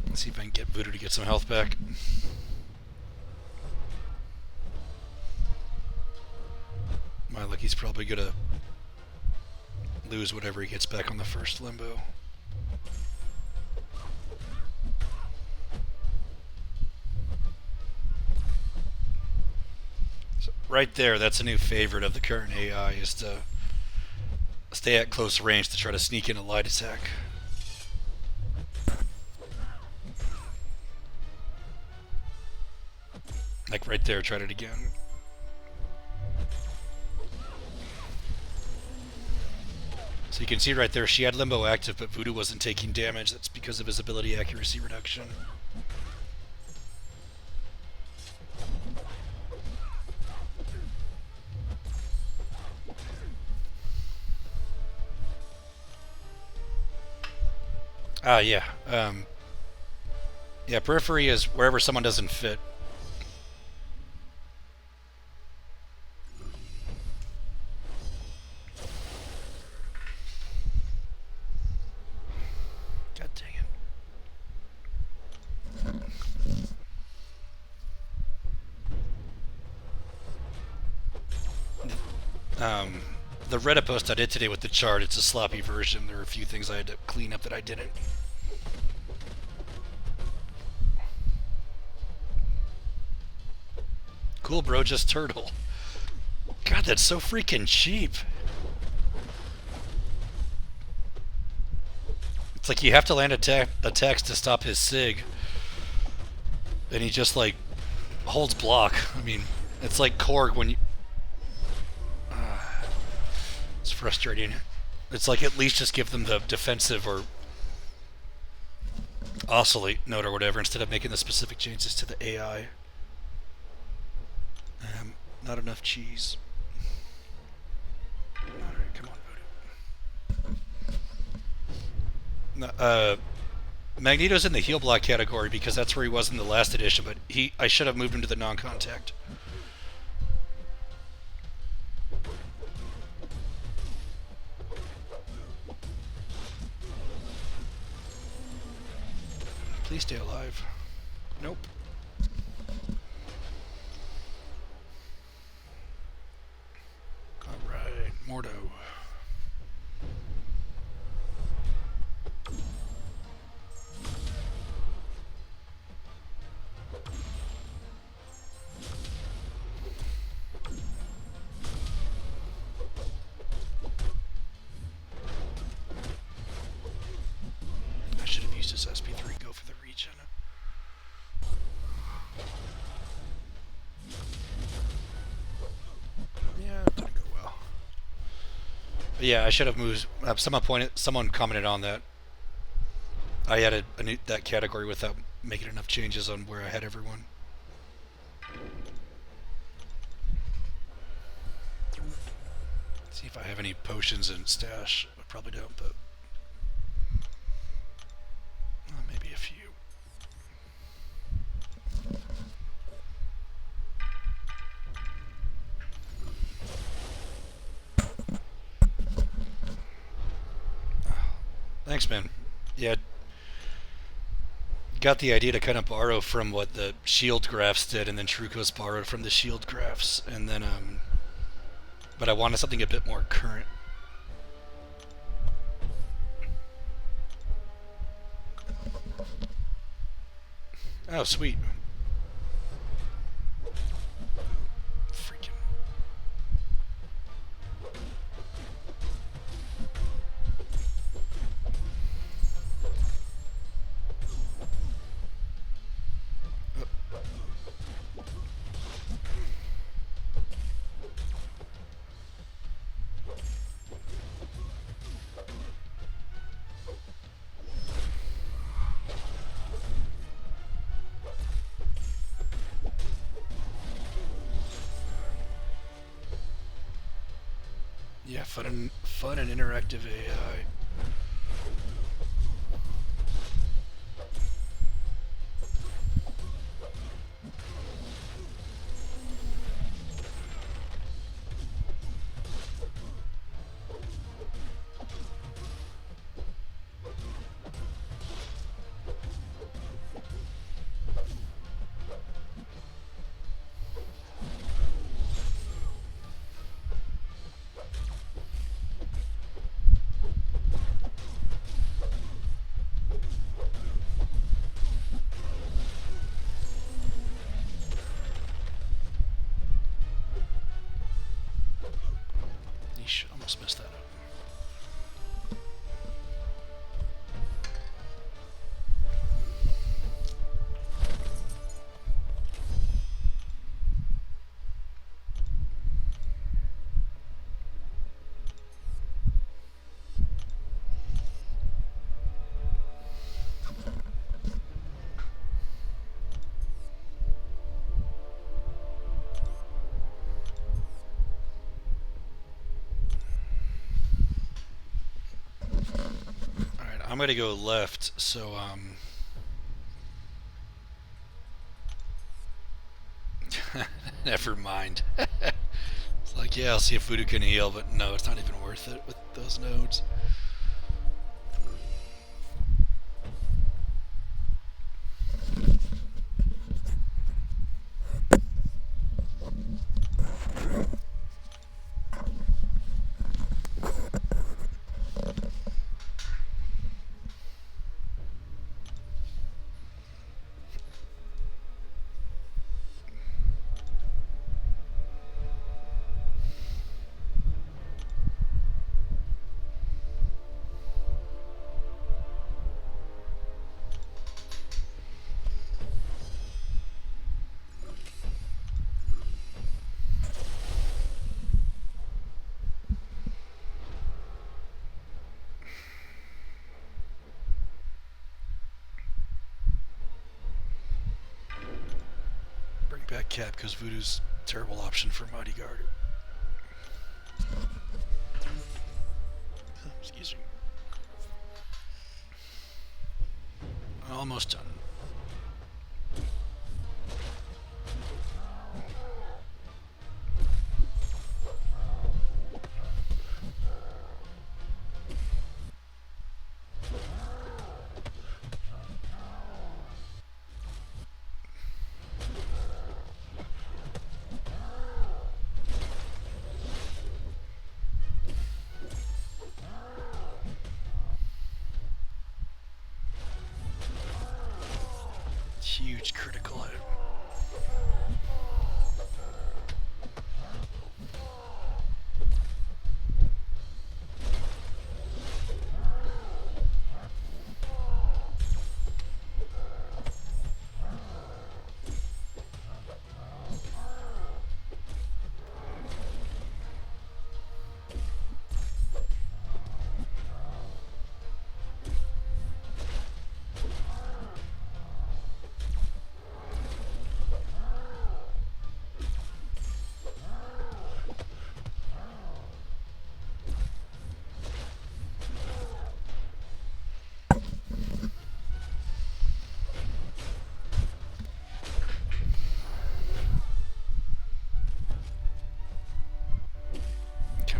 Let's see if I can get Voodoo to get some health back. My luck, he's probably gonna lose whatever he gets back on the first limbo. So right there, that's a new favorite of the current AI, is to stay at close range to try to sneak in a light attack. Like right there, tried it again. So you can see right there, she had Limbo active, but Voodoo wasn't taking damage. That's because of his ability accuracy reduction. Yeah. Yeah, periphery is wherever someone doesn't fit. God dang it. The Reddit post I did today with the chart, it's a sloppy version. There are a few things I had to clean up that I didn't. Cool, bro, just turtle. God, that's so freaking cheap. It's like you have to land attacks to stop his sig. And he just, like, holds block. I mean, it's like Korg when you... it's frustrating. It's like at least just give them the defensive or oscillate note or whatever instead of making the specific changes to the AI. Not enough cheese. Alright, come on, Voodoo. Magneto's in the heal block category because that's where he was in the last edition, but I should have moved him to the non-contact. Please stay alive. Nope. Alright, Mordo. I should have used his SP3, go for the regen. Yeah, it didn't go well. But yeah, I should have moved. Someone commented on that. I added that category without making enough changes on where I had everyone. See if I have any potions in stash. I probably don't, but maybe a few. Thanks, man. Yeah, got the idea to kind of borrow from what the shield graphs did, and then Trucos borrowed from the shield graphs, and then but I wanted something a bit more current. Oh, sweet. Freaking. Yeah, fun and interactive AI. Almost messed that up. I'm gonna go left, so never mind. It's like, yeah, I'll see if Voodoo can heal, but no, it's not even worth it with those nodes. back Cap because Voodoo's a terrible option for Mighty Guard. Excuse me. Almost done. Huge critical hit.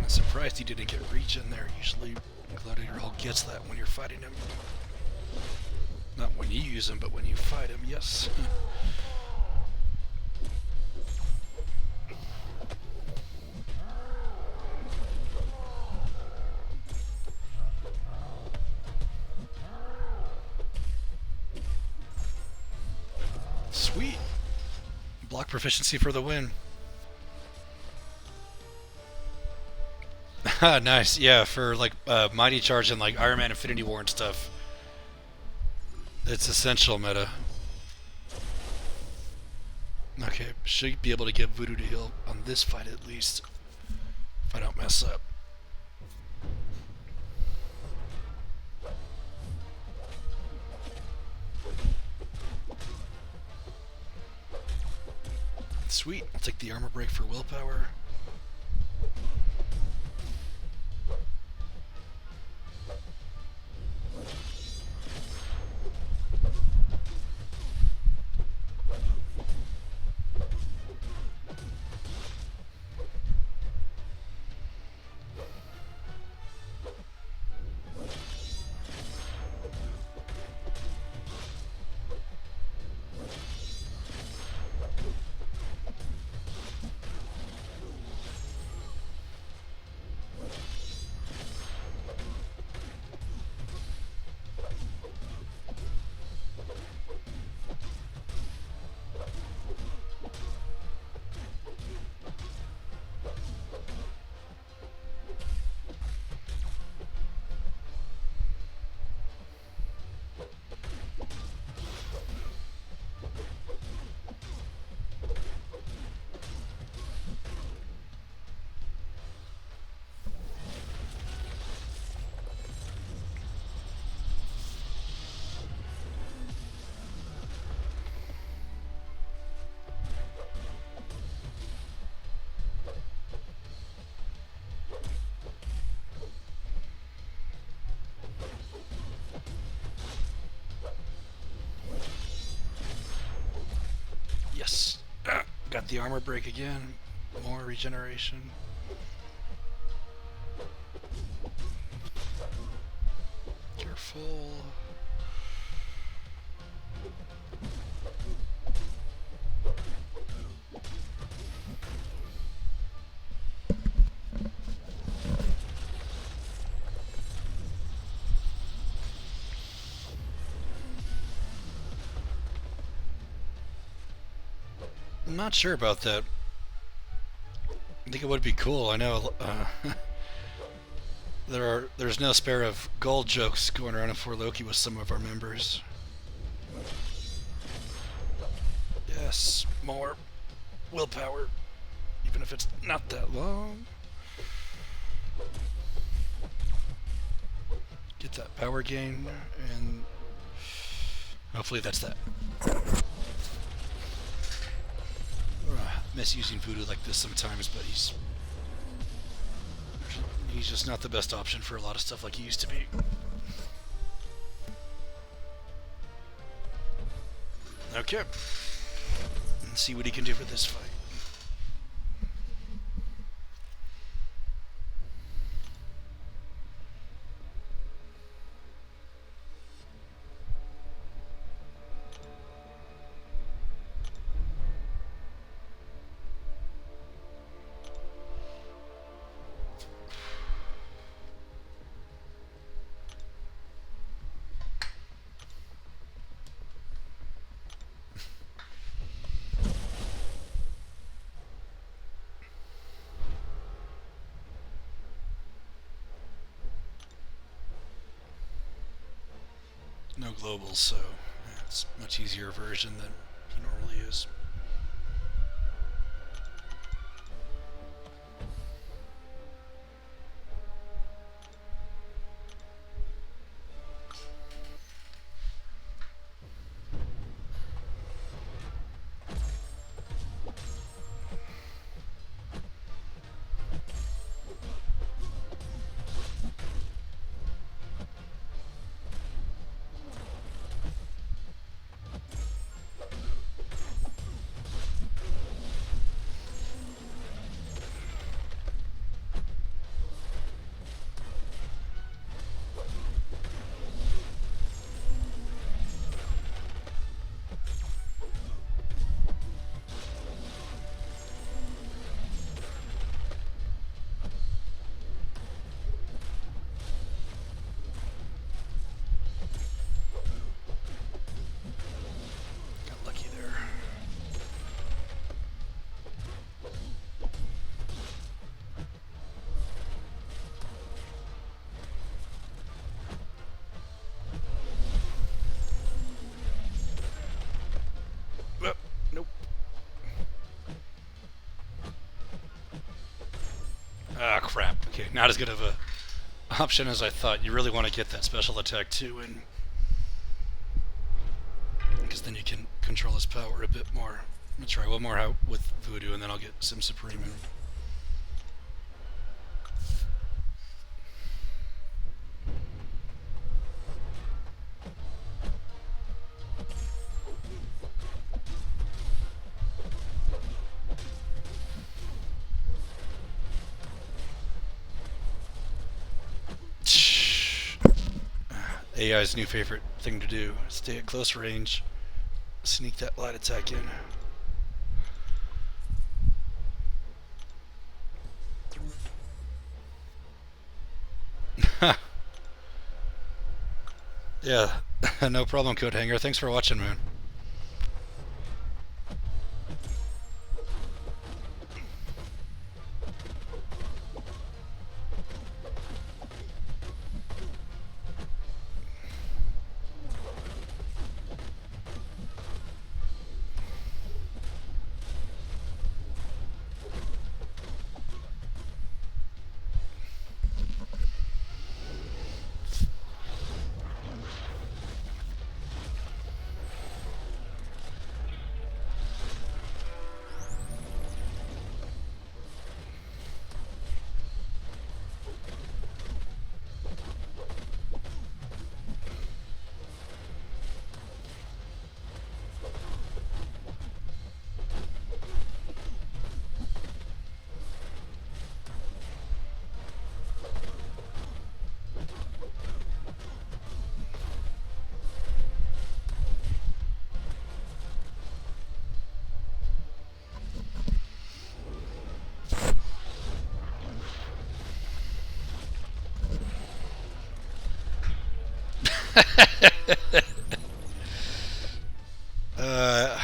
Surprised he didn't get reach in there. Usually Gladiator Hall gets that when you're fighting him. Not when you use him, but when you fight him, yes. Sweet. Block proficiency for the win. Nice, yeah, for like Mighty Charge and like Iron Man Infinity War and stuff. It's essential meta. Okay, should be able to get Voodoo to heal on this fight at least, if I don't mess up. Sweet, I'll take the armor break for willpower. Yes. Got the armor break again. More regeneration. Careful. I'm not sure about that. I think it would be cool. I know there's no spare of gold jokes going around in 4Loki with some of our members. Yes, more willpower, even if it's not that long. Get that power gain, and hopefully that's that. miss using Voodoo like this sometimes, but he's just not the best option for a lot of stuff like he used to be. Okay. Let's see what he can do for this fight. No globals, so it's a much easier version than he normally is. Nope. Ah, crap. Okay, not as good of a option as I thought. You really want to get that special attack too, and because then you can control his power a bit more. I'm gonna try one more out with Voodoo, and then I'll get Sim Supreme in. AI's new favorite thing to do. Stay at close range, sneak that light attack in. Yeah, no problem, Code Hanger. Thanks for watching, man.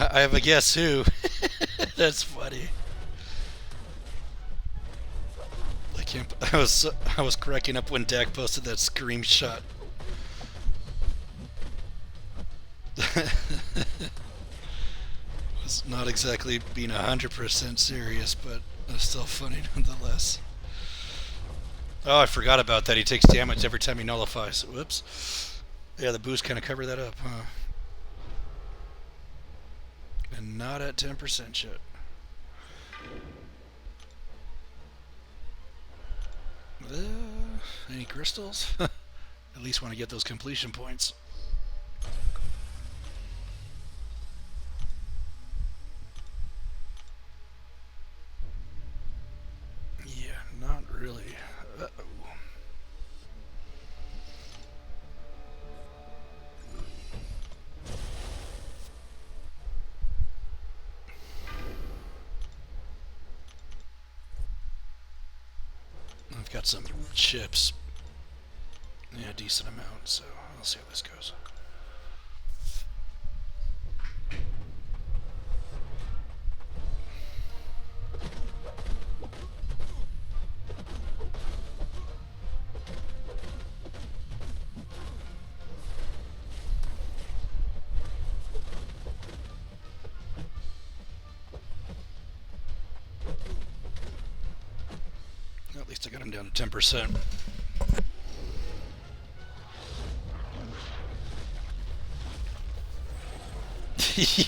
I have a guess who. That's funny. I was cracking up when Dak posted that scream shot. Was not exactly being 100% serious, but it's still funny nonetheless. Oh, I forgot about that. He takes damage every time he nullifies. Whoops. Yeah, the boost kind of covered that up, huh? And not at 10% yet. Any crystals? At least want to get those completion points. Yeah, not really. Uh-oh. I've got some chips. Yeah, a decent amount, so I'll see how this goes. At least I got him down to 10%.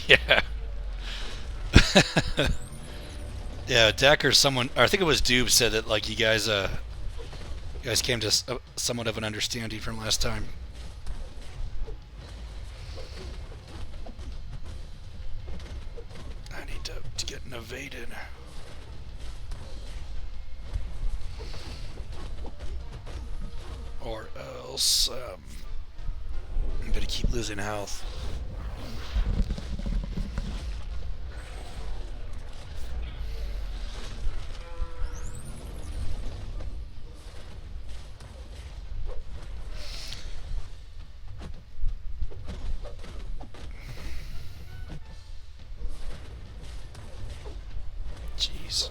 Yeah. Yeah, Dak or someone, or I think it was Doob, said that like you guys came to somewhat of an understanding from last time. I need to get evaded. Or else I'm gonna keep losing health. Jeez.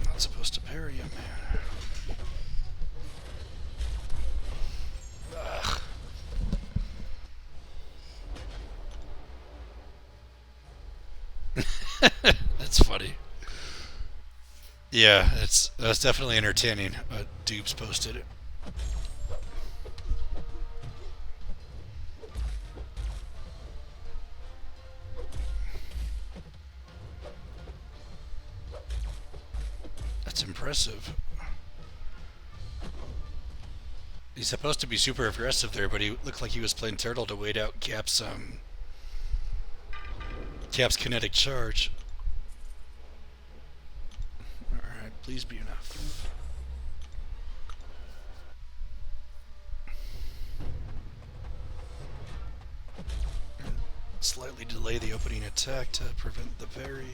Not supposed to parry him, man. Ugh. That's funny. Yeah, that's definitely entertaining. Dupes posted it. That's impressive. He's supposed to be super aggressive there, but he looked like he was playing turtle to wait out Cap's kinetic charge. Alright, please be enough. Slightly delay the opening attack to prevent the parry.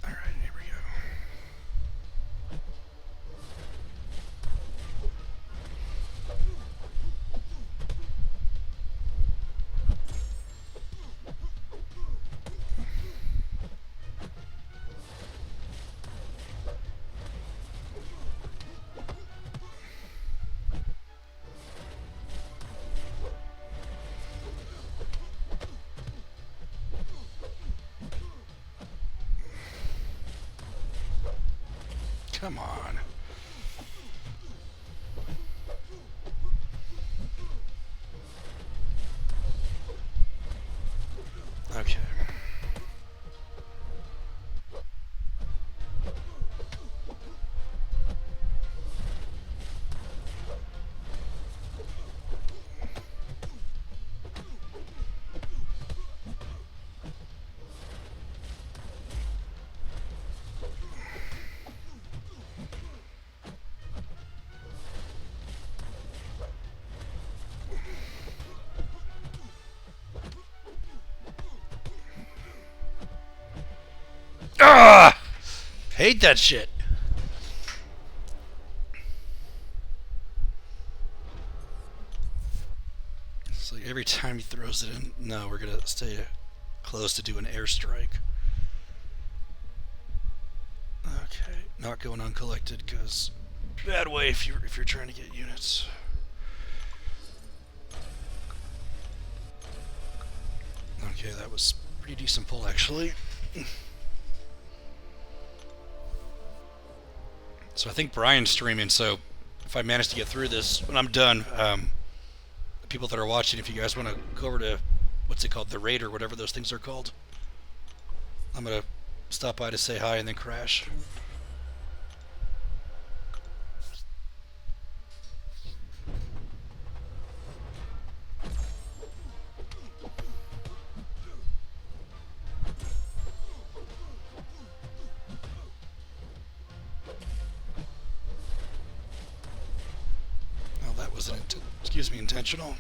Alright, here we go. Come on. Okay. Ah! Hate that shit. It's like every time he throws it in, no, we're gonna stay close to do an airstrike. Okay, not going uncollected because bad way if you're trying to get units. Okay, that was pretty decent pull actually. So I think Brian's streaming, so if I manage to get through this when I'm done, people that are watching, if you guys want to go over to, what's it called, the raid or whatever those things are called. I'm going to stop by to say hi and then crash. Oh, that wasn't, excuse me, intentional.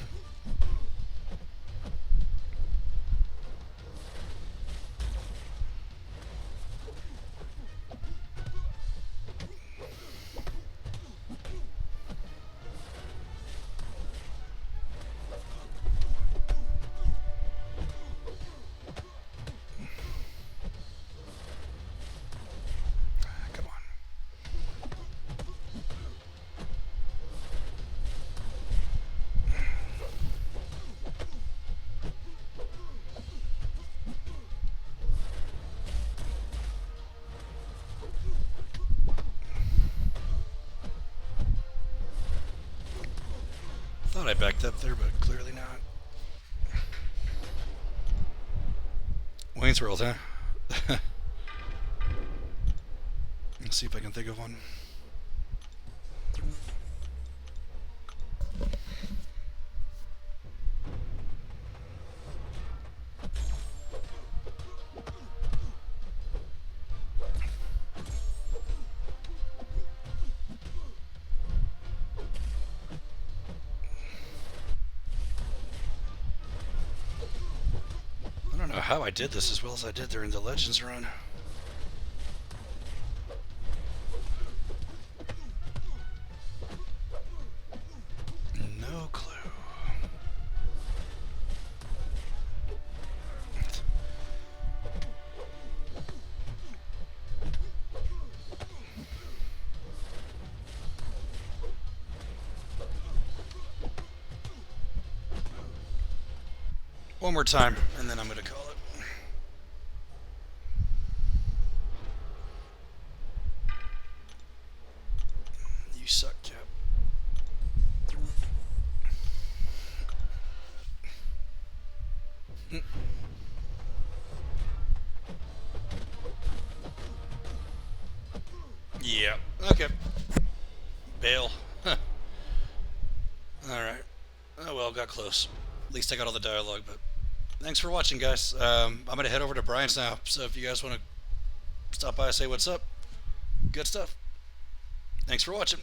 Thought I backed up there, but clearly not. Wayne's World, huh? Let's see if I can think of one. I don't know how I did this as well as I did during the Legends run. No clue. One more time, and then I'm going to call it. You suck, Cap. Yeah. Okay. Bail. Alright. Oh well, got close. At least I got all the dialogue, but thanks for watching, guys. I'm going to head over to Brian's now, so if you guys want to stop by and say what's up, good stuff. Thanks for watching.